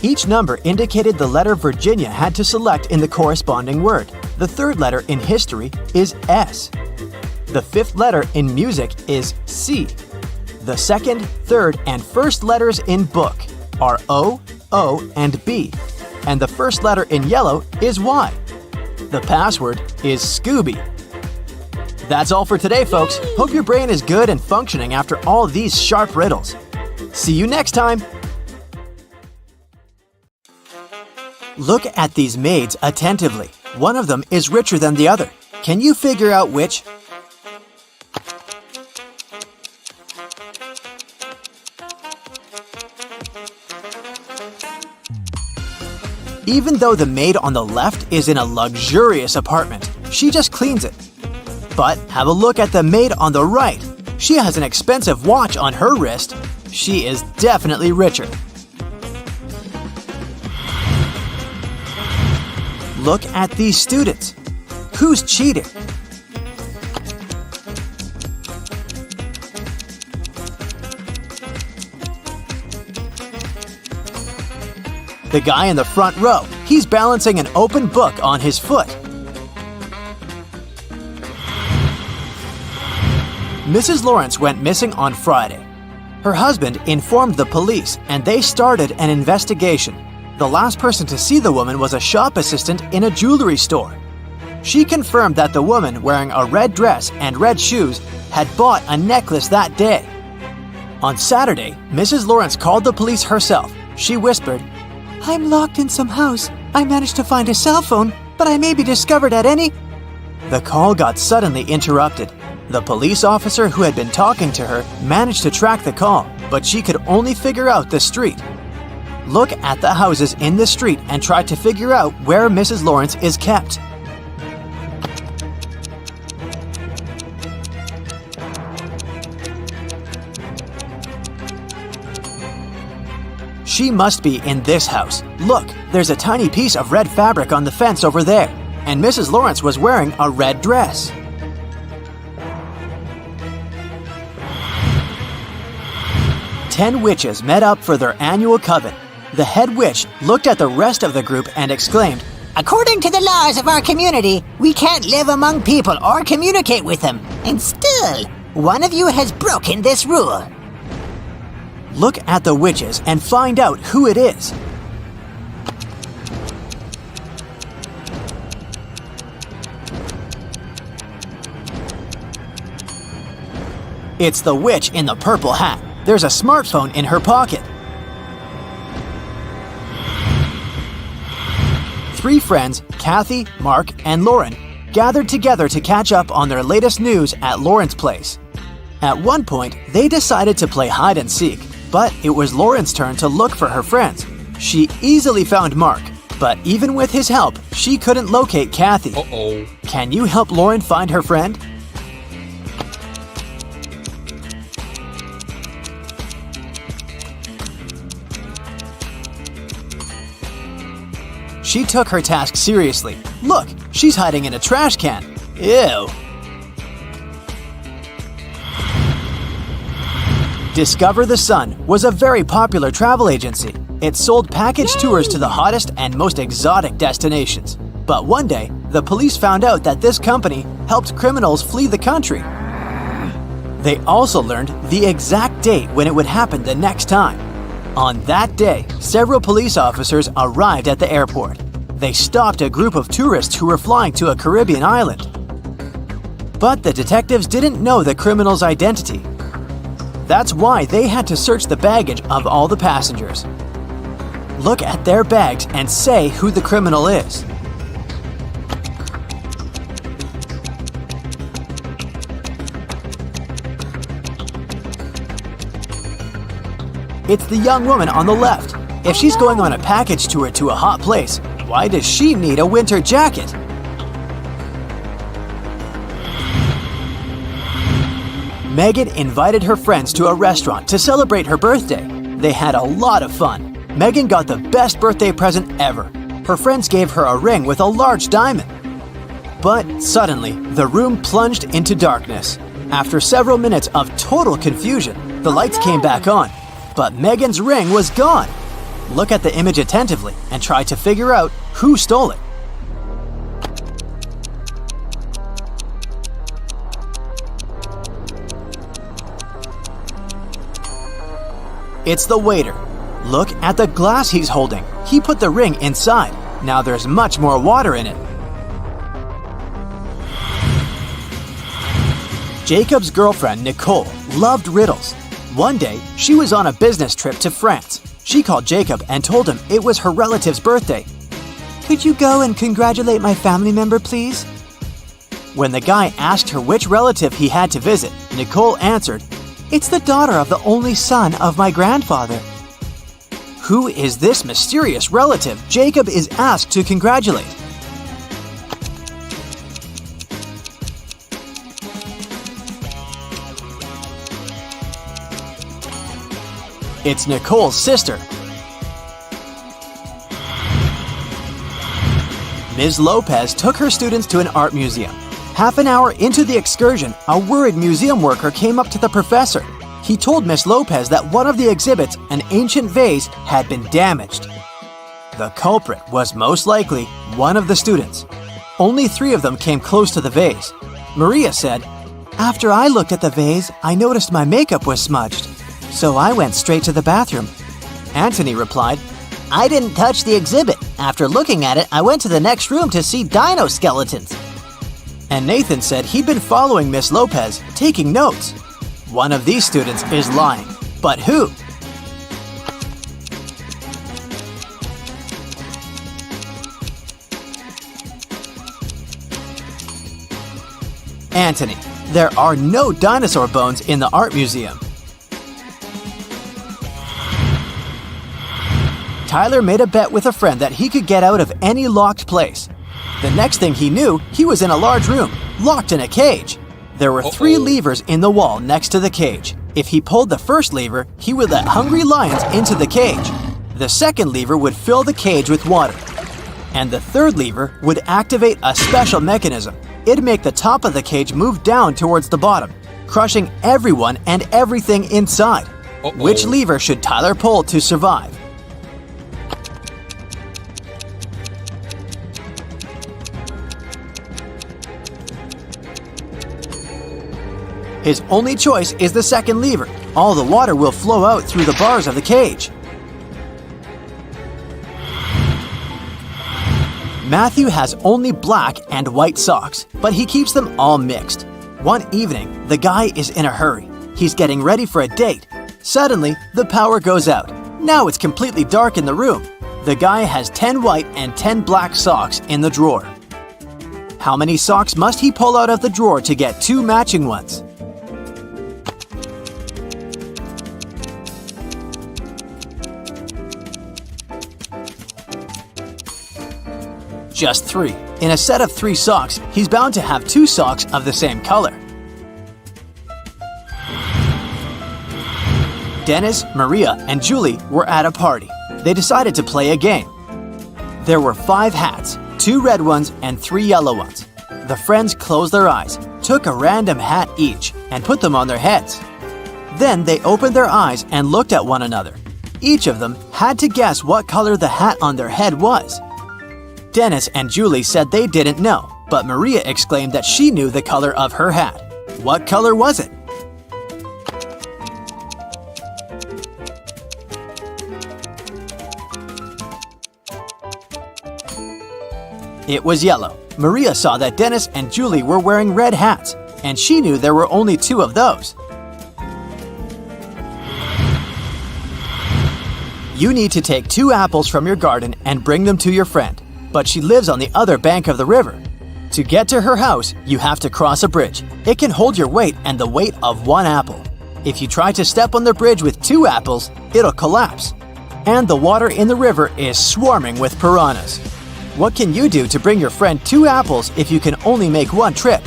Each number indicated the letter Virginia had to select in the corresponding word. The third letter in history is S. The 5th letter in music is C. The second, third, and first letters in book are O, O, and B. And the first letter in yellow is Y. The password is Scooby. That's all for today, folks. Hope your brain is good and functioning after all these sharp riddles. See you next time! Look at these maids attentively. One of them is richer than the other. Can you figure out which? Even though the maid on the left is in a luxurious apartment, she just cleans it. But have a look at the maid on the right. She has an expensive watch on her wrist. She is definitely richer. Look at these students. Who's cheating? The guy in the front row, he's balancing an open book on his foot. Mrs. Lawrence went missing on Friday. Her husband informed the police and they started an investigation. The last person to see the woman was a shop assistant in a jewelry store. She confirmed that the woman wearing a red dress and red shoes had bought a necklace that day. On Saturday, Mrs. Lawrence called the police herself. She whispered, "I'm locked in some house. I managed to find a cell phone, but I may be discovered at any..." The call got suddenly interrupted. The police officer who had been talking to her managed to track the call, but she could only figure out the street. Look at the houses in the street and try to figure out where Mrs. Lawrence is kept. She must be in this house. Look, there's a tiny piece of red fabric on the fence over there, and Mrs. Lawrence was wearing a red dress. Ten witches met up for their annual coven. The head witch looked at the rest of the group and exclaimed, According to the laws of our community, we can't live among people or communicate with them. And still, one of you has broken this rule. "Look at the witches and find out who it is." It's the witch in the purple hat. There's a smartphone in her pocket. Three friends, Kathy, Mark, and Lauren, gathered together to catch up on their latest news at Lauren's place. At one point, they decided to play hide and seek, but it was Lauren's turn to look for her friends. She easily found Mark, but even with his help, she couldn't locate Kathy. Uh-oh. Can you help Lauren find her friend? She took her task seriously. Look, she's hiding in a trash can. Ew. Discover the Sun was a very popular travel agency. It sold package tours to the hottest and most exotic destinations. But one day, the police found out that this company helped criminals flee the country. They also learned the exact date when it would happen the next time. On that day, several police officers arrived at the airport. They stopped a group of tourists who were flying to a Caribbean island. But the detectives didn't know the criminal's identity. That's why they had to search the baggage of all the passengers. Look at their bags and say who the criminal is. It's the young woman on the left. If she's going on a package tour to a hot place, why does she need a winter jacket? Megan invited her friends to a restaurant to celebrate her birthday. They had a lot of fun. Megan got the best birthday present ever. Her friends gave her a ring with a large diamond. But suddenly, the room plunged into darkness. After several minutes of total confusion, the lights came back on. But Megan's ring was gone. Look at the image attentively and try to figure out who stole it. It's the waiter. Look at the glass he's holding. He put the ring inside. Now there's much more water in it. Jacob's girlfriend, Nicole, loved riddles. One day, she was on a business trip to France. She called Jacob and told him it was her relative's birthday. "Could you go and congratulate my family member, please?" When the guy asked her which relative he had to visit, Nicole answered, "It's the daughter of the only son of my grandfather." Who is this mysterious relative Jacob is asked to congratulate? It's Nicole's sister. Ms. Lopez took her students to an art museum. Half an hour into the excursion, a worried museum worker came up to the professor. He told Ms. Lopez that one of the exhibits, an ancient vase, had been damaged. The culprit was most likely one of the students. Only 3 of them came close to the vase. Maria said, "After I looked at the vase, I noticed my makeup was smudged. So I went straight to the bathroom." Anthony replied, "I didn't touch the exhibit. After looking at it, I went to the next room to see dino skeletons." And Nathan said he'd been following Miss Lopez, taking notes. One of these students is lying. But who? Anthony. There are no dinosaur bones in the art museum. Tyler made a bet with a friend that he could get out of any locked place. The next thing he knew, he was in a large room, locked in a cage. There were 3 levers in the wall next to the cage. If he pulled the first lever, he would let hungry lions into the cage. The second lever would fill the cage with water. And the third lever would activate a special mechanism. It'd make the top of the cage move down towards the bottom, crushing everyone and everything inside. Which lever should Tyler pull to survive? His only choice is the second lever. All the water will flow out through the bars of the cage. Matthew has only black and white socks, but he keeps them all mixed. One evening, the guy is in a hurry. He's getting ready for a date. Suddenly, the power goes out. Now it's completely dark in the room. The guy has 10 white and 10 black socks in the drawer. How many socks must he pull out of the drawer to get 2 matching ones? Just 3. In a set of 3 socks, he's bound to have 2 socks of the same color. Dennis, Maria, and Julie were at a party. They decided to play a game. There were 5 hats, 2 red ones and 3 yellow ones. The friends closed their eyes, took a random hat each, and put them on their heads. Then they opened their eyes and looked at one another. Each of them had to guess what color the hat on their head was. Dennis and Julie said they didn't know, but Maria exclaimed that she knew the color of her hat. What color was it? It was yellow. Maria saw that Dennis and Julie were wearing red hats, and she knew there were only 2 of those. You need to take 2 apples from your garden and bring them to your friend, but she lives on the other bank of the river. To get to her house, you have to cross a bridge. It can hold your weight and the weight of 1 apple. If you try to step on the bridge with 2 apples, it'll collapse. And the water in the river is swarming with piranhas. What can you do to bring your friend 2 apples if you can only make 1 trip?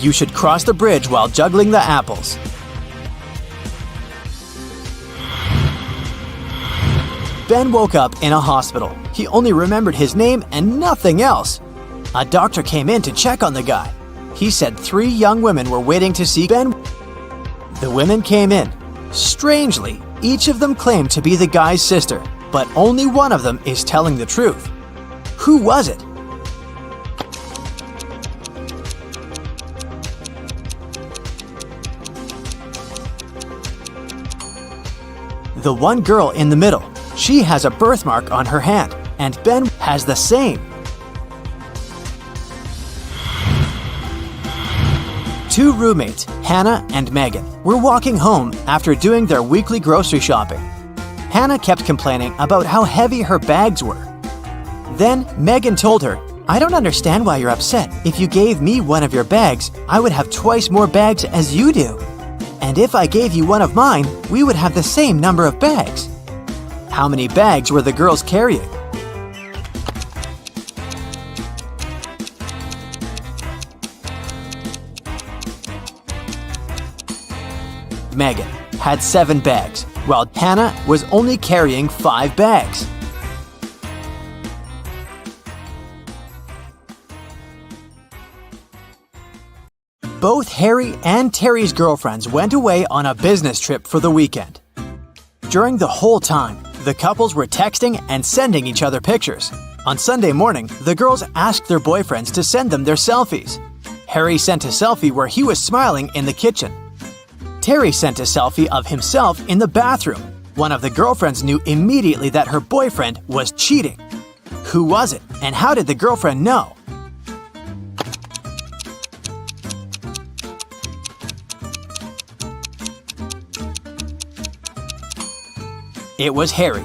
You should cross the bridge while juggling the apples. Ben woke up in a hospital. He only remembered his name and nothing else. A doctor came in to check on the guy. He said 3 young women were waiting to see Ben. The women came in. Strangely, each of them claimed to be the guy's sister, but only one of them is telling the truth. Who was it? The one girl in the middle. She has a birthmark on her hand, and Ben has the same. Two roommates, Hannah and Megan, were walking home after doing their weekly grocery shopping. Hannah kept complaining about how heavy her bags were. Then Megan told her, "I don't understand why you're upset. If you gave me one of your bags, I would have twice more bags as you do. And if I gave you one of mine, we would have the same number of bags." How many bags were the girls carrying? Megan had 7 bags, while Hannah was only carrying 5 bags. Both Harry and Terry's girlfriends went away on a business trip for the weekend. During the whole time, the couples were texting and sending each other pictures. On Sunday morning, the girls asked their boyfriends to send them their selfies. Harry sent a selfie where he was smiling in the kitchen. Terry sent a selfie of himself in the bathroom. One of the girlfriends knew immediately that her boyfriend was cheating. Who was it, and how did the girlfriend know? It was Harry.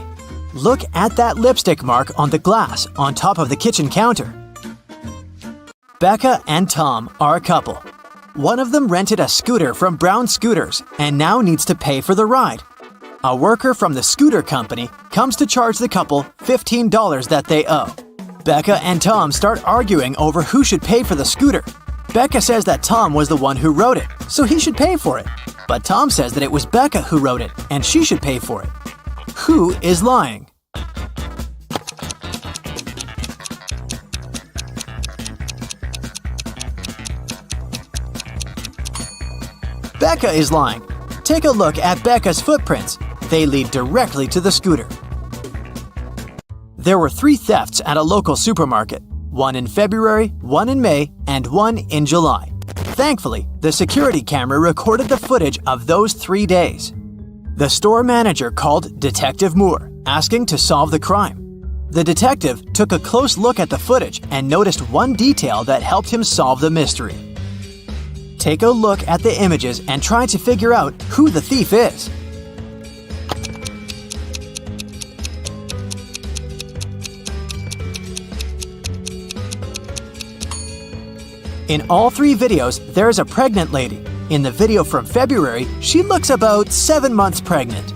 Look at that lipstick mark on the glass on top of the kitchen counter. Becca and Tom are a couple. One of them rented a scooter from Brown Scooters and now needs to pay for the ride. A worker from the scooter company comes to charge the couple $15 that they owe. Becca and Tom start arguing over who should pay for the scooter. Becca says that Tom was the one who wrote it, so he should pay for it. But Tom says that it was Becca who wrote it and she should pay for it. Who is lying? Becca is lying. Take a look at Becca's footprints. They lead directly to the scooter. There were 3 thefts at a local supermarket. One in February, one in May, and one in July. Thankfully, the security camera recorded the footage of those 3 days. The store manager called Detective Moore, asking to solve the crime. The detective took a close look at the footage and noticed one detail that helped him solve the mystery. Take a look at the images and try to figure out who the thief is. In all 3 videos, there is a pregnant lady. In the video from February, she looks about 7 months pregnant.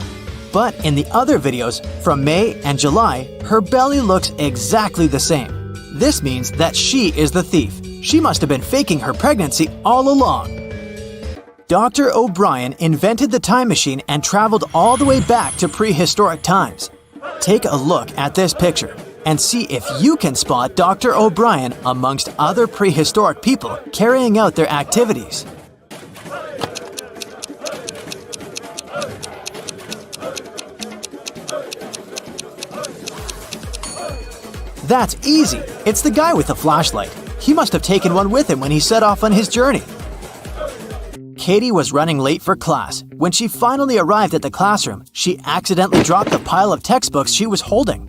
But in the other videos from May and July, her belly looks exactly the same. This means that she is the thief. She must have been faking her pregnancy all along. Dr. O'Brien invented the time machine and traveled all the way back to prehistoric times. Take a look at this picture and see if you can spot Dr. O'Brien amongst other prehistoric people carrying out their activities. That's easy. It's the guy with the flashlight. He must have taken one with him when he set off on his journey. Katie was running late for class. When she finally arrived at the classroom, she accidentally dropped the pile of textbooks she was holding.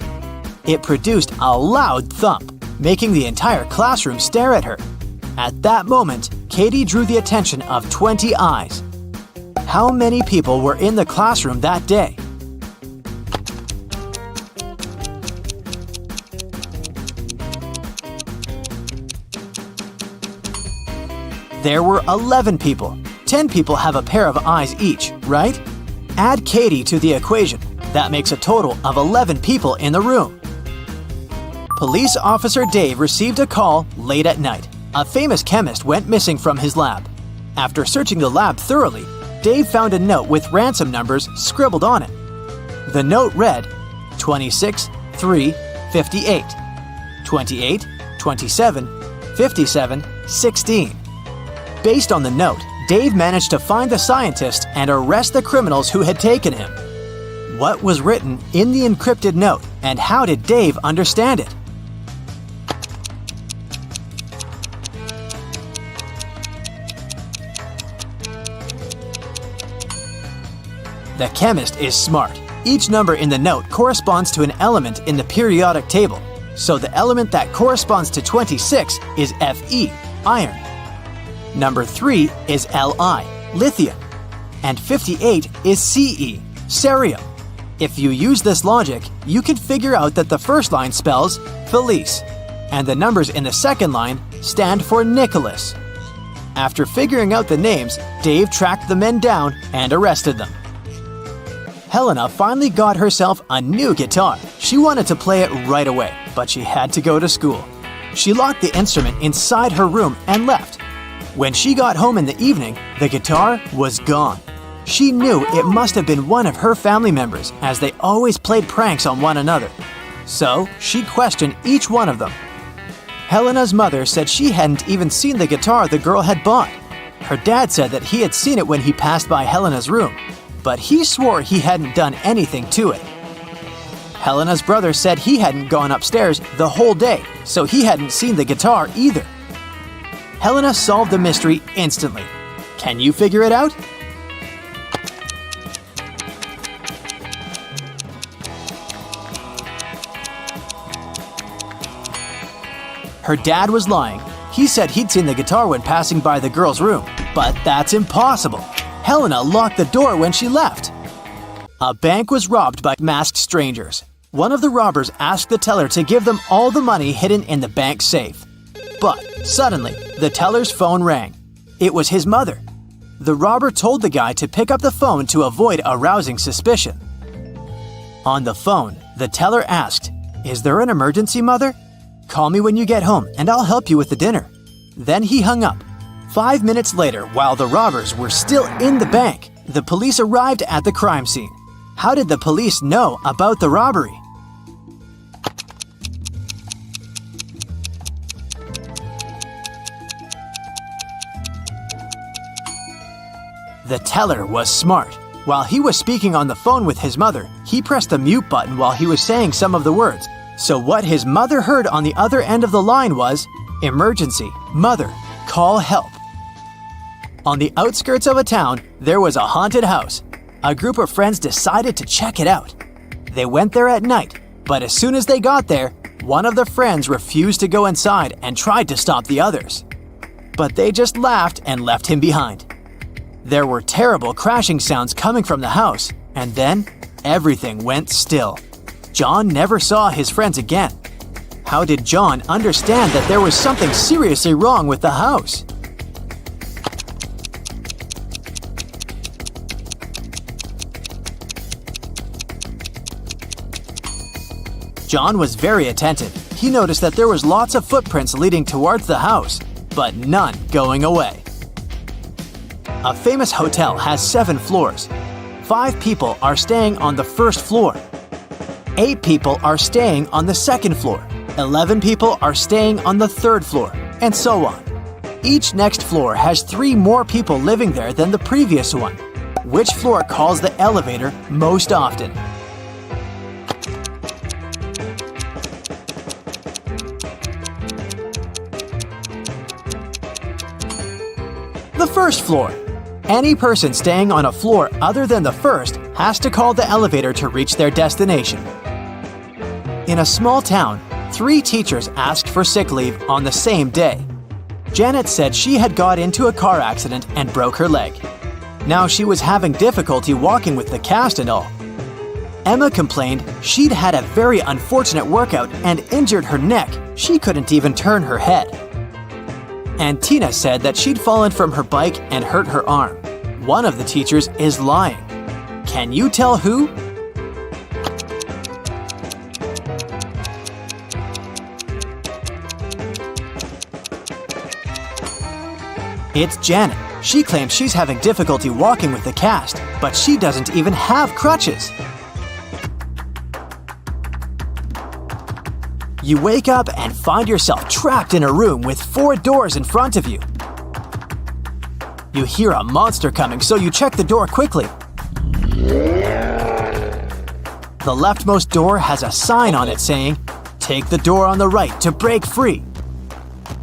It produced a loud thump, making the entire classroom stare at her. At that moment, Katie drew the attention of 20 eyes. How many people were in the classroom that day? There were 11 people. 10 people have a pair of eyes each, right? Add Katie to the equation. That makes a total of 11 people in the room. Police officer Dave received a call late at night. A famous chemist went missing from his lab. After searching the lab thoroughly, Dave found a note with ransom numbers scribbled on it. The note read 26 3 58, 28 27 57 16. Based on the note, Dave managed to find the scientist and arrest the criminals who had taken him. What was written in the encrypted note, and how did Dave understand it? The chemist is smart. Each number in the note corresponds to an element in the periodic table. So the element that corresponds to 26 is Fe, iron. Number 3 is Li, lithium. And 58 is Ce, cerium. If you use this logic, you can figure out that the first line spells Felice, and the numbers in the second line stand for Nicholas. After figuring out the names, Dave tracked the men down and arrested them. Helena finally got herself a new guitar. She wanted to play it right away, but she had to go to school. She locked the instrument inside her room and left. When she got home in the evening, the guitar was gone. She knew it must have been one of her family members, as they always played pranks on one another. So she questioned each one of them. Helena's mother said she hadn't even seen the guitar the girl had bought. Her dad said that he had seen it when he passed by Helena's room, but he swore he hadn't done anything to it. Helena's brother said he hadn't gone upstairs the whole day, so he hadn't seen the guitar either. Helena solved the mystery instantly. Can you figure it out? Her dad was lying. He said he'd seen the guitar when passing by the girl's room, but that's impossible. Helena locked the door when she left. A bank was robbed by masked strangers. One of the robbers asked the teller to give them all the money hidden in the bank safe. But suddenly, the teller's phone rang. It was his mother. The robber told the guy to pick up the phone to avoid arousing suspicion. On the phone, the teller asked, "Is there an emergency, Mother? Call me when you get home and I'll help you with the dinner." Then he hung up. 5 minutes later, while the robbers were still in the bank, the police arrived at the crime scene. How did the police know about the robbery? The teller was smart. While he was speaking on the phone with his mother, he pressed the mute button while he was saying some of the words. So what his mother heard on the other end of the line was, "Emergency, mother, call help." On the outskirts of a town, there was a haunted house. A group of friends decided to check it out. They went there at night, but as soon as they got there, one of the friends refused to go inside and tried to stop the others. But they just laughed and left him behind. There were terrible crashing sounds coming from the house, and then everything went still. John never saw his friends again. How did John understand that there was something seriously wrong with the house? John was very attentive. He noticed that there was lots of footprints leading towards the house, but none going away. A famous hotel has 7 floors. 5 people are staying on the first floor. 8 people are staying on the second floor. 11 people are staying on the third floor, and so on. Each next floor has 3 more people living there than the previous one. Which floor calls the elevator most often? The first floor. Any person staying on a floor other than the first has to call the elevator to reach their destination. In a small town, 3 teachers asked for sick leave on the same day. Janet said she had got into a car accident and broke her leg. Now she was having difficulty walking with the cast and all. Emma complained she'd had a very unfortunate workout and injured her neck. She couldn't even turn her head. And Tina said that she'd fallen from her bike and hurt her arm. One of the teachers is lying. Can you tell who? It's Janet. She claims she's having difficulty walking with the cast, but she doesn't even have crutches. You wake up and find yourself trapped in a room with 4 doors in front of you. You hear a monster coming, so you check the door quickly. The leftmost door has a sign on it saying, "Take the door on the right to break free."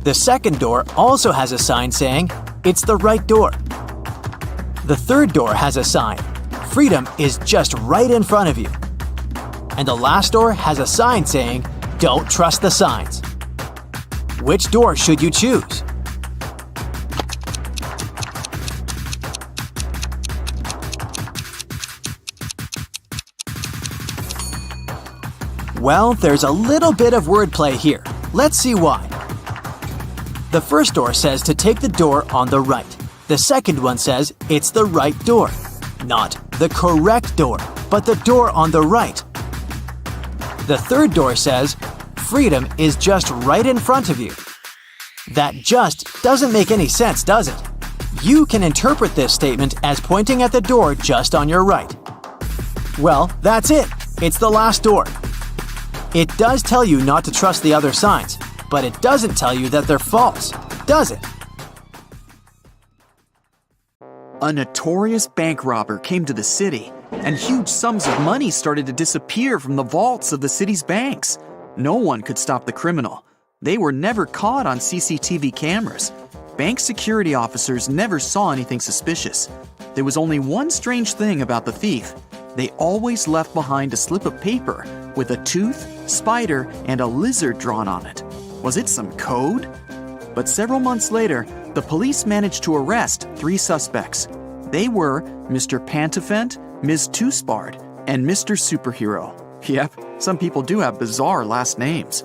The second door also has a sign saying, "It's the right door." The third door has a sign, "Freedom is just right in front of you." And the last door has a sign saying, "Don't trust the signs." Which door should you choose? Well, there's a little bit of wordplay here. Let's see why. The first door says to take the door on the right. The second one says it's the right door. Not the correct door, but the door on the right. The third door says freedom is just right in front of you. That just doesn't make any sense, does it? You can interpret this statement as pointing at the door just on your right. Well, that's it. It's the last door. It does tell you not to trust the other signs, but it doesn't tell you that they're false, does it? A notorious bank robber came to the city, and huge sums of money started to disappear from the vaults of the city's banks. No one could stop the criminal. They were never caught on CCTV cameras. Bank security officers never saw anything suspicious. There was only one strange thing about the thief. They always left behind a slip of paper with a tooth, spider, and a lizard drawn on it. Was it some code? But several months later, the police managed to arrest 3 suspects. They were Mr. Pantafent, Ms. Toothspard, and Mr. Superhero. Yep, some people do have bizarre last names.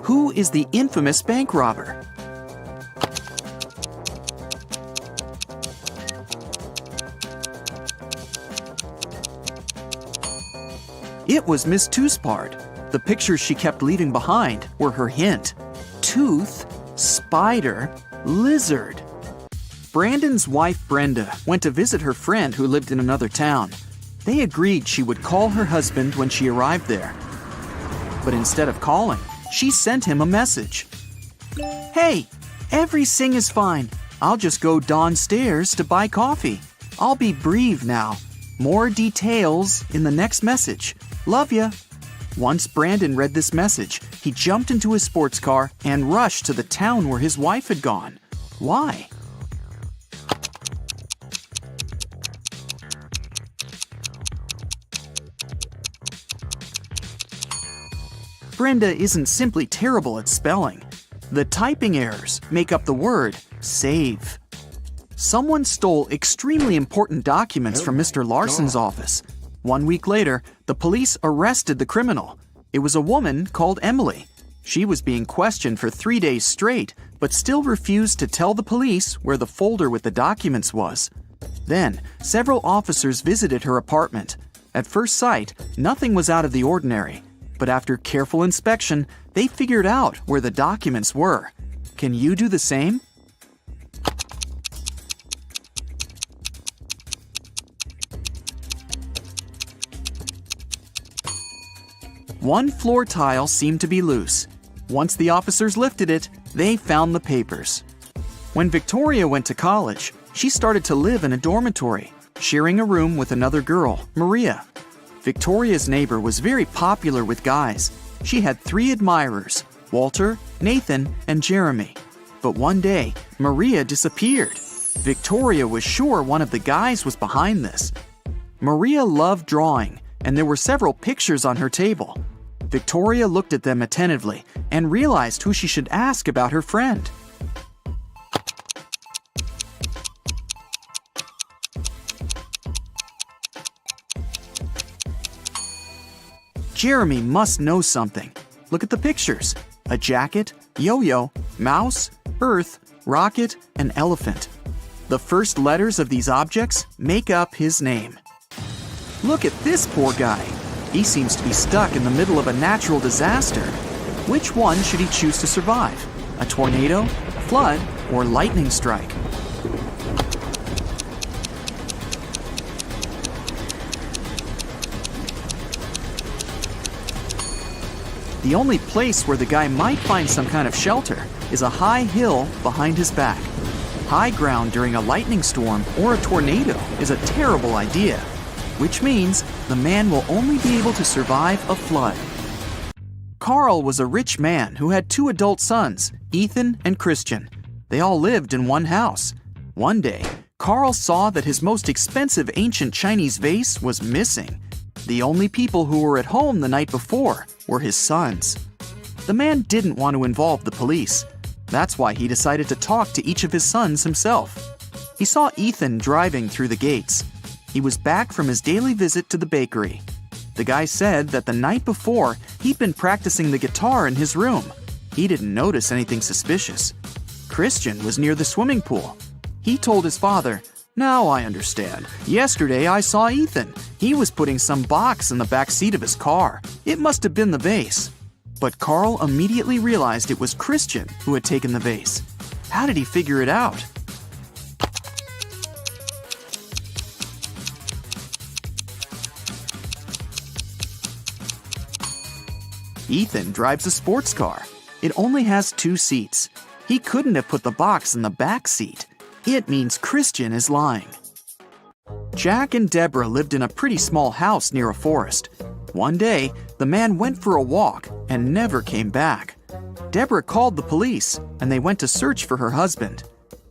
Who is the infamous bank robber? It was Miss Toothspard. The pictures she kept leaving behind were her hint. Tooth, spider, lizard. Brandon's wife Brenda went to visit her friend who lived in another town. They agreed she would call her husband when she arrived there. But instead of calling, she sent him a message. Hey, everything is fine. I'll just go downstairs to buy coffee. I'll be brief now. More details in the next message. Love ya. Once Brandon read this message, he jumped into his sports car and rushed to the town where his wife had gone. Why? Brenda isn't simply terrible at spelling. The typing errors make up the word save. Someone stole extremely important documents from Mr. Larson's office. 1 week later, the police arrested the criminal. It was a woman called Emily. She was being questioned for 3 days straight, but still refused to tell the police where the folder with the documents was. Then, several officers visited her apartment. At first sight, nothing was out of the ordinary. But after careful inspection, they figured out where the documents were. Can you do the same? One floor tile seemed to be loose. Once the officers lifted it, they found the papers. When Victoria went to college, she started to live in a dormitory, sharing a room with another girl, Maria. Victoria's neighbor was very popular with guys. She had 3 admirers, Walter, Nathan, and Jeremy. But one day, Maria disappeared. Victoria was sure one of the guys was behind this. Maria loved drawing, and there were several pictures on her table. Victoria looked at them attentively and realized who she should ask about her friend. Jeremy must know something. Look at the pictures. A jacket, yo-yo, mouse, earth, rocket, and elephant. The first letters of these objects make up his name. Look at this poor guy. He seems to be stuck in the middle of a natural disaster. Which one should he choose to survive? A tornado, flood, or lightning strike? The only place where the guy might find some kind of shelter is a high hill behind his back. High ground during a lightning storm or a tornado is a terrible idea, which means the man will only be able to survive a flood. Carl was a rich man who had 2 adult sons, Ethan and Christian. They all lived in one house. One day, Carl saw that his most expensive ancient Chinese vase was missing. The only people who were at home the night before were his sons. The man didn't want to involve the police. That's why he decided to talk to each of his sons himself. He saw Ethan driving through the gates. He was back from his daily visit to the bakery. The guy said that the night before, he'd been practicing the guitar in his room. He didn't notice anything suspicious. Christian was near the swimming pool. He told his father, "Now I understand. Yesterday I saw Ethan. He was putting some box in the back seat of his car. It must have been the vase." But Carl immediately realized it was Christian who had taken the vase. How did he figure it out? Ethan drives a sports car. It only has 2 seats. He couldn't have put the box in the back seat. It means Christian is lying. Jack and Deborah lived in a pretty small house near a forest. One day, the man went for a walk and never came back. Deborah called the police, and they went to search for her husband.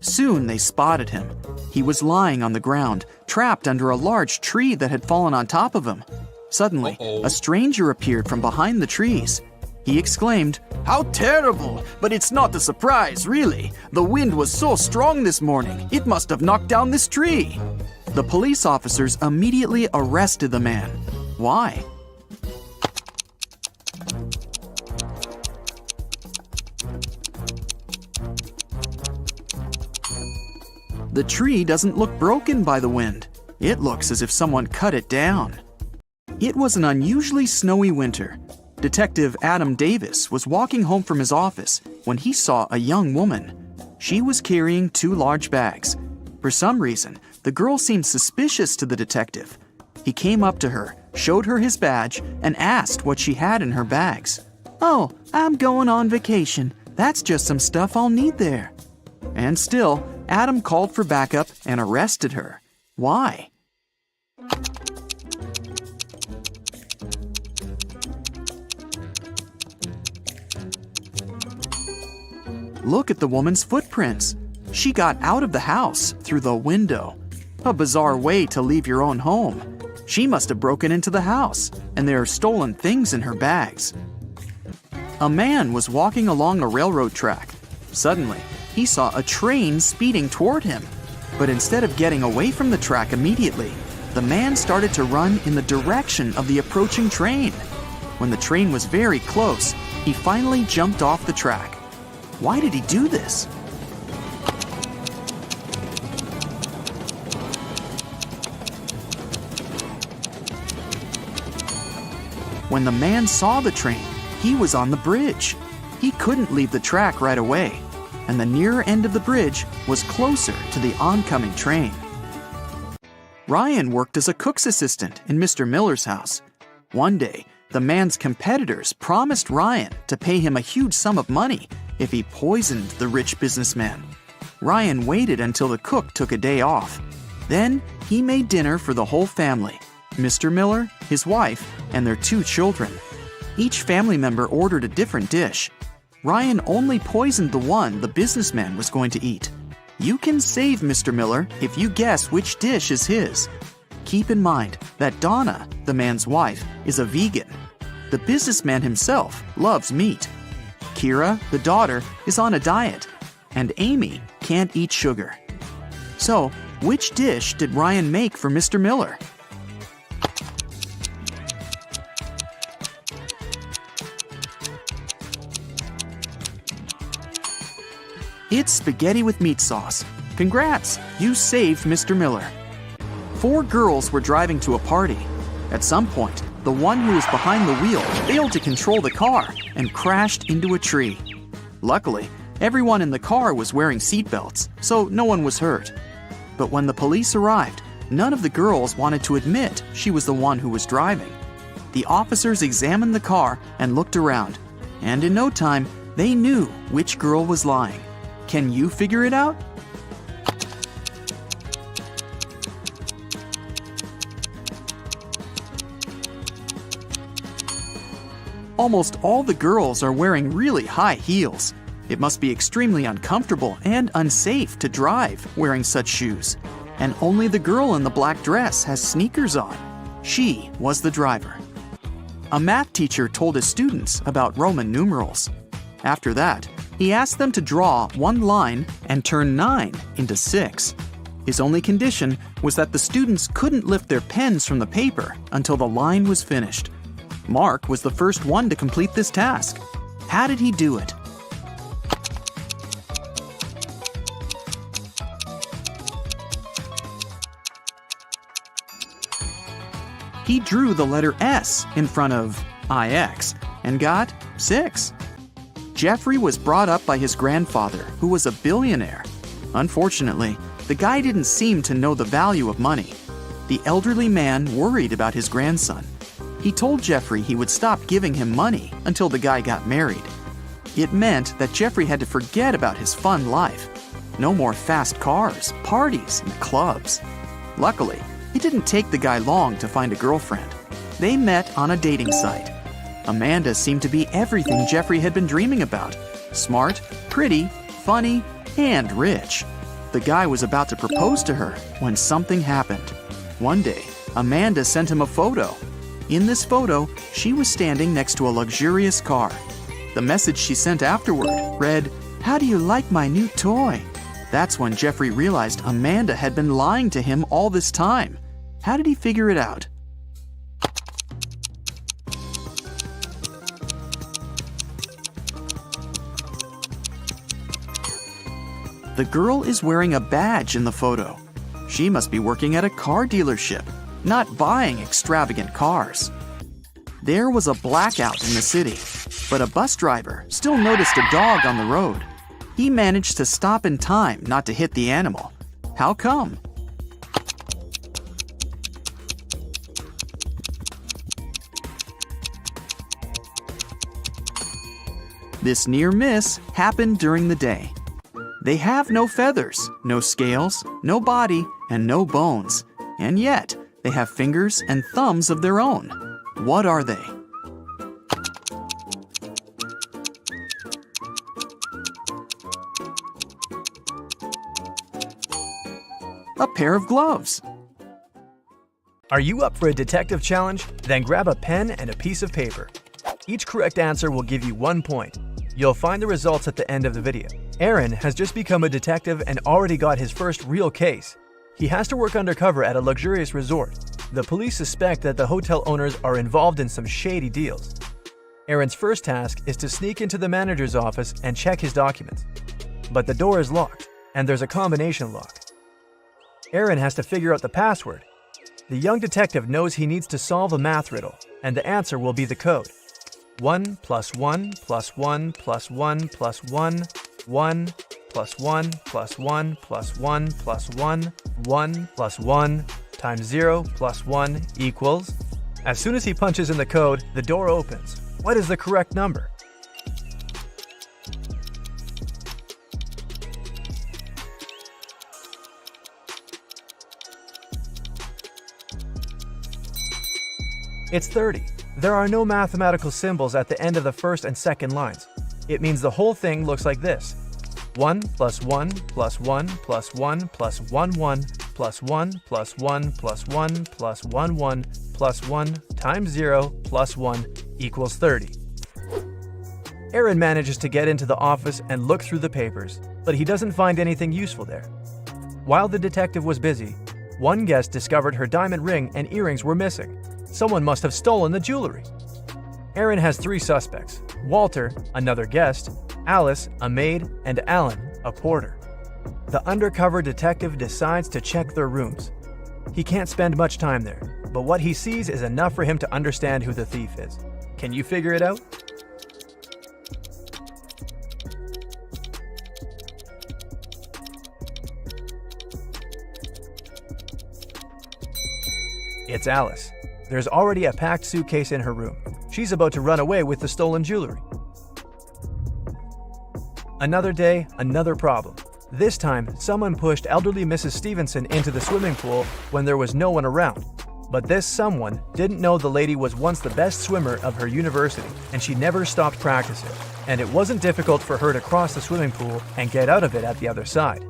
Soon they spotted him. He was lying on the ground, trapped under a large tree that had fallen on top of him. Suddenly, a stranger appeared from behind the trees. He exclaimed, "How terrible! But it's not a surprise, really. The wind was so strong this morning, it must have knocked down this tree." The police officers immediately arrested the man. Why? The tree doesn't look broken by the wind. It looks as if someone cut it down. It was an unusually snowy winter. Detective Adam Davis was walking home from his office when he saw a young woman. She was carrying 2 large bags. For some reason, the girl seemed suspicious to the detective. He came up to her, showed her his badge, and asked what she had in her bags. "Oh, I'm going on vacation. That's just some stuff I'll need there." And still, Adam called for backup and arrested her. Why? Look at the woman's footprints. She got out of the house through the window. A bizarre way to leave your own home. She must have broken into the house, and there are stolen things in her bags. A man was walking along a railroad track. Suddenly, he saw a train speeding toward him. But instead of getting away from the track immediately, the man started to run in the direction of the approaching train. When the train was very close, he finally jumped off the track. Why did he do this? When the man saw the train, he was on the bridge. He couldn't leave the track right away, and the nearer end of the bridge was closer to the oncoming train. Ryan worked as a cook's assistant in Mr. Miller's house. One day, the man's competitors promised Ryan to pay him a huge sum of money if he poisoned the rich businessman. Ryan waited until the cook took a day off. Then he made dinner for the whole family, Mr. Miller, his wife, and their 2 children. Each family member ordered a different dish. Ryan only poisoned the one the businessman was going to eat. You can save Mr. Miller if you guess which dish is his. Keep in mind that Donna, the man's wife, is a vegan. The businessman himself loves meat. Kira, the daughter, is on a diet, and Amy can't eat sugar. So, which dish did Ryan make for Mr. Miller? It's spaghetti with meat sauce. Congrats, you saved Mr. Miller. 4 girls were driving to a party. At some point, the one who was behind the wheel failed to control the car and crashed into a tree. Luckily, everyone in the car was wearing seatbelts, so no one was hurt. But when the police arrived, none of the girls wanted to admit she was the one who was driving. The officers examined the car and looked around, and in no time, they knew which girl was lying. Can you figure it out? Almost all the girls are wearing really high heels. It must be extremely uncomfortable and unsafe to drive wearing such shoes. And only the girl in the black dress has sneakers on. She was the driver. A math teacher told his students about Roman numerals. After that, he asked them to draw one line and turn 9 into 6. His only condition was that the students couldn't lift their pens from the paper until the line was finished. Mark was the first one to complete this task. How did he do it? He drew the letter S in front of IX and got 6. Jeffrey was brought up by his grandfather, who was a billionaire. Unfortunately, the guy didn't seem to know the value of money. The elderly man worried about his grandson. He told Jeffrey he would stop giving him money until the guy got married. It meant that Jeffrey had to forget about his fun life. No more fast cars, parties, and clubs. Luckily, it didn't take the guy long to find a girlfriend. They met on a dating site. Amanda seemed to be everything Jeffrey had been dreaming about. Smart, pretty, funny, and rich. The guy was about to propose to her when something happened. One day, Amanda sent him a photo. In this photo, she was standing next to a luxurious car. The message she sent afterward read, "How do you like my new toy?" That's when Jeffrey realized Amanda had been lying to him all this time. How did he figure it out? The girl is wearing a badge in the photo. She must be working at a car dealership, not buying extravagant cars. There was a blackout in the city, but a bus driver still noticed a dog on the road. He managed to stop in time not to hit the animal. How come? This near miss happened during the day. They have no feathers, no scales, no body, and no bones. And yet, they have fingers and thumbs of their own. What are they? A pair of gloves. Are you up for a detective challenge? Then grab a pen and a piece of paper. Each correct answer will give you 1 point. You'll find the results at the end of the video. Aaron has just become a detective and already got his first real case. He has to work undercover at a luxurious resort. The police suspect that the hotel owners are involved in some shady deals. Aaron's first task is to sneak into the manager's office and check his documents. But the door is locked, and there's a combination lock. Aaron has to figure out the password. The young detective knows he needs to solve a math riddle, and the answer will be the code. 1 + 1 + 1 + 1 + 1, 1 + 1 + 1 + 1 + 1, 1 + 1 times 0 + 1 equals... As soon as he punches in the code, the door opens. What is the correct number? It's 30. There are no mathematical symbols at the end of the first and second lines. It means the whole thing looks like this. 1 + 1 + 1 + 1 + 1 1 + 1 + 1 + 1 + 1 1 + 1 times 0 + 1 equals 30. Aaron manages to get into the office and look through the papers, but he doesn't find anything useful there. While the detective was busy, one guest discovered her diamond ring and earrings were missing. Someone must have stolen the jewelry. Aaron has 3 suspects: Walter, another guest, Alice, a maid, and Alan, a porter. The undercover detective decides to check their rooms. He can't spend much time there, but what he sees is enough for him to understand who the thief is. Can you figure it out? It's Alice. There's already a packed suitcase in her room. She's about to run away with the stolen jewelry. Another day, another problem. This time, someone pushed elderly Mrs. Stevenson into the swimming pool when there was no one around. But this someone didn't know the lady was once the best swimmer of her university, and she never stopped practicing. And it wasn't difficult for her to cross the swimming pool and get out of it at the other side.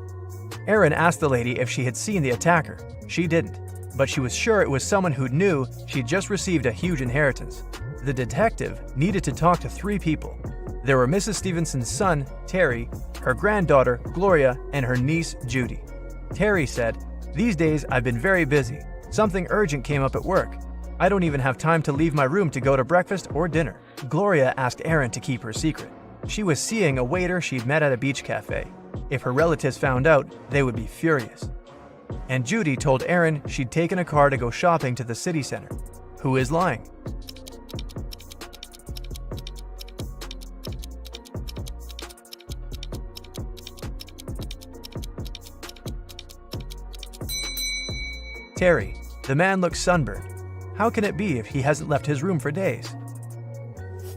Aaron asked the lady if she had seen the attacker. She didn't, but she was sure it was someone who knew she'd just received a huge inheritance. The detective needed to talk to 3 people. There were Mrs. Stevenson's son, Terry, her granddaughter, Gloria, and her niece, Judy. Terry said, "These days I've been very busy. Something urgent came up at work. I don't even have time to leave my room to go to breakfast or dinner." Gloria asked Aaron to keep her secret. She was seeing a waiter she'd met at a beach cafe. If her relatives found out, they would be furious. And Judy told Aaron she'd taken a car to go shopping to the city center. Who is lying? Terry. The man looks sunburned. How can it be if he hasn't left his room for days?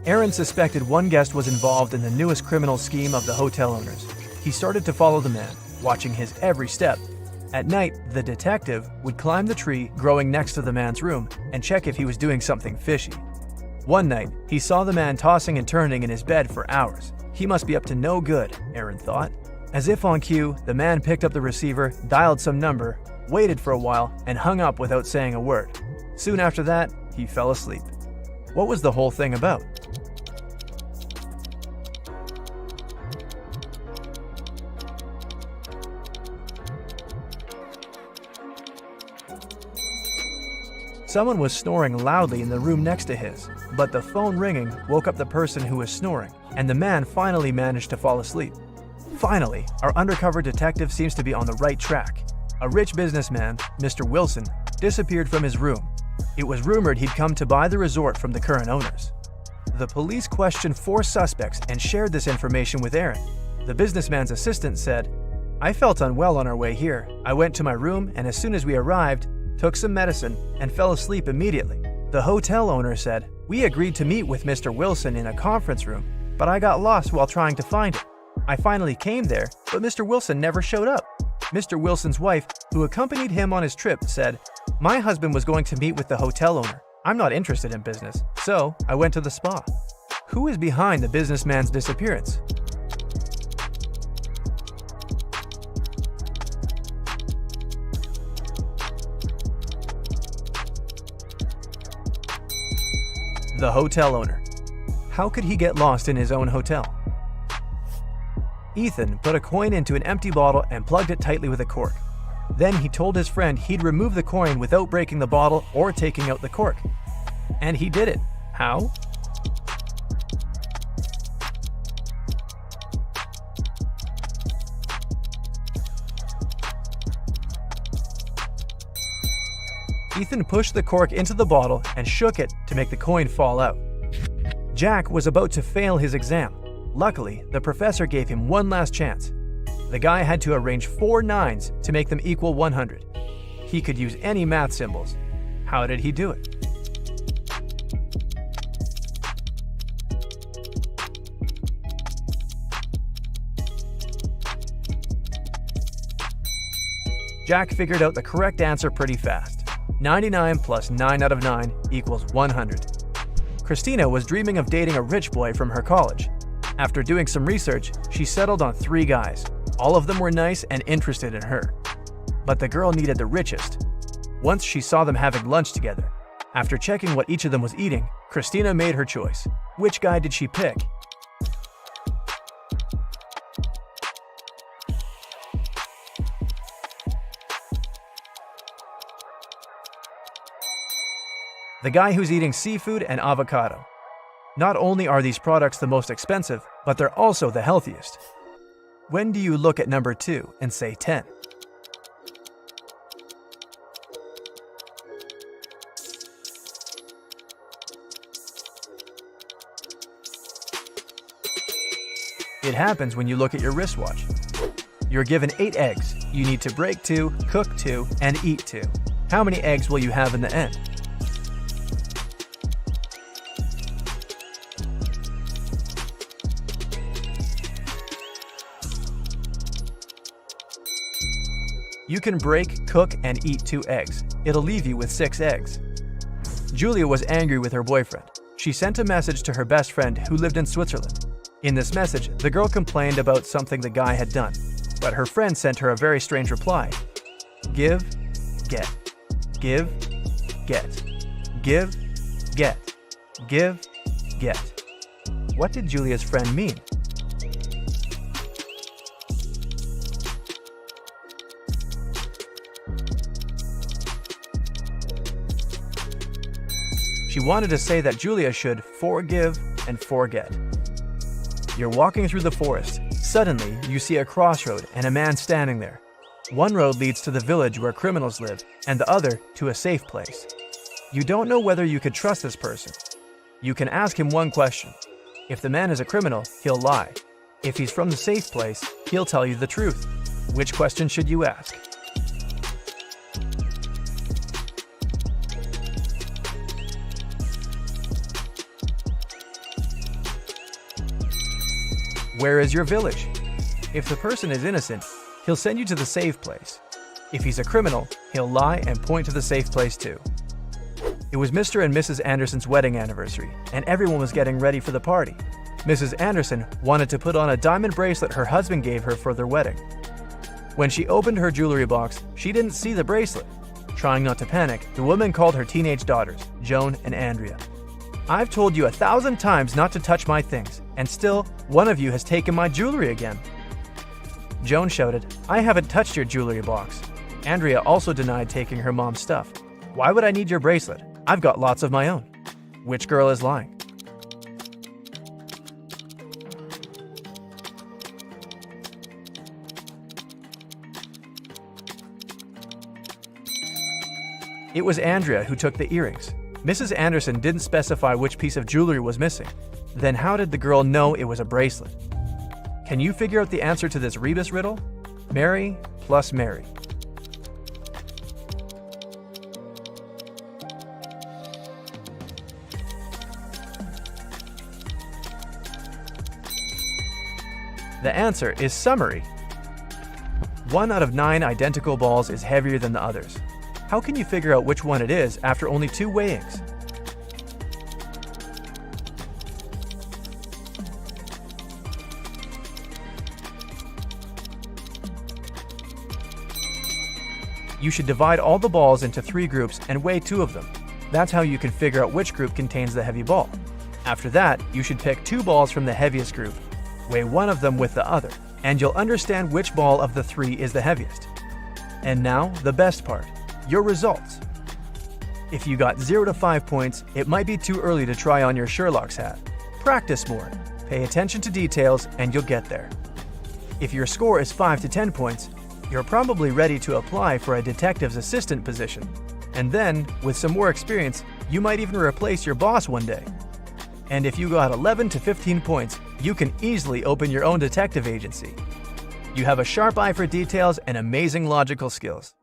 Aaron suspected one guest was involved in the newest criminal scheme of the hotel owners. He started to follow the man, watching his every step. At night, the detective would climb the tree growing next to the man's room and check if he was doing something fishy. One night, he saw the man tossing and turning in his bed for hours. He must be up to no good, Aaron thought. As if on cue, the man picked up the receiver, dialed some number, waited for a while, and hung up without saying a word. Soon after that, he fell asleep. What was the whole thing about? Someone was snoring loudly in the room next to his, but the phone ringing woke up the person who was snoring, and the man finally managed to fall asleep. Finally, our undercover detective seems to be on the right track. A rich businessman, Mr. Wilson, disappeared from his room. It was rumored he'd come to buy the resort from the current owners. The police questioned 4 suspects and shared this information with Aaron. The businessman's assistant said, "I felt unwell on our way here. I went to my room, and as soon as we arrived, took some medicine, and fell asleep immediately." The hotel owner said, "We agreed to meet with Mr. Wilson in a conference room, but I got lost while trying to find him. I finally came there, but Mr. Wilson never showed up." Mr. Wilson's wife, who accompanied him on his trip, said, "My husband was going to meet with the hotel owner. I'm not interested in business, so I went to the spa." Who is behind the businessman's disappearance? The hotel owner. How could he get lost in his own hotel? Ethan put a coin into an empty bottle and plugged it tightly with a cork. Then he told his friend he'd remove the coin without breaking the bottle or taking out the cork. And he did it. How? Ethan pushed the cork into the bottle and shook it to make the coin fall out. Jack was about to fail his exam. Luckily, the professor gave him one last chance. The guy had to arrange 4 nines to make them equal 100. He could use any math symbols. How did he do it? Jack figured out the correct answer pretty fast. 99 plus 9 out of 9 equals 100. Christina was dreaming of dating a rich boy from her college. After doing some research, she settled on 3 guys. All of them were nice and interested in her. But the girl needed the richest. Once she saw them having lunch together. After checking what each of them was eating, Christina made her choice. Which guy did she pick? The guy who's eating seafood and avocado. Not only are these products the most expensive, but they're also the healthiest. When do you look at number 2 and say 10? It happens when you look at your wristwatch. You're given 8 eggs. You need to break 2, cook 2, and eat 2. How many eggs will you have in the end? You can break, cook, and eat 2 eggs. It'll leave you with 6 eggs. Julia was angry with her boyfriend. She sent a message to her best friend who lived in Switzerland. In this message, the girl complained about something the guy had done, but her friend sent her a very strange reply. Give, get. Give, get. Give, get. Give, get. What did Julia's friend mean? She wanted to say that Julia should forgive and forget. You're walking through the forest. Suddenly, you see a crossroad and a man standing there. One road leads to the village where criminals live, and the other to a safe place. You don't know whether you could trust this person. You can ask him one question. If the man is a criminal, he'll lie. If he's from the safe place, he'll tell you the truth. Which question should you ask? Where is your village? If the person is innocent, he'll send you to the safe place. If he's a criminal, he'll lie and point to the safe place too. It was Mr. and Mrs. Anderson's wedding anniversary, and everyone was getting ready for the party. Mrs. Anderson wanted to put on a diamond bracelet her husband gave her for their wedding. When she opened her jewelry box, she didn't see the bracelet. Trying not to panic, the woman called her teenage daughters, Joan and Andrea. "I've told you 1,000 times not to touch my things, and still, one of you has taken my jewelry again." Joan shouted, "I haven't touched your jewelry box." Andrea also denied taking her mom's stuff. "Why would I need your bracelet? I've got lots of my own." Which girl is lying? It was Andrea who took the earrings. Mrs. Anderson didn't specify which piece of jewelry was missing. Then how did the girl know it was a bracelet? Can you figure out the answer to this rebus riddle? Mary plus Mary. The answer is summary. 1 out of 9 identical balls is heavier than the others. How can you figure out which one it is after only 2 weighings? You should divide all the balls into 3 groups and weigh 2 of them. That's how you can figure out which group contains the heavy ball. After that, you should pick 2 balls from the heaviest group, weigh one of them with the other, and you'll understand which ball of the 3 is the heaviest. And now, the best part. Your results. If you got 0 to 5 points, it might be too early to try on your Sherlock's hat. Practice more, pay attention to details, and you'll get there. If your score is 5 to 10 points, you're probably ready to apply for a detective's assistant position. And then, with some more experience, you might even replace your boss one day. And if you got 11 to 15 points, you can easily open your own detective agency. You have a sharp eye for details and amazing logical skills.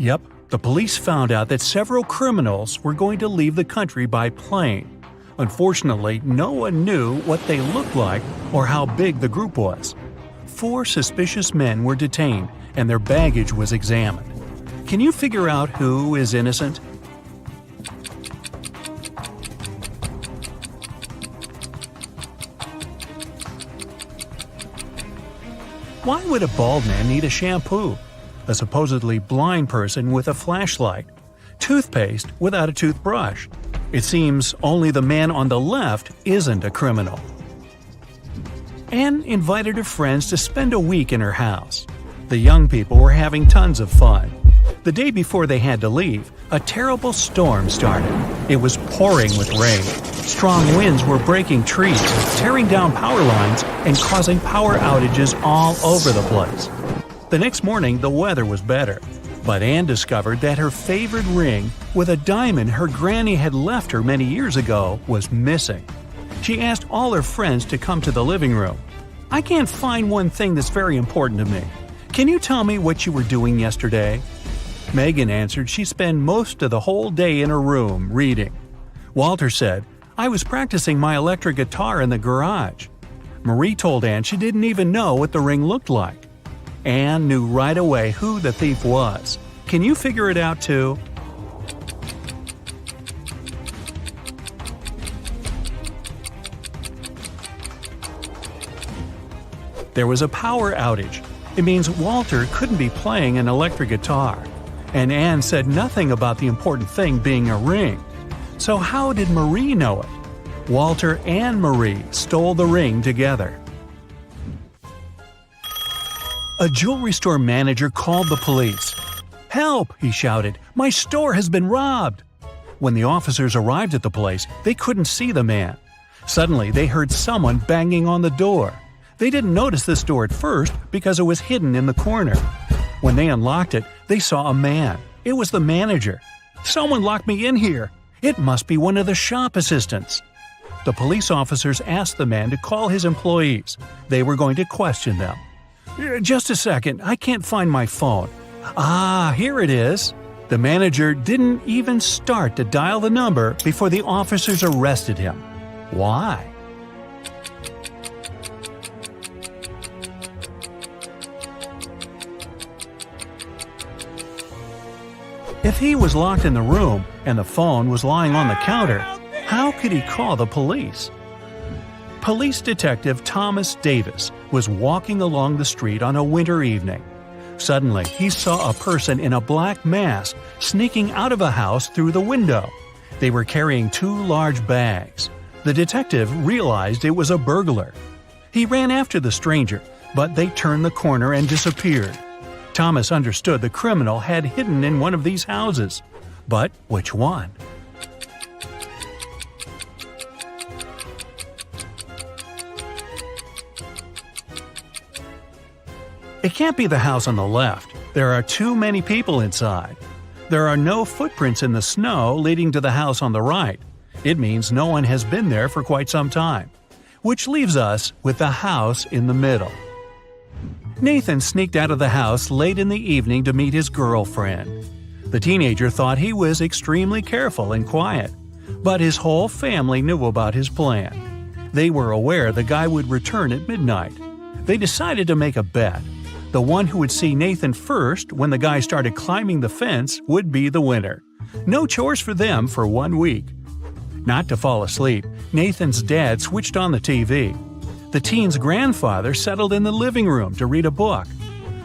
Yep, the police found out that several criminals were going to leave the country by plane. Unfortunately, no one knew what they looked like or how big the group was. 4 suspicious men were detained and their baggage was examined. Can you figure out who is innocent? Why would a bald man need a shampoo? A supposedly blind person with a flashlight? Toothpaste without a toothbrush? It seems only the man on the left isn't a criminal. Anne invited her friends to spend a week in her house. The young people were having tons of fun. The day before they had to leave, a terrible storm started. It was pouring with rain. Strong winds were breaking trees, tearing down power lines, and causing power outages all over the place. The next morning, the weather was better, but Anne discovered that her favorite ring with a diamond her granny had left her many years ago was missing. She asked all her friends to come to the living room. "I can't find one thing that's very important to me. Can you tell me what you were doing yesterday?" Megan answered she spent most of the whole day in her room reading. Walter said, "I was practicing my electric guitar in the garage." Marie told Anne she didn't even know what the ring looked like. Anne knew right away who the thief was. Can you figure it out too? There was a power outage. It means Walter couldn't be playing an electric guitar. And Anne said nothing about the important thing being a ring. So how did Marie know it? Walter and Marie stole the ring together. A jewelry store manager called the police. "Help!" he shouted. "My store has been robbed!" When the officers arrived at the place, they couldn't see the man. Suddenly, they heard someone banging on the door. They didn't notice this door at first because it was hidden in the corner. When they unlocked it, they saw a man. It was the manager. "Someone locked me in here. It must be one of the shop assistants." The police officers asked the man to call his employees. They were going to question them. "Just a second, I can't find my phone." "Ah, here it is." The manager didn't even start to dial the number before the officers arrested him. Why? If he was locked in the room and the phone was lying on the counter, how could he call the police? Police Detective Thomas Davis was walking along the street on a winter evening. Suddenly, he saw a person in a black mask sneaking out of a house through the window. They were carrying 2 large bags. The detective realized it was a burglar. He ran after the stranger, but they turned the corner and disappeared. Thomas understood the criminal had hidden in one of these houses. But which one? It can't be the house on the left. There are too many people inside. There are no footprints in the snow leading to the house on the right. It means no one has been there for quite some time. Which leaves us with the house in the middle. Nathan sneaked out of the house late in the evening to meet his girlfriend. The teenager thought he was extremely careful and quiet, but his whole family knew about his plan. They were aware the guy would return at midnight. They decided to make a bet. The one who would see Nathan first when the guy started climbing the fence would be the winner. No chores for them for 1 week. Not to fall asleep, Nathan's dad switched on the TV. The teen's grandfather settled in the living room to read a book.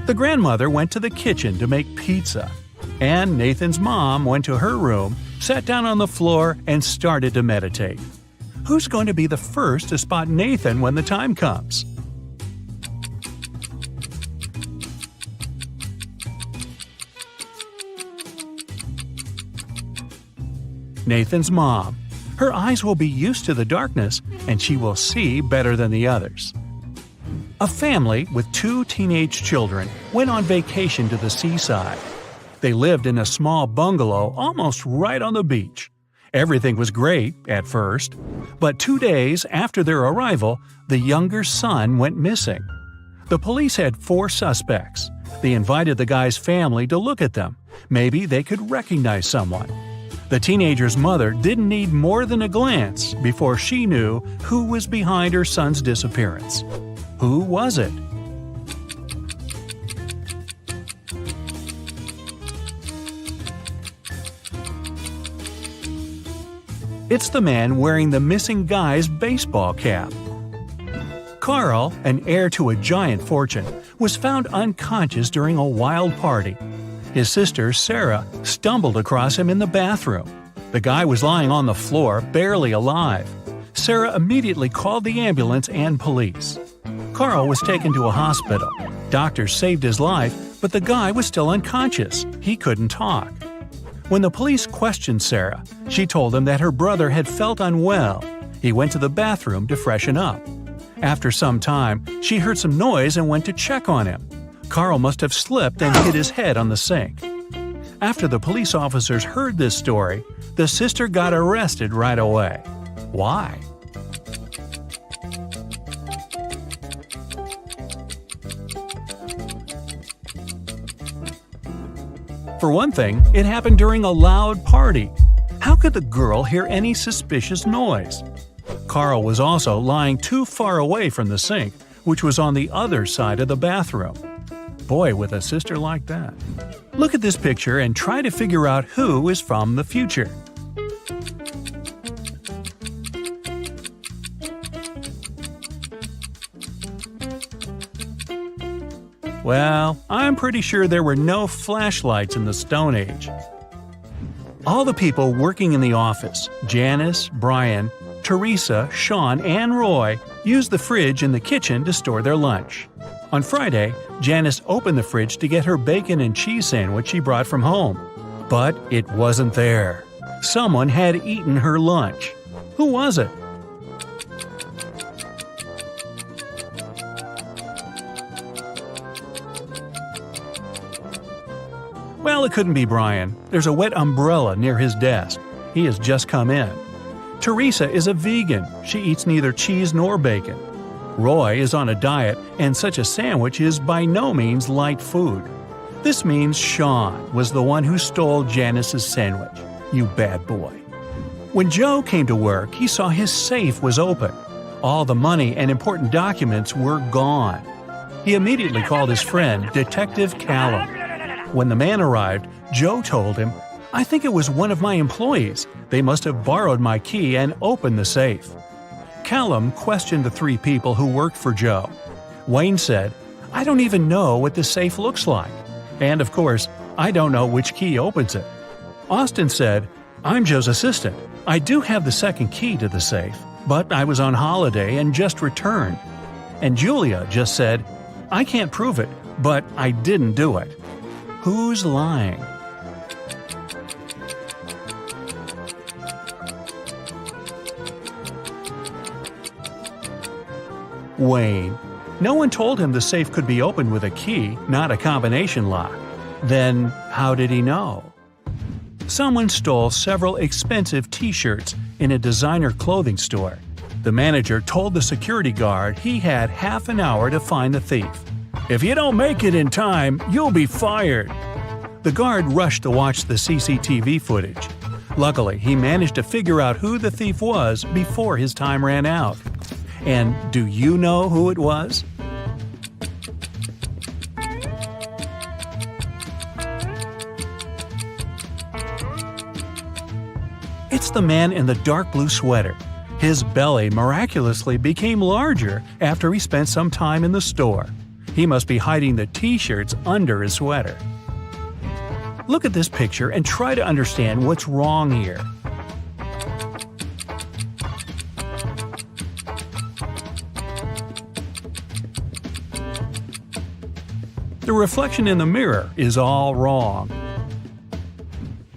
The grandmother went to the kitchen to make pizza. And Nathan's mom went to her room, sat down on the floor, and started to meditate. Who's going to be the first to spot Nathan when the time comes? Nathan's mom. Her eyes will be used to the darkness, and she will see better than the others. A family with 2 teenage children went on vacation to the seaside. They lived in a small bungalow almost right on the beach. Everything was great at first, but 2 days after their arrival, the younger son went missing. The police had 4 suspects. They invited the guy's family to look at them. Maybe they could recognize someone. The teenager's mother didn't need more than a glance before she knew who was behind her son's disappearance. Who was it? It's the man wearing the missing guy's baseball cap. Carl, an heir to a giant fortune, was found unconscious during a wild party. His sister, Sarah, stumbled across him in the bathroom. The guy was lying on the floor, barely alive. Sarah immediately called the ambulance and police. Carl was taken to a hospital. Doctors saved his life, but the guy was still unconscious. He couldn't talk. When the police questioned Sarah, she told them that her brother had felt unwell. He went to the bathroom to freshen up. After some time, she heard some noise and went to check on him. Carl must have slipped and hit his head on the sink. After the police officers heard this story, the sister got arrested right away. Why? For one thing, it happened during a loud party. How could the girl hear any suspicious noise? Carl was also lying too far away from the sink, which was on the other side of the bathroom. Boy, with a sister like that. Look at this picture and try to figure out who is from the future. Well, I'm pretty sure there were no flashlights in the Stone Age. All the people working in the office, Janice, Brian, Teresa, Sean, and Roy, used the fridge in the kitchen to store their lunch. On Friday, Janice opened the fridge to get her bacon and cheese sandwich she brought from home. But it wasn't there. Someone had eaten her lunch. Who was it? Well, it couldn't be Brian. There's a wet umbrella near his desk. He has just come in. Teresa is a vegan. She eats neither cheese nor bacon. Roy is on a diet, and such a sandwich is by no means light food. This means Sean was the one who stole Janice's sandwich. You bad boy. When Joe came to work, he saw his safe was open. All the money and important documents were gone. He immediately called his friend, Detective Callum. When the man arrived, Joe told him, "I think it was one of my employees. They must have borrowed my key and opened the safe." Callum questioned the three people who worked for Joe. Wayne said, "I don't even know what the safe looks like. And of course, I don't know which key opens it." Austin said, "I'm Joe's assistant. I do have the second key to the safe, but I was on holiday and just returned." And Julia just said, "I can't prove it, but I didn't do it." Who's lying? Wayne. No one told him the safe could be opened with a key, not a combination lock. Then, how did he know? Someone stole several expensive t-shirts in a designer clothing store. The manager told the security guard he had half an hour to find the thief. "If you don't make it in time, you'll be fired." The guard rushed to watch the CCTV footage. Luckily, he managed to figure out who the thief was before his time ran out. And do you know who it was? It's the man in the dark blue sweater. His belly miraculously became larger after he spent some time in the store. He must be hiding the t-shirts under his sweater. Look at this picture and try to understand what's wrong here. The reflection in the mirror is all wrong.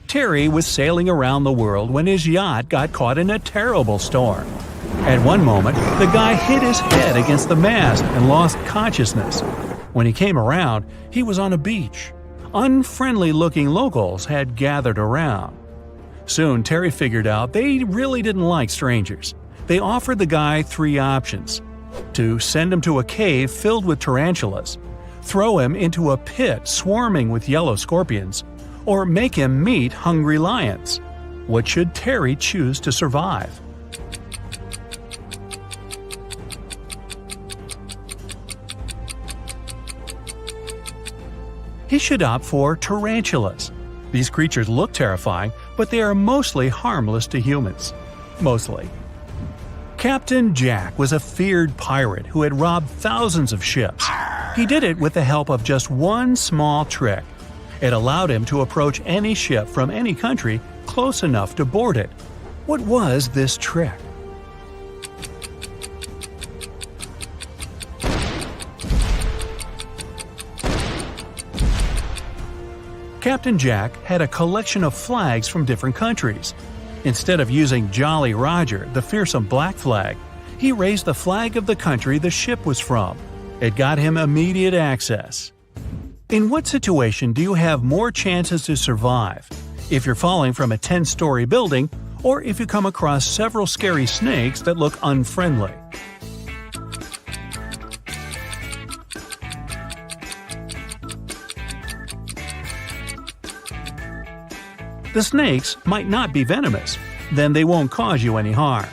Terry was sailing around the world when his yacht got caught in a terrible storm. At one moment, the guy hit his head against the mast and lost consciousness. When he came around, he was on a beach. Unfriendly-looking locals had gathered around. Soon, Terry figured out they really didn't like strangers. They offered the guy three options: to send him to a cave filled with tarantulas, throw him into a pit swarming with yellow scorpions, or make him meet hungry lions. What should Terry choose to survive? He should opt for tarantulas. These creatures look terrifying, but they are mostly harmless to humans. Mostly. Captain Jack was a feared pirate who had robbed thousands of ships. He did it with the help of just one small trick. It allowed him to approach any ship from any country close enough to board it. What was this trick? Captain Jack had a collection of flags from different countries. Instead of using Jolly Roger, the fearsome black flag, he raised the flag of the country the ship was from. It got him immediate access. In what situation do you have more chances to survive? If you're falling from a 10-story building, or if you come across several scary snakes that look unfriendly? The snakes might not be venomous, then they won't cause you any harm.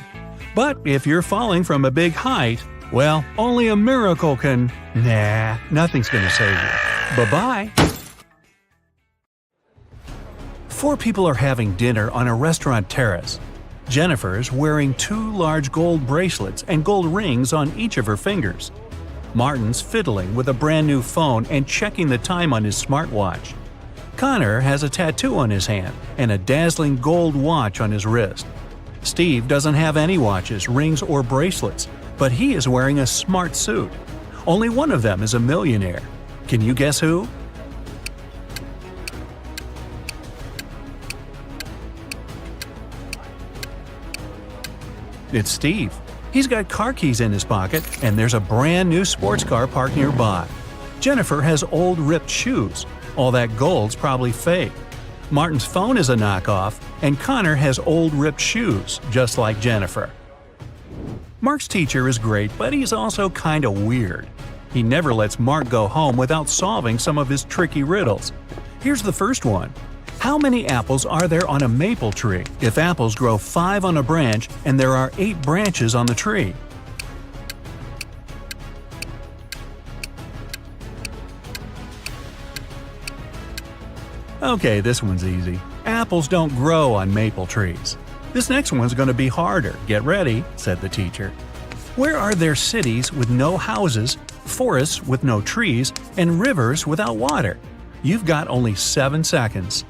But if you're falling from a big height, well, only a miracle can… Nah, nothing's gonna save you. Bye-bye. 4 people are having dinner on a restaurant terrace. Jennifer's wearing 2 large gold bracelets and gold rings on each of her fingers. Martin's fiddling with a brand new phone and checking the time on his smartwatch. Connor has a tattoo on his hand and a dazzling gold watch on his wrist. Steve doesn't have any watches, rings, or bracelets, but he is wearing a smart suit. Only one of them is a millionaire. Can you guess who? ? ? It's Steve. He's got car keys in his pocket, and there's a brand new sports car parked nearby. Jennifer has old ripped shoes. All that gold's probably fake. Martin's phone is a knockoff, and Connor has old ripped shoes, just like Jennifer. Mark's teacher is great, but he's also kinda weird. He never lets Mark go home without solving some of his tricky riddles. Here's the first one. How many apples are there on a maple tree if apples grow 5 on a branch and there are 8 branches on the tree? Okay, this one's easy. Apples don't grow on maple trees. This next one's going to be harder. Get ready, said the teacher. Where are there cities with no houses, forests with no trees, and rivers without water? You've got only 7 seconds.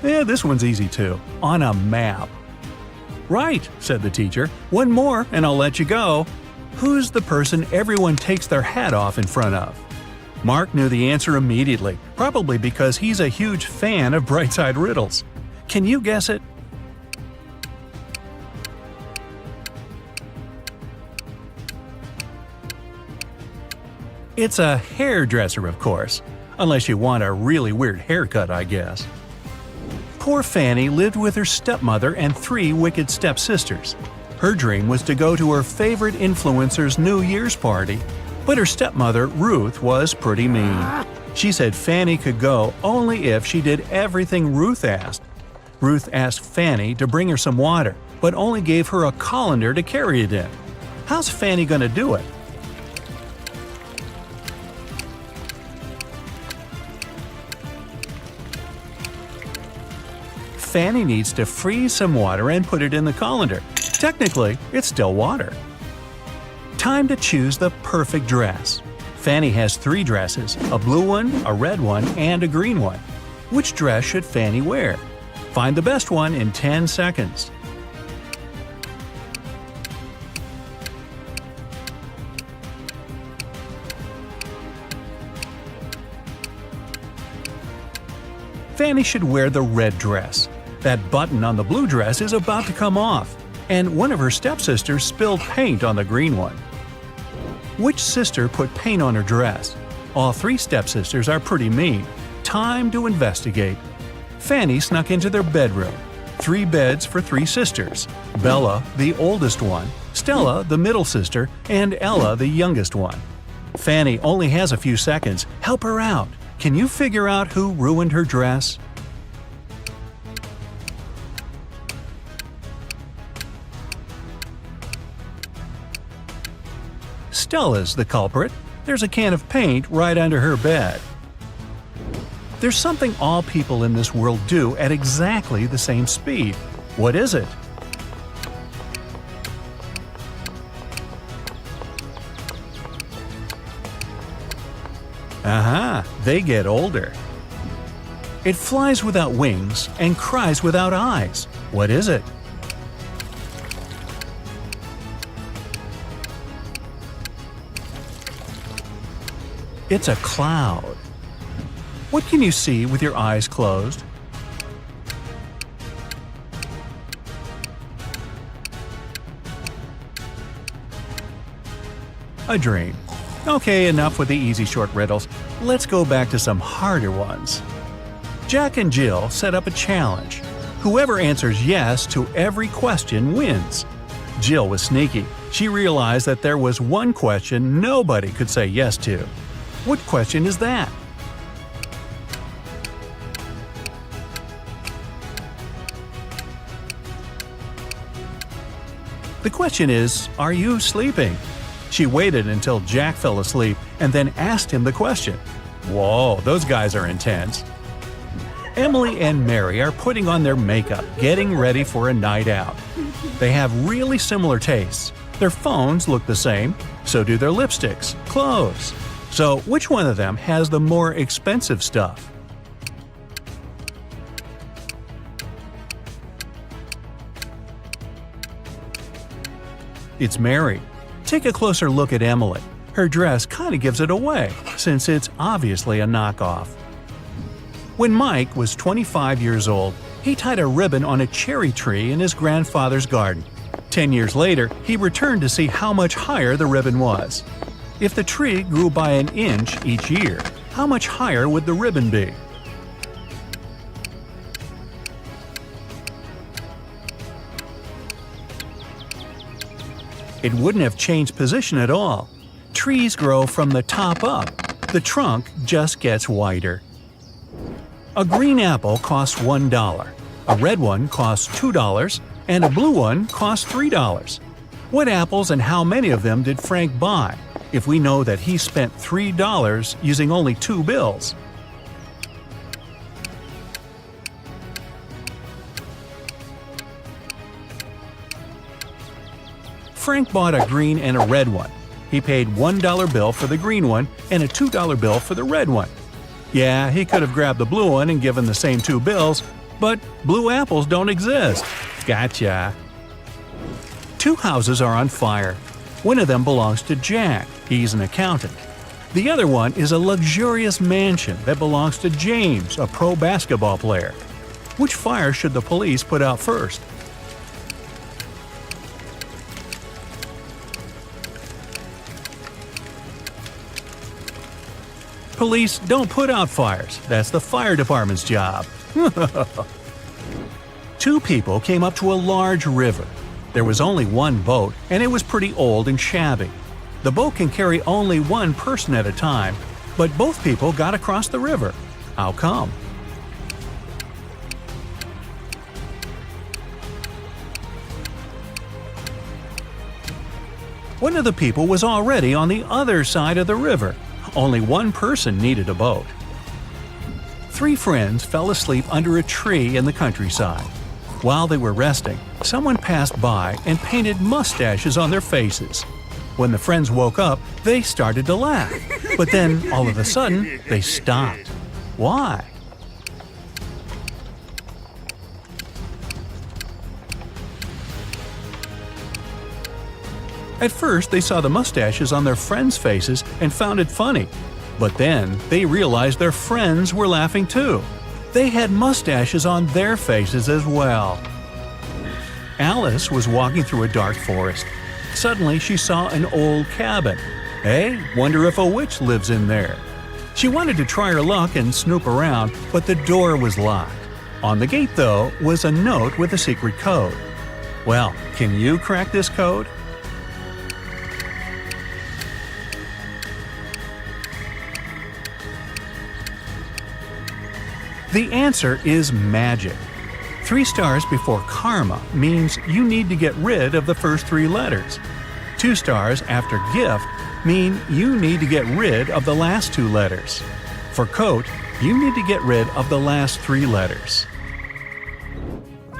Yeah, this one's easy too. On a map. Right, said the teacher. One more and I'll let you go. Who's the person everyone takes their hat off in front of? Mark knew the answer immediately, probably because he's a huge fan of Brightside Riddles. Can you guess it? It's a hairdresser, of course. Unless you want a really weird haircut, I guess. Poor Fanny lived with her stepmother and 3 wicked stepsisters. Her dream was to go to her favorite influencer's New Year's party, but her stepmother, Ruth, was pretty mean. She said Fanny could go only if she did everything Ruth asked. Ruth asked Fanny to bring her some water, but only gave her a colander to carry it in. How's Fanny gonna do it? Fanny needs to freeze some water and put it in the colander. Technically, it's still water. Time to choose the perfect dress. Fanny has 3 dresses, a blue one, a red one, and a green one. Which dress should Fanny wear? Find the best one in 10 seconds. Fanny should wear the red dress. That button on the blue dress is about to come off, and one of her stepsisters spilled paint on the green one. Which sister put paint on her dress? All 3 stepsisters are pretty mean. Time to investigate. Fanny snuck into their bedroom. 3 beds for 3 sisters. Bella, the oldest one, Stella, the middle sister, and Ella, the youngest one. Fanny only has a few seconds. Help her out. Can you figure out who ruined her dress? Stella's the culprit. There's a can of paint right under her bed. There's something all people in this world do at exactly the same speed. What is it? Aha! They get older. It flies without wings and cries without eyes. What is it? It's a cloud. What can you see with your eyes closed? A dream. Okay, enough with the easy short riddles. Let's go back to some harder ones. Jack and Jill set up a challenge. Whoever answers yes to every question wins. Jill was sneaky. She realized that there was one question nobody could say yes to. What question is that? The question is, are you sleeping? She waited until Jack fell asleep and then asked him the question. Whoa, those guys are intense. Emily and Mary are putting on their makeup, getting ready for a night out. They have really similar tastes. Their phones look the same, so do their lipsticks, clothes. So which one of them has the more expensive stuff? It's Mary. Take a closer look at Emily. Her dress kind of gives it away, since it's obviously a knockoff. When Mike was 25 years old, he tied a ribbon on a cherry tree in his grandfather's garden. 10 years later, he returned to see how much higher the ribbon was. If the tree grew by an inch each year, how much higher would the ribbon be? It wouldn't have changed position at all. Trees grow from the top up. The trunk just gets wider. A green apple costs $1, a red one costs $2, and a blue one costs $3. What apples and how many of them did Frank buy, if we know that he spent $3 using only 2 bills? Frank bought a green and a red one. He paid $1 bill for the green one and a $2 bill for the red one. Yeah, he could have grabbed the blue one and given the same 2 bills, but blue apples don't exist. Gotcha. 2 houses are on fire. One of them belongs to Jack. He's an accountant. The other one is a luxurious mansion that belongs to James, a pro basketball player. Which fire should the police put out first? Police don't put out fires. That's the fire department's job. 2 people came up to a large river. There was only one boat, and it was pretty old and shabby. The boat can carry only one person at a time, but both people got across the river. How come? One of the people was already on the other side of the river. Only one person needed a boat. 3 friends fell asleep under a tree in the countryside. While they were resting, someone passed by and painted mustaches on their faces. When the friends woke up, they started to laugh. But then, all of a sudden, they stopped. Why? At first, they saw the mustaches on their friends' faces and found it funny. But then, they realized their friends were laughing too. They had mustaches on their faces as well. Alice was walking through a dark forest. Suddenly, she saw an old cabin. Hey, wonder if a witch lives in there. She wanted to try her luck and snoop around, but the door was locked. On the gate, though, was a note with a secret code. Well, can you crack this code? The answer is magic. 3 stars before karma means you need to get rid of the first 3 letters. 2 stars after gift mean you need to get rid of the last 2 letters. For coat, you need to get rid of the last 3 letters.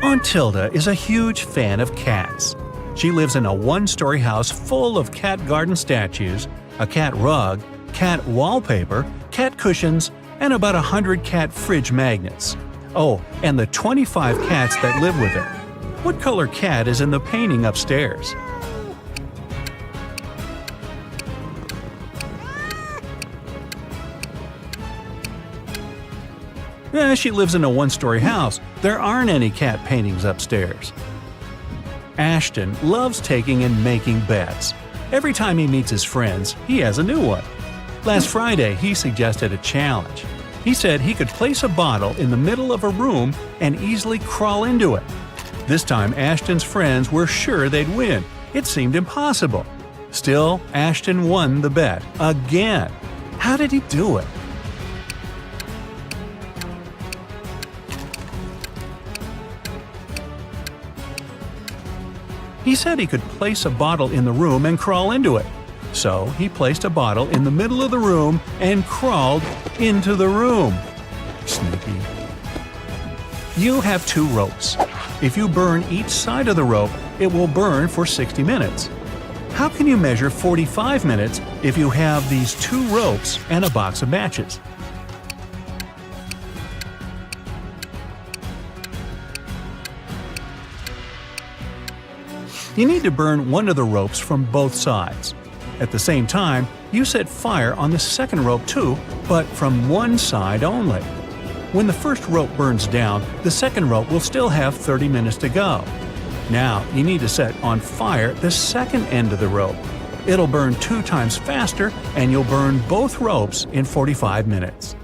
Aunt Tilda is a huge fan of cats. She lives in a 1-story house full of cat garden statues, a cat rug, cat wallpaper, cat cushions, and about 100 cat fridge magnets. Oh, and the 25 cats that live with her. What color cat is in the painting upstairs? She lives in a 1-story house. There aren't any cat paintings upstairs. Ashton loves taking and making bets. Every time he meets his friends, he has a new one. Last Friday, he suggested a challenge. He said he could place a bottle in the middle of a room and easily crawl into it. This time, Ashton's friends were sure they'd win. It seemed impossible. Still, Ashton won the bet. Again. How did he do it? He said he could place a bottle in the room and crawl into it. So he placed a bottle in the middle of the room and crawled into the room. Sneaky. You have 2 ropes. If you burn each side of the rope, it will burn for 60 minutes. How can you measure 45 minutes if you have these 2 ropes and a box of matches? You need to burn one of the ropes from both sides. At the same time, you set fire on the second rope too, but from one side only. When the first rope burns down, the second rope will still have 30 minutes to go. Now, you need to set on fire the second end of the rope. It'll burn 2 times faster, and you'll burn both ropes in 45 minutes.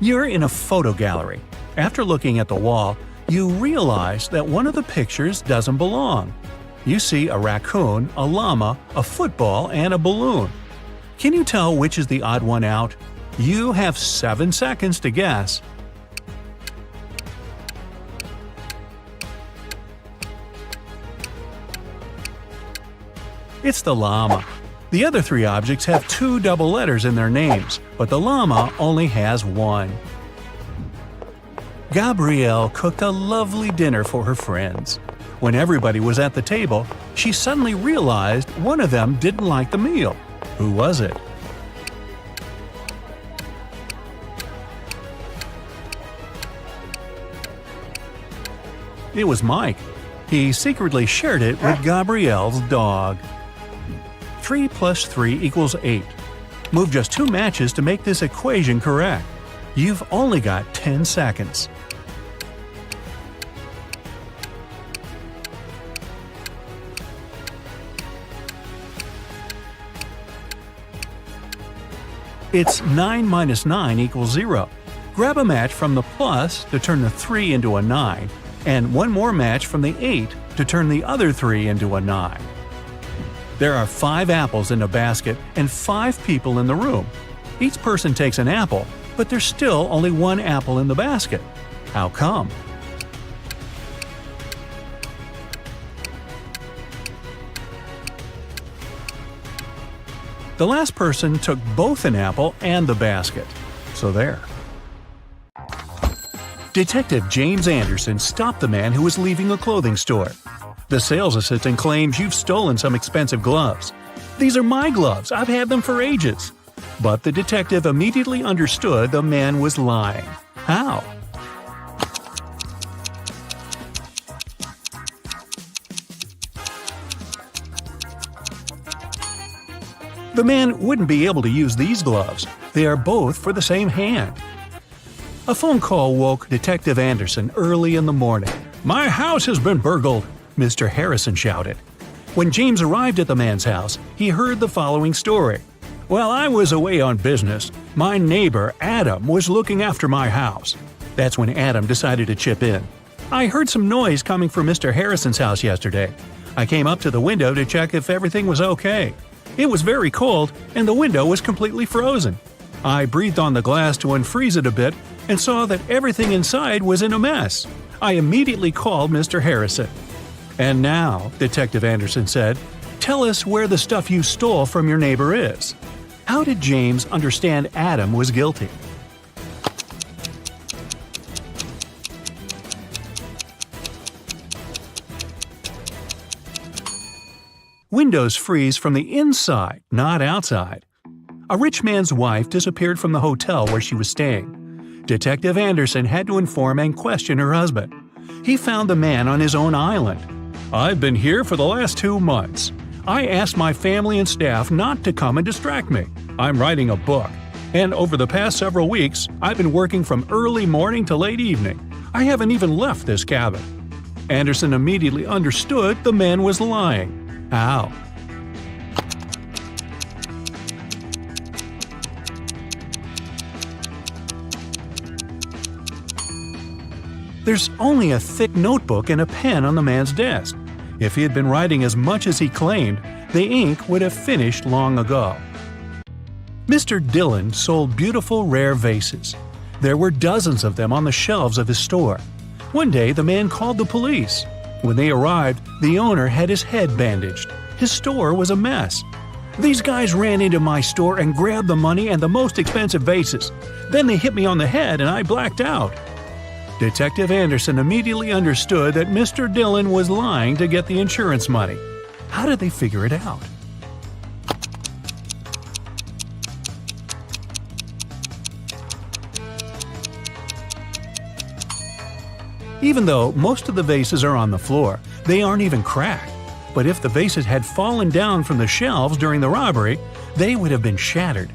You're in a photo gallery. After looking at the wall, you realize that one of the pictures doesn't belong. You see a raccoon, a llama, a football, and a balloon. Can you tell which is the odd one out? You have 7 seconds to guess. It's the llama. The other 3 objects have 2 double letters in their names, but the llama only has 1. Gabrielle cooked a lovely dinner for her friends. When everybody was at the table, she suddenly realized one of them didn't like the meal. Who was it? It was Mike. He secretly shared it with Gabrielle's dog. 3 plus 3 equals 8. Move just 2 matches to make this equation correct. You've only got 10 seconds. It's 9 minus 9 equals 0. Grab a match from the plus to turn the 3 into a 9, and 1 more match from the 8 to turn the other 3 into a 9. There are 5 apples in a basket and 5 people in the room. Each person takes an apple, but there's still only 1 apple in the basket. How come? The last person took both an apple and the basket. So there. Detective James Anderson stopped the man who was leaving a clothing store. The sales assistant claims you've stolen some expensive gloves. These are my gloves. I've had them for ages. But the detective immediately understood the man was lying. How? The man wouldn't be able to use these gloves. They are both for the same hand. A phone call woke Detective Anderson early in the morning. "My house has been burgled," Mr. Harrison shouted. When James arrived at the man's house, he heard the following story. "While I was away on business, my neighbor Adam was looking after my house." That's when Adam decided to chip in. "I heard some noise coming from Mr. Harrison's house yesterday. I came up to the window to check if everything was okay. It was very cold, and the window was completely frozen. I breathed on the glass to unfreeze it a bit and saw that everything inside was in a mess. I immediately called Mr. Harrison." "And now," Detective Anderson said, "tell us where the stuff you stole from your neighbor is." How did James understand Adam was guilty? Windows freeze from the inside, not outside. A rich man's wife disappeared from the hotel where she was staying. Detective Anderson had to inform and question her husband. He found the man on his own island. "I've been here for the last 2 months. I asked my family and staff not to come and distract me. I'm writing a book. And over the past several weeks, I've been working from early morning to late evening. I haven't even left this cabin." Anderson immediately understood the man was lying. How? There's only a thick notebook and a pen on the man's desk. If he had been writing as much as he claimed, the ink would have finished long ago. Mr. Dillon sold beautiful rare vases. There were dozens of them on the shelves of his store. One day, the man called the police. When they arrived, the owner had his head bandaged. His store was a mess. "These guys ran into my store and grabbed the money and the most expensive vases. Then they hit me on the head and I blacked out." Detective Anderson immediately understood that Mr. Dillon was lying to get the insurance money. How did they figure it out? Even though most of the vases are on the floor, they aren't even cracked. But if the vases had fallen down from the shelves during the robbery, they would have been shattered.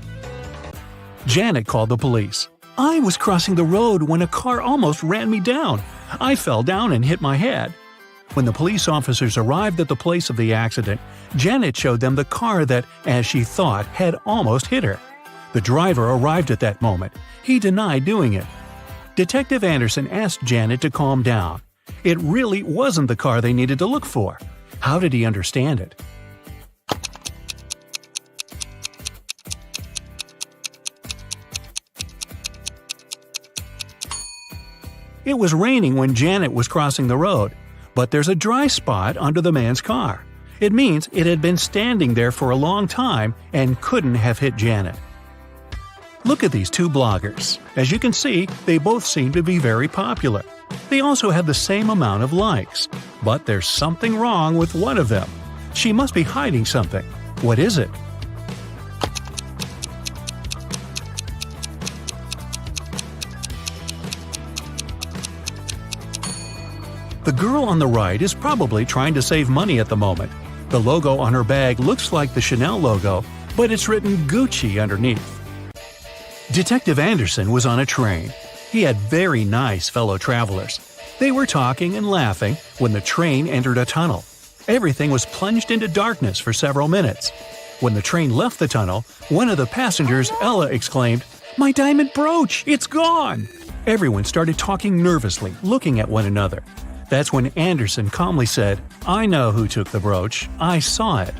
Janet called the police. I was crossing the road when a car almost ran me down. I fell down and hit my head. When the police officers arrived at the place of the accident, Janet showed them the car that, as she thought, had almost hit her. The driver arrived at that moment. He denied doing it. Detective Anderson asked Janet to calm down. It really wasn't the car they needed to look for. How did he understand it? It was raining when Janet was crossing the road, but there's a dry spot under the man's car. It means it had been standing there for a long time and couldn't have hit Janet. Look at these two bloggers. As you can see, they both seem to be very popular. They also have the same amount of likes. But there's something wrong with one of them. She must be hiding something. What is it? The girl on the right is probably trying to save money at the moment. The logo on her bag looks like the Chanel logo, but it's written Gucci underneath. Detective Anderson was on a train. He had very nice fellow travelers. They were talking and laughing when the train entered a tunnel. Everything was plunged into darkness for several minutes. When the train left the tunnel, one of the passengers, Ella, exclaimed, "My diamond brooch! It's gone!" Everyone started talking nervously, looking at one another. That's when Anderson calmly said, "I know who took the brooch. I saw it."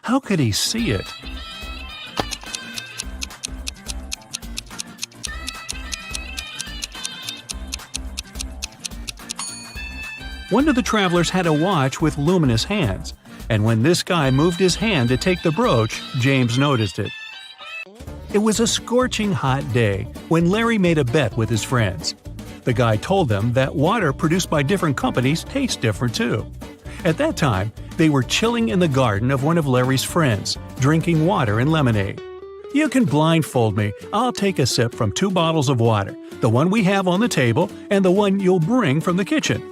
How could he see it? One of the travelers had a watch with luminous hands, and when this guy moved his hand to take the brooch, James noticed it. It was a scorching hot day when Larry made a bet with his friends. The guy told them that water produced by different companies tastes different too. At that time, they were chilling in the garden of one of Larry's friends, drinking water and lemonade. "You can blindfold me. I'll take a sip from 2 bottles of water, the one we have on the table and the one you'll bring from the kitchen."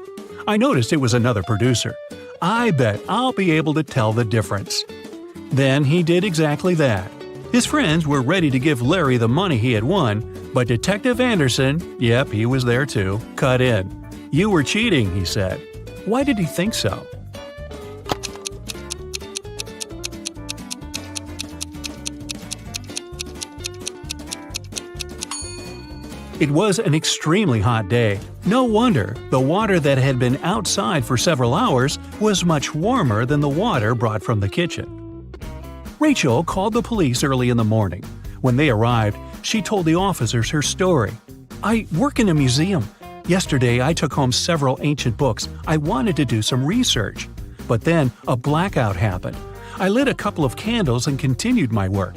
I noticed it was another producer. I bet I'll be able to tell the difference. Then he did exactly that. His friends were ready to give Larry the money he had won, but Detective Anderson, yep, he was there too, cut in. "You were cheating," he said. Why did he think so? It was an extremely hot day. No wonder the water that had been outside for several hours was much warmer than the water brought from the kitchen. Rachel called the police early in the morning. When they arrived, she told the officers her story. "I work in a museum. Yesterday I took home several ancient books. I wanted to do some research. But then a blackout happened. I lit a couple of candles and continued my work.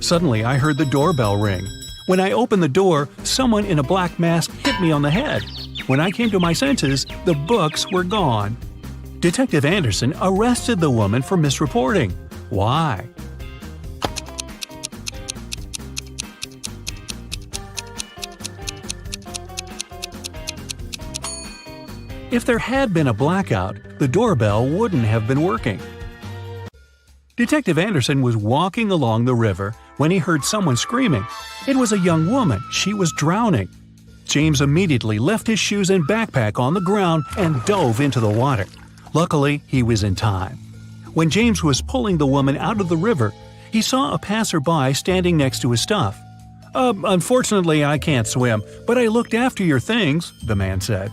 Suddenly I heard the doorbell ring. When I opened the door, someone in a black mask hit me on the head. When I came to my senses, the books were gone." Detective Anderson arrested the woman for misreporting. Why? If there had been a blackout, the doorbell wouldn't have been working. Detective Anderson was walking along the river when he heard someone screaming. It was a young woman. She was drowning. James immediately left his shoes and backpack on the ground and dove into the water. Luckily, he was in time. When James was pulling the woman out of the river, he saw a passerby standing next to his stuff. Unfortunately, I can't swim, but I looked after your things," the man said.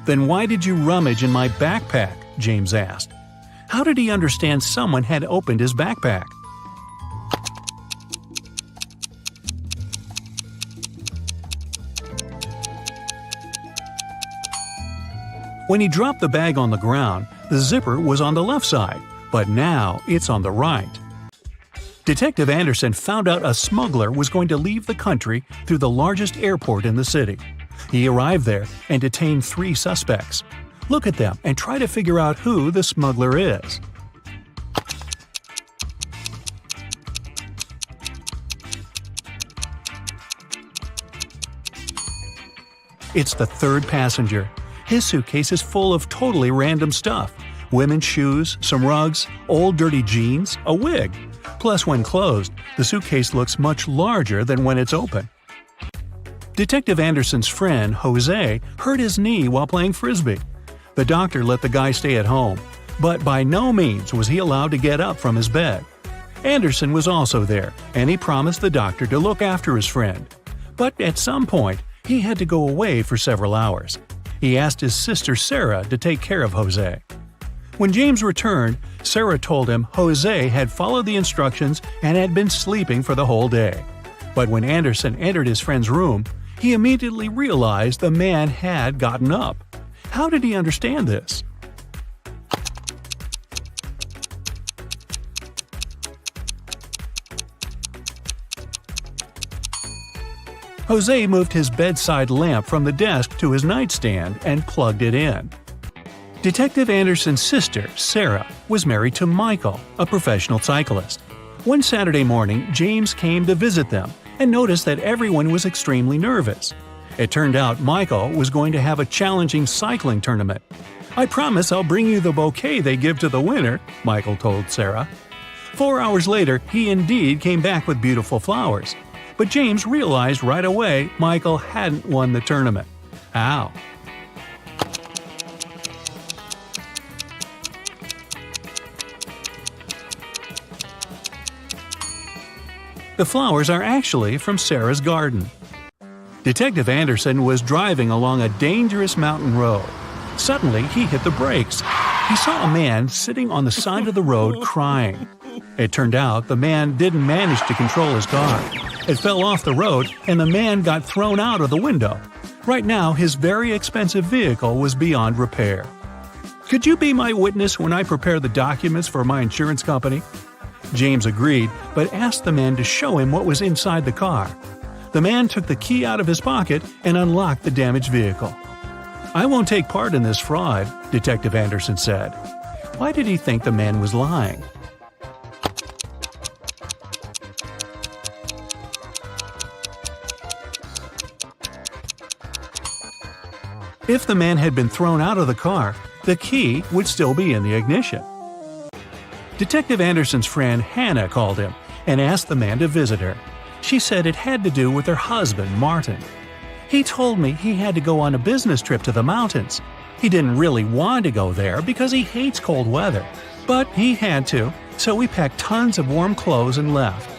"Then why did you rummage in my backpack?" James asked. How did he understand someone had opened his backpack? When he dropped the bag on the ground, the zipper was on the left side, but now it's on the right. Detective Anderson found out a smuggler was going to leave the country through the largest airport in the city. He arrived there and detained 3 suspects. Look at them and try to figure out who the smuggler is. It's the 3rd passenger. His suitcase is full of totally random stuff. Women's shoes, some rugs, old dirty jeans, a wig. Plus, when closed, the suitcase looks much larger than when it's open. Detective Anderson's friend, Jose, hurt his knee while playing frisbee. The doctor let the guy stay at home, but by no means was he allowed to get up from his bed. Anderson was also there, and he promised the doctor to look after his friend. But at some point, he had to go away for several hours. He asked his sister Sarah to take care of Jose. When James returned, Sarah told him Jose had followed the instructions and had been sleeping for the whole day. But when Anderson entered his friend's room, he immediately realized the man had gotten up. How did he understand this? Jose moved his bedside lamp from the desk to his nightstand and plugged it in. Detective Anderson's sister, Sarah, was married to Michael, a professional cyclist. One Saturday morning, James came to visit them and noticed that everyone was extremely nervous. It turned out Michael was going to have a challenging cycling tournament. "I promise I'll bring you the bouquet they give to the winner," Michael told Sarah. 4 hours later, he indeed came back with beautiful flowers. But James realized right away Michael hadn't won the tournament. How? The flowers are actually from Sarah's garden. Detective Anderson was driving along a dangerous mountain road. Suddenly, he hit the brakes. He saw a man sitting on the side of the road crying. It turned out the man didn't manage to control his car. It fell off the road, and the man got thrown out of the window. Right now, his very expensive vehicle was beyond repair. "Could you be my witness when I prepare the documents for my insurance company?" James agreed, but asked the man to show him what was inside the car. The man took the key out of his pocket and unlocked the damaged vehicle. "I won't take part in this fraud," Detective Anderson said. Why did he think the man was lying? If the man had been thrown out of the car, the key would still be in the ignition. Detective Anderson's friend Hannah called him and asked the man to visit her. She said it had to do with her husband, Martin. "He told me he had to go on a business trip to the mountains. He didn't really want to go there because he hates cold weather. But he had to, so we packed tons of warm clothes and left.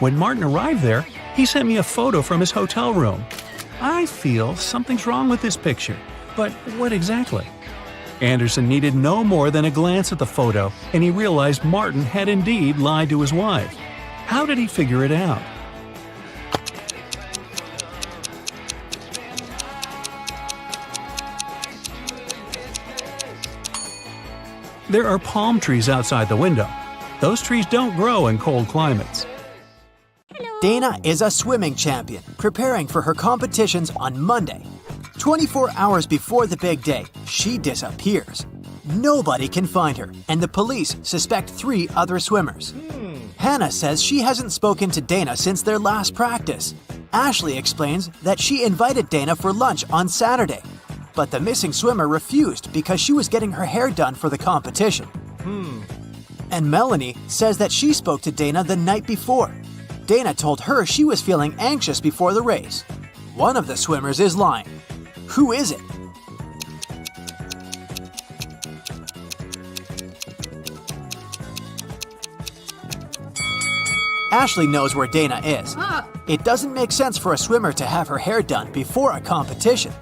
When Martin arrived there, he sent me a photo from his hotel room. I feel something's wrong with this picture, but what exactly?" Anderson needed no more than a glance at the photo, and he realized Martin had indeed lied to his wife. How did he figure it out? There are palm trees outside the window. Those trees don't grow in cold climates. Dana is a swimming champion, preparing for her competitions on Monday. 24 hours before the big day, she disappears. Nobody can find her, and the police suspect 3 other swimmers. Hannah says she hasn't spoken to Dana since their last practice. Ashley explains that she invited Dana for lunch on Saturday, but the missing swimmer refused because she was getting her hair done for the competition. And Melanie says that she spoke to Dana the night before. Dana told her she was feeling anxious before the race. One of the swimmers is lying. Who is it? Ashley knows where Dana is. It doesn't make sense for a swimmer to have her hair done before a competition.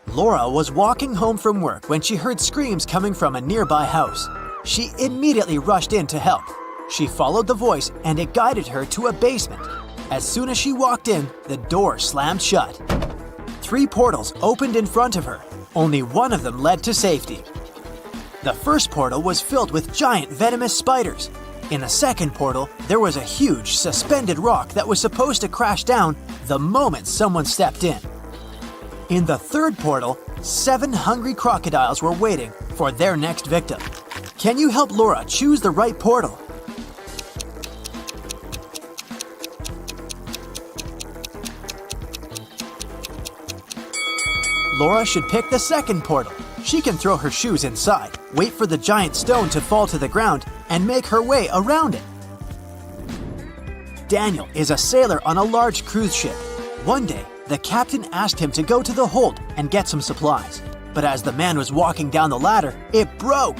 Laura was walking home from work when she heard screams coming from a nearby house. She immediately rushed in to help. She followed the voice and it guided her to a basement. As soon as she walked in, the door slammed shut. 3 portals opened in front of her. Only one of them led to safety. The first portal was filled with giant venomous spiders. In the second portal, there was a huge suspended rock that was supposed to crash down the moment someone stepped in. In the third portal, 7 hungry crocodiles were waiting for their next victim. Can you help Laura choose the right portal? Laura should pick the second portal. She can throw her shoes inside, wait for the giant stone to fall to the ground, and make her way around it. Daniel is a sailor on a large cruise ship. One day, the captain asked him to go to the hold and get some supplies. But as the man was walking down the ladder, it broke.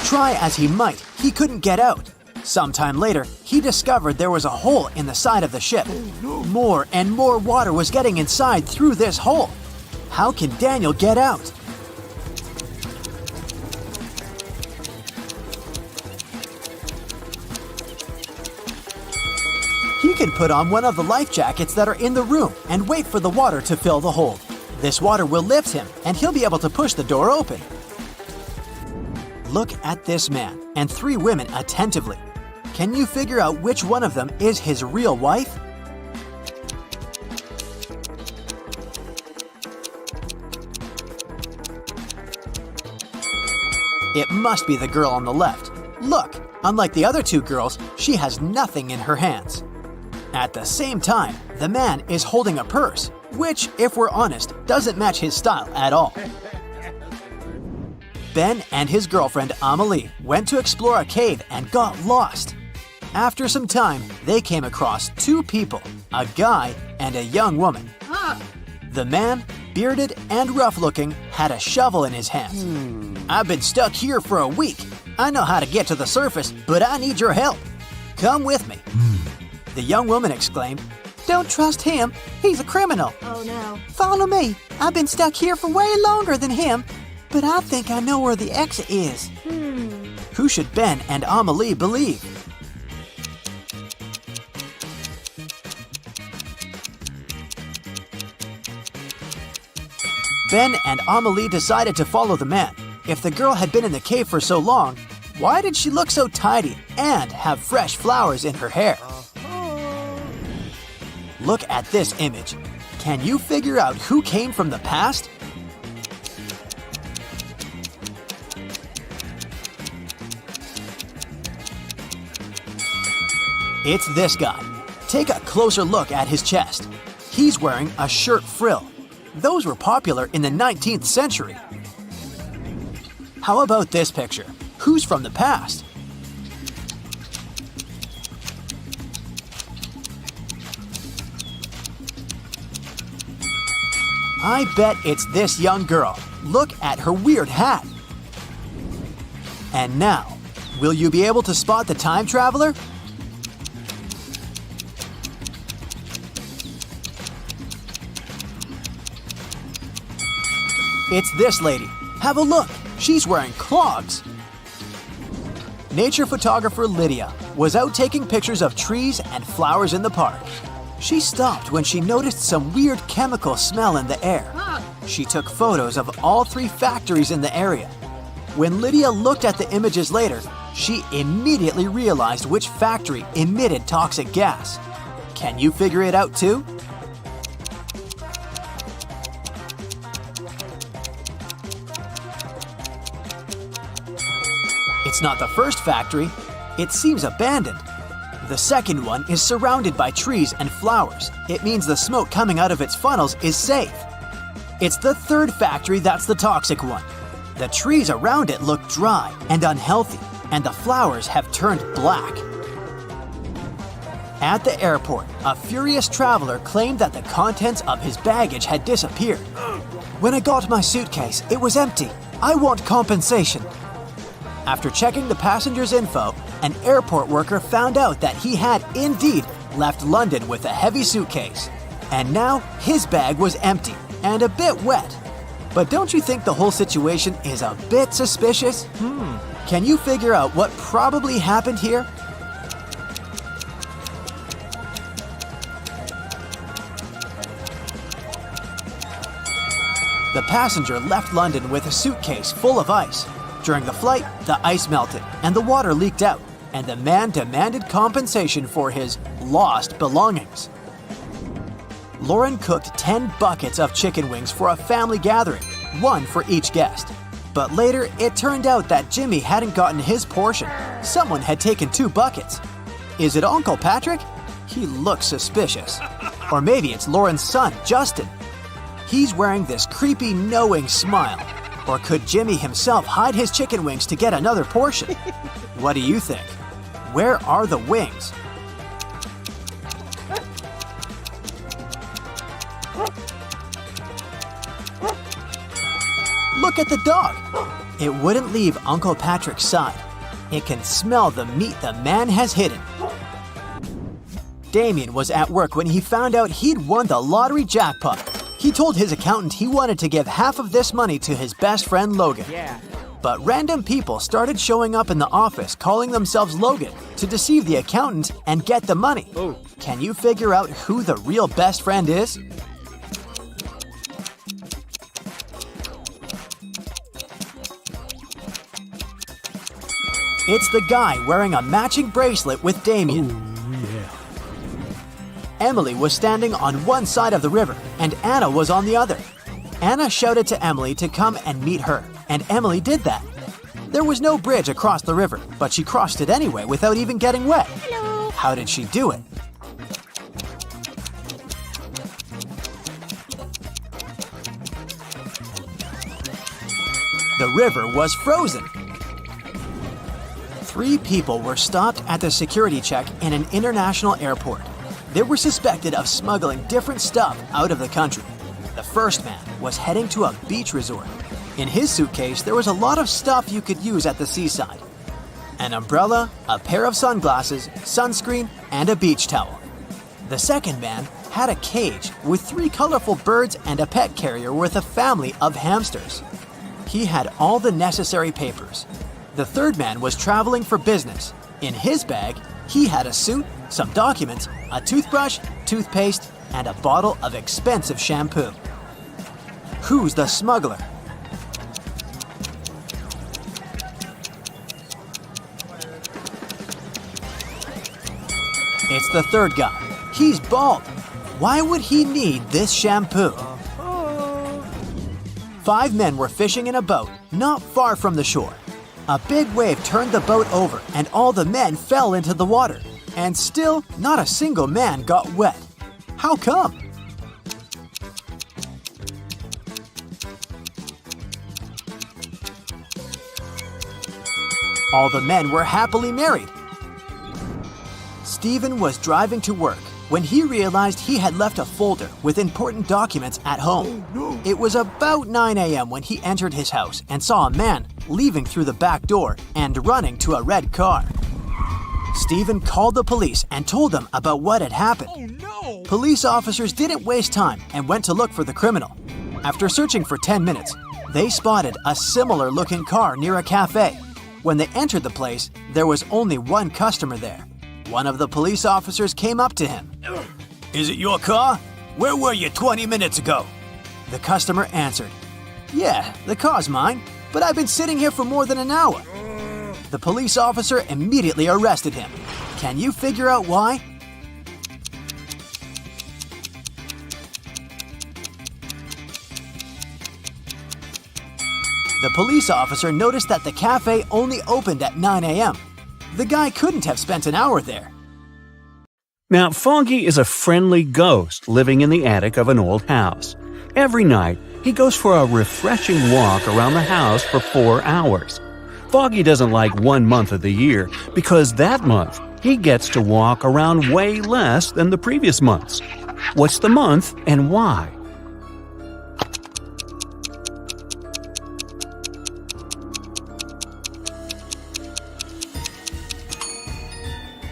Try as he might, he couldn't get out. Sometime later, he discovered there was a hole in the side of the ship. More and more water was getting inside through this hole. How can Daniel get out? He can put on one of the life jackets that are in the room and wait for the water to fill the hold. This water will lift him and he'll be able to push the door open. Look at this man and 3 women attentively. Can you figure out which one of them is his real wife? It must be the girl on the left. Look, unlike the other 2 girls, she has nothing in her hands. At the same time, the man is holding a purse, which, if we're honest, doesn't match his style at all. Ben and his girlfriend Amelie went to explore a cave and got lost. After some time, they came across 2 people, a guy and a young woman. The man, bearded and rough-looking, had a shovel in his hands. "I've been stuck here for a week. I know how to get to the surface, but I need your help. Come with me." The young woman exclaimed, "Don't trust him. He's a criminal." Oh no. Follow me. I've been stuck here for way longer than him, but I think I know where the exit is. Who should Ben and Amelie believe? Ben and Amelie decided to follow the man. If the girl had been in the cave for so long, why did she look so tidy and have fresh flowers in her hair? Look at this image. Can you figure out who came from the past? It's this guy. Take a closer look at his chest. He's wearing a shirt frill. Those were popular in the 19th century. How about this picture? Who's from the past? I bet it's this young girl. Look at her weird hat. And now, will you be able to spot the time traveler? It's this lady. Have a look. She's wearing clogs. Nature photographer Lydia was out taking pictures of trees and flowers in the park. She stopped when she noticed some weird chemical smell in the air. She took photos of all 3 factories in the area. When Lydia looked at the images later, she immediately realized which factory emitted toxic gas. Can you figure it out too? It's not the first factory. It seems abandoned. The second one is surrounded by trees and flowers. It means the smoke coming out of its funnels is safe. It's the third factory that's the toxic one. The trees around it look dry and unhealthy, and the flowers have turned black. At the airport, a furious traveler claimed that the contents of his baggage had disappeared. "When I got my suitcase, it was empty. I want compensation." After checking the passenger's info, an airport worker found out that he had indeed left London with a heavy suitcase. And now his bag was empty and a bit wet. But don't you think the whole situation is a bit suspicious? Can you figure out what probably happened here? The passenger left London with a suitcase full of ice. During the flight, the ice melted and the water leaked out, and the man demanded compensation for his lost belongings. Lauren cooked 10 buckets of chicken wings for a family gathering, 1 for each guest. But later, it turned out that Jimmy hadn't gotten his portion. Someone had taken 2 buckets. Is it Uncle Patrick? He looks suspicious. Or maybe it's Lauren's son, Justin. He's wearing this creepy, knowing smile. Or could Jimmy himself hide his chicken wings to get another portion? What do you think? Where are the wings? look at the dog. It wouldn't leave Uncle Patrick's side. It can smell the meat the man has hidden. Damien was at work when he found out he'd won the lottery jackpot. He told his accountant he wanted to give half of this money to his best friend Logan. But random people started showing up in the office calling themselves Logan to deceive the accountant and get the money. Can you figure out who the real best friend is? It's the guy wearing a matching bracelet with Damien. Emily was standing on one side of the river, and Anna was on the other. Anna shouted to Emily to come and meet her, and Emily did that. There was no bridge across the river, but she crossed it anyway without even getting wet. Hello. How did she do it? The river was frozen. 3 people were stopped at the security check in an international airport. They were suspected of smuggling different stuff out of the country. The first man was heading to a beach resort. In his suitcase, there was a lot of stuff you could use at the seaside. An umbrella, a pair of sunglasses, sunscreen, and a beach towel. The second man had a cage with 3 colorful birds and a pet carrier with a family of hamsters. He had all the necessary papers. The third man was traveling for business. In his bag, he had a suit, some documents, a toothbrush, toothpaste, and a bottle of expensive shampoo. Who's the smuggler? It's the third guy. He's bald. Why would he need this shampoo? 5 men were fishing in a boat not far from the shore. A big wave turned the boat over and all the men fell into the water. And still, not a single man got wet. How come? All the men were happily married. Stephen was driving to work when he realized he had left a folder with important documents at home. It was about 9 a.m. when he entered his house and saw a man leaving through the back door and running to a red car. Stephen called the police and told them about what had happened. Police officers didn't waste time and went to look for the criminal. After searching for 10 minutes, they spotted a similar-looking car near a cafe. When they entered the place, there was only one customer there. One of the police officers came up to him. "Is it your car? Where were you 20 minutes ago?" The customer answered, "Yeah, the car's mine, but I've been sitting here for more than an hour." The police officer immediately arrested him. Can you figure out why? The police officer noticed that the cafe only opened at 9 a.m. The guy couldn't have spent an hour there. Now, Foggy is a friendly ghost living in the attic of an old house. Every night, he goes for a refreshing walk around the house for 4 hours. Foggy doesn't like 1 month of the year because that month he gets to walk around way less than the previous months. What's the month and why?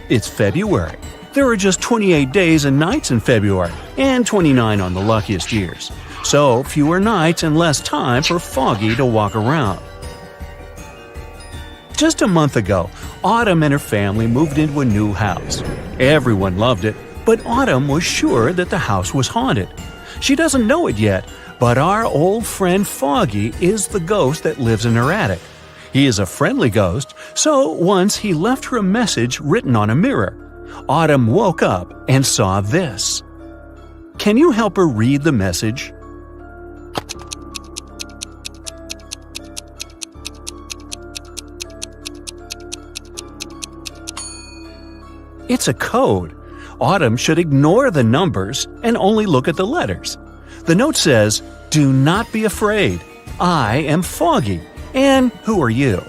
It's February. There are just 28 days and nights in February, and 29 on the luckiest years. So, fewer nights and less time for Foggy to walk around. Just a month ago, Autumn and her family moved into a new house. Everyone loved it, but Autumn was sure that the house was haunted. She doesn't know it yet, but our old friend Foggy is the ghost that lives in her attic. He is a friendly ghost, so once he left her a message written on a mirror. Autumn woke up and saw this. Can you help her read the message? It's a code. Autumn should ignore the numbers and only look at the letters. The note says, "Do not be afraid. I am Foggy. And who are you?"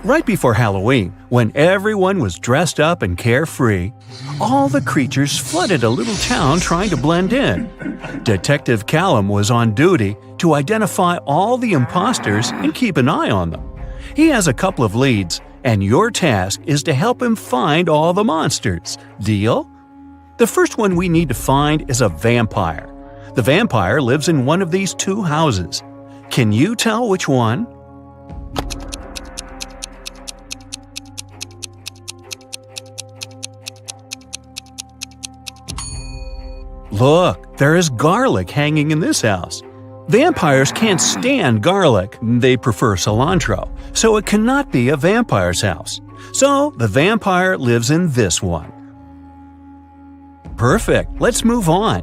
Right before Halloween, when everyone was dressed up and carefree, all the creatures flooded a little town trying to blend in. Detective Callum was on duty to identify all the imposters and keep an eye on them. He has a couple of leads, and your task is to help him find all the monsters. Deal? The first one we need to find is a vampire. The vampire lives in one of these two houses. Can you tell which one? Look, there is garlic hanging in this house. Vampires can't stand garlic, they prefer cilantro, so it cannot be a vampire's house. So the vampire lives in this one. Perfect, let's move on.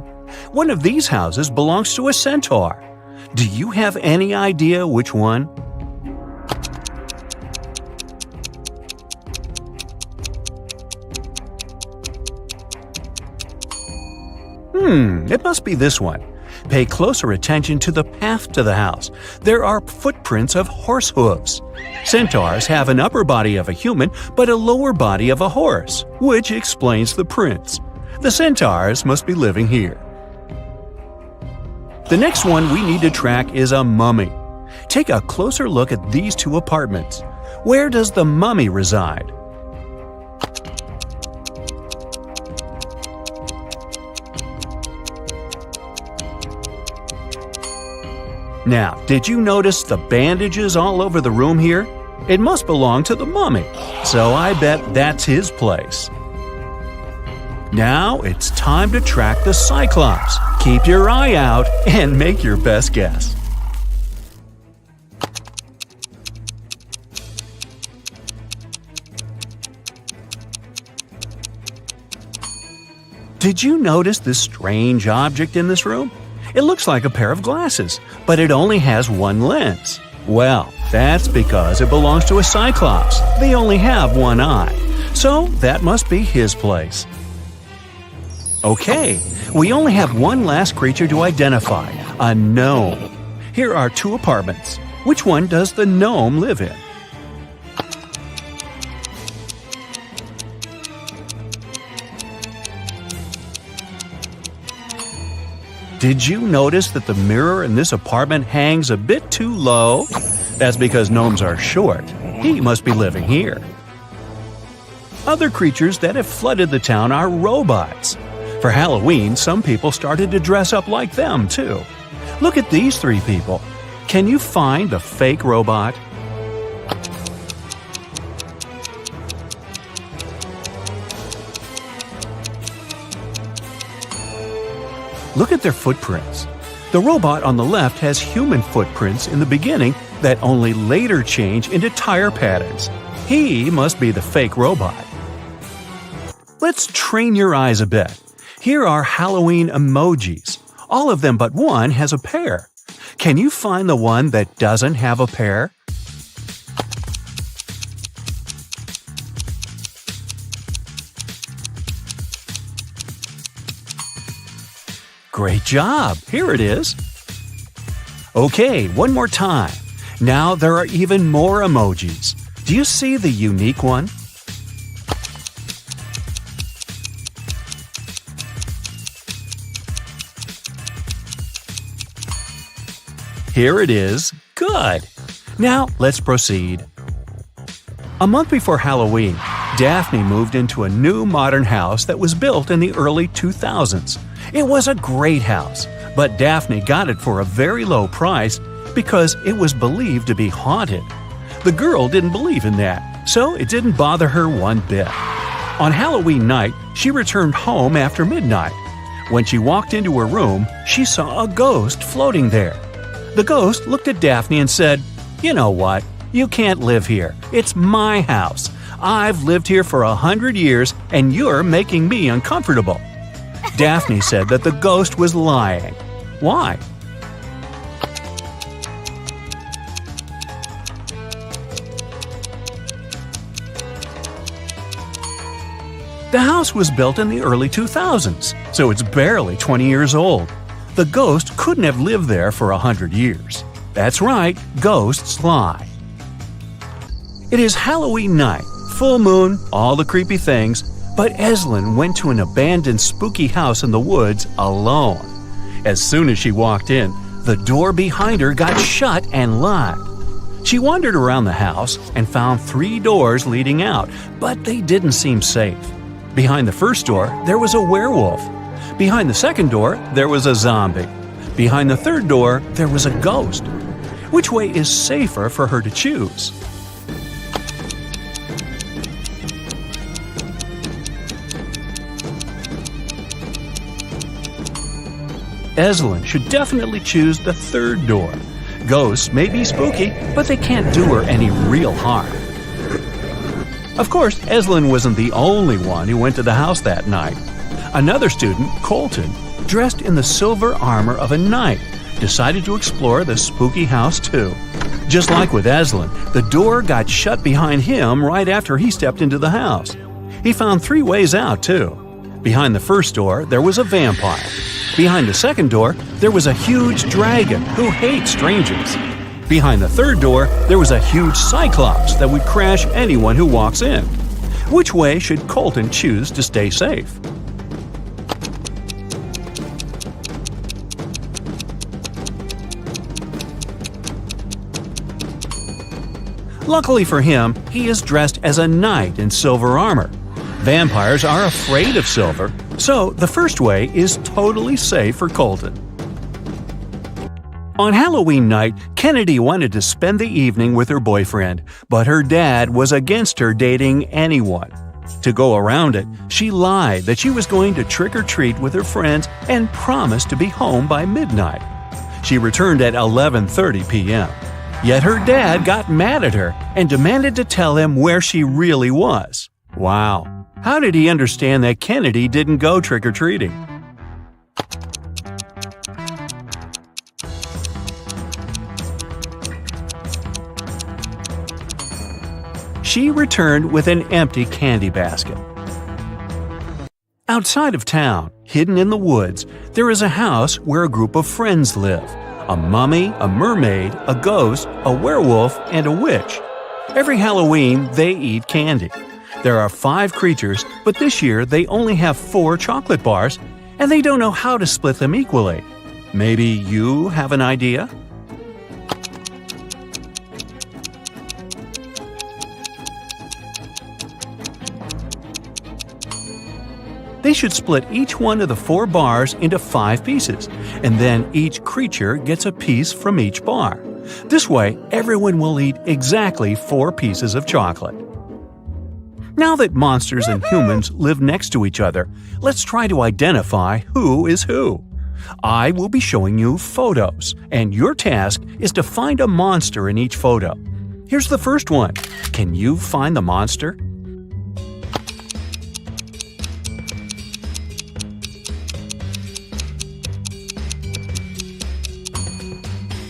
One of these houses belongs to a centaur. Do you have any idea which one? It must be this one. Pay closer attention to the path to the house. There are footprints of horse hooves. Centaurs have an upper body of a human, but a lower body of a horse, which explains the prints. The centaurs must be living here. The next one we need to track is a mummy. Take a closer look at these two apartments. Where does the mummy reside? Now, did you notice the bandages all over the room here? It must belong to the mummy, so I bet that's his place. Now it's time to track the Cyclops. Keep your eye out and make your best guess. Did you notice this strange object in this room? It looks like a pair of glasses, but it only has one lens. Well, that's because it belongs to a Cyclops. They only have one eye. So that must be his place. Okay, we only have one last creature to identify, a gnome. Here are two apartments. Which one does the gnome live in? Did you notice that the mirror in this apartment hangs a bit too low? That's because gnomes are short. He must be living here. Other creatures that have flooded the town are robots. For Halloween, some people started to dress up like them, too. Look at these three people. Can you find the fake robot? Look at their footprints. The robot on the left has human footprints in the beginning that only later change into tire patterns. He must be the fake robot. Let's train your eyes a bit. Here are Halloween emojis. All of them but one has a pair. Can you find the one that doesn't have a pair? Great job! Here it is. Okay, one more time. Now there are even more emojis. Do you see the unique one? Here it is. Good! Now let's proceed. A month before Halloween, Daphne moved into a new modern house that was built in the early 2000s. It was a great house, but Daphne got it for a very low price because it was believed to be haunted. The girl didn't believe in that, so it didn't bother her one bit. On Halloween night, she returned home after midnight. When she walked into her room, she saw a ghost floating there. The ghost looked at Daphne and said, "You know what? You can't live here. It's my house. I've lived here for 100 years, and you're making me uncomfortable." Daphne said that the ghost was lying. Why? The house was built in the early 2000s, so it's barely 20 years old. The ghost couldn't have lived there for 100 years. That's right, ghosts lie. It is Halloween night, full moon, all the creepy things, but Eslyn went to an abandoned spooky house in the woods alone. As soon as she walked in, the door behind her got shut and locked. She wandered around the house and found 3 doors leading out, but they didn't seem safe. Behind the first door, there was a werewolf. Behind the second door, there was a zombie. Behind the third door, there was a ghost. Which way is safer for her to choose? Eslyn should definitely choose the third door. Ghosts may be spooky, but they can't do her any real harm. Of course, Eslyn wasn't the only one who went to the house that night. Another student, Colton, dressed in the silver armor of a knight, decided to explore the spooky house too. Just like with Eslyn, the door got shut behind him right after he stepped into the house. He found 3 ways out too. Behind the first door, there was a vampire. Behind the second door, there was a huge dragon who hates strangers. Behind the third door, there was a huge cyclops that would crash anyone who walks in. Which way should Colton choose to stay safe? Luckily for him, he is dressed as a knight in silver armor. Vampires are afraid of silver, so the first way is totally safe for Colton. On Halloween night, Kennedy wanted to spend the evening with her boyfriend, but her dad was against her dating anyone. To go around it, she lied that she was going to trick-or-treat with her friends and promised to be home by midnight. She returned at 11:30 p.m. Yet her dad got mad at her and demanded to tell him where she really was. Wow. How did he understand that Kennedy didn't go trick-or-treating? She returned with an empty candy basket. Outside of town, hidden in the woods, there is a house where a group of friends live. A mummy, a mermaid, a ghost, a werewolf, and a witch. Every Halloween, they eat candy. There are 5 creatures, but this year they only have 4 chocolate bars, and they don't know how to split them equally. Maybe you have an idea? They should split each one of the 4 bars into 5 pieces, and then each creature gets a piece from each bar. This way, everyone will eat exactly 4 pieces of chocolate. Now that monsters and humans live next to each other, let's try to identify who is who. I will be showing you photos, and your task is to find a monster in each photo. Here's the first one. Can you find the monster?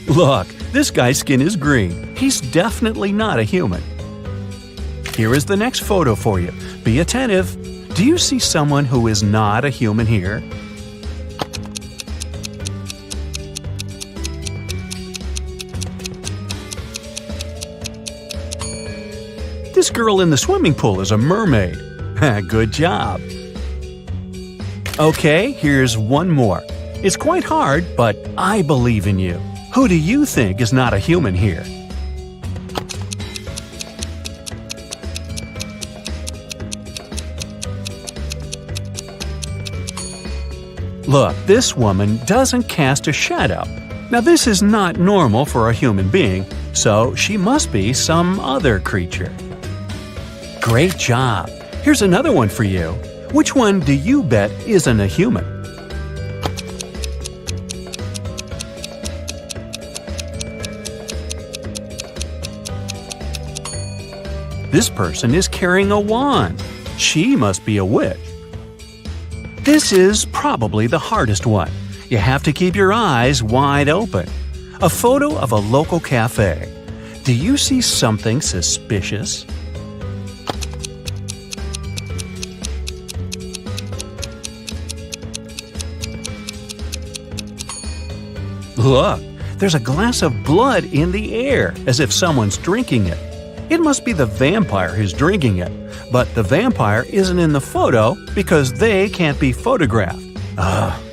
Look, this guy's skin is green. He's definitely not a human. Here is the next photo for you. Be attentive. Do you see someone who is not a human here? This girl in the swimming pool is a mermaid. Good job. Okay, here's one more. It's quite hard, but I believe in you. Who do you think is not a human here? Look, this woman doesn't cast a shadow. Now this is not normal for a human being, so she must be some other creature. Great job! Here's another one for you. Which one do you bet isn't a human? This person is carrying a wand. She must be a witch. This is probably the hardest one. You have to keep your eyes wide open. A photo of a local cafe. Do you see something suspicious? Look, there's a glass of blood in the air, as if someone's drinking it. It must be the vampire who's drinking it, but the vampire isn't in the photo because they can't be photographed.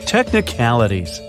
Technicalities.